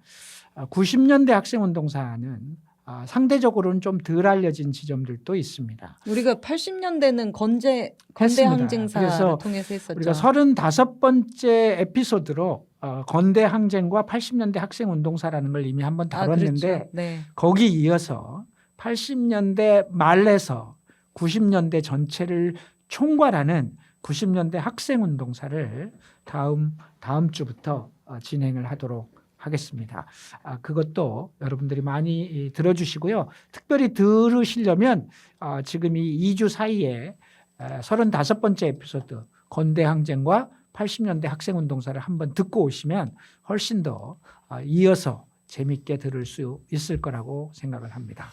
90년대 학생운동사는 상대적으로는 좀 덜 알려진 지점들도 있습니다. 우리가 80년대는 건대 했습니다. 항쟁사를 그래서 통해서 했었죠. 우리가 35번째 에피소드로 건대 항쟁과 80년대 학생운동사라는 걸 이미 한번 다뤘는데 그렇죠. 네. 거기 이어서 80년대 말에서 90년대 전체를 총괄하는 90년대 학생운동사를 다음 주부터 진행을 하도록 하겠습니다. 그것도 여러분들이 많이 들어주시고요. 특별히 들으시려면 지금 이 2주 사이에 35번째 에피소드 건대 항쟁과 80년대 학생운동사를 한번 듣고 오시면 훨씬 더 이어서 재밌게 들을 수 있을 거라고 생각을 합니다.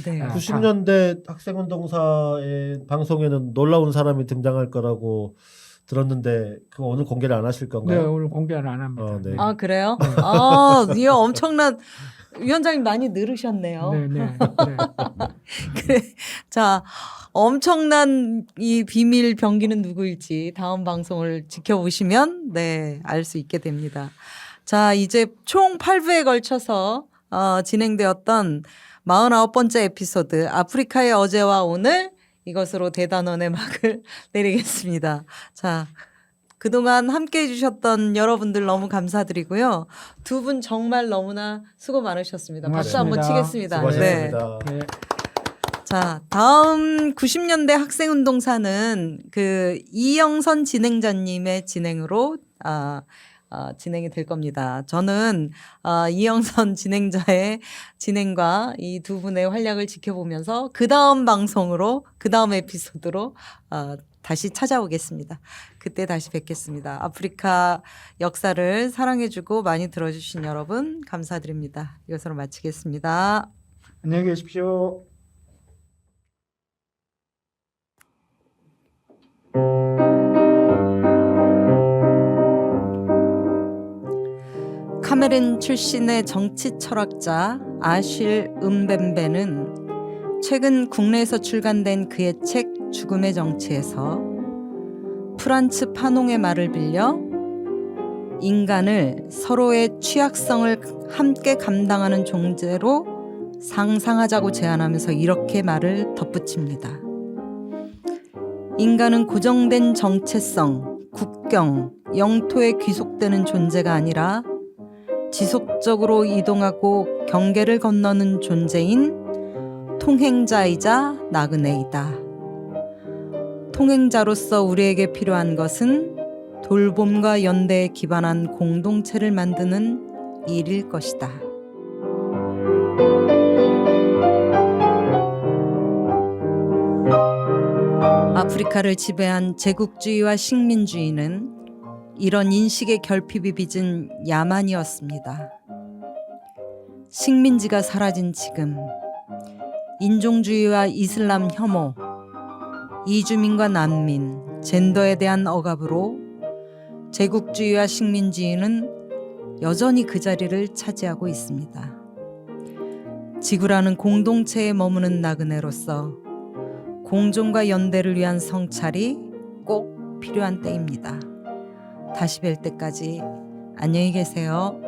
네. 90년대 학생운동사의 방송에는 놀라운 사람이 등장할 거라고 들었는데 그거 오늘 공개를 안 하실 네, 건가요? 오늘 공개는 안 합니다. 네. 아 그래요? 이거 엄청난 위원장님 많이 늘으셨네요. 네, 네, 네. 그래. 자, 엄청난 이 비밀 병기는 누구일지 다음 방송을 지켜보시면 알 수 있게 됩니다. 자, 이제 총 8부에 걸쳐서 진행되었던 49번째 에피소드 아프리카의 어제와 오늘 이것으로 대단원의 막을 내리겠습니다. 자, 그동안 함께 해주셨던 여러분들 너무 감사드리고요. 두 분 정말 너무나 수고 많으셨습니다. 박수 한번 치겠습니다. 수고하셨습니다. 네. 자, 다음 90년대 학생운동사는 이영선 진행자님의 진행으로 진행이 될 겁니다. 저는 이영선 진행자의 진행과 이 두 분의 활약을 지켜보면서 그 다음 방송으로 그 다음 에피소드로 다시 찾아오겠습니다. 그때 다시 뵙겠습니다. 아프리카 역사를 사랑해주고 많이 들어주신 여러분 감사드립니다. 이것으로 마치겠습니다. 안녕히 계십시오. 카메룬 출신의 정치 철학자 아실 음벤베는 최근 국내에서 출간된 그의 책 죽음의 정치에서 프란츠 파농의 말을 빌려 인간을 서로의 취약성을 함께 감당하는 존재로 상상하자고 제안하면서 이렇게 말을 덧붙입니다. 인간은 고정된 정체성, 국경, 영토에 귀속되는 존재가 아니라 지속적으로 이동하고 경계를 건너는 존재인 통행자이자 나그네이다. 통행자로서 우리에게 필요한 것은 돌봄과 연대에 기반한 공동체를 만드는 일일 것이다. 아프리카를 지배한 제국주의와 식민주의는 이런 인식의 결핍이 빚은 야만이었습니다. 식민지가 사라진 지금 인종주의와 이슬람 혐오, 이주민과 난민, 젠더에 대한 억압으로 제국주의와 식민주의는 여전히 그 자리를 차지하고 있습니다. 지구라는 공동체에 머무는 나그네로서 공존과 연대를 위한 성찰이 꼭 필요한 때입니다. 다시 뵐 때까지 안녕히 계세요.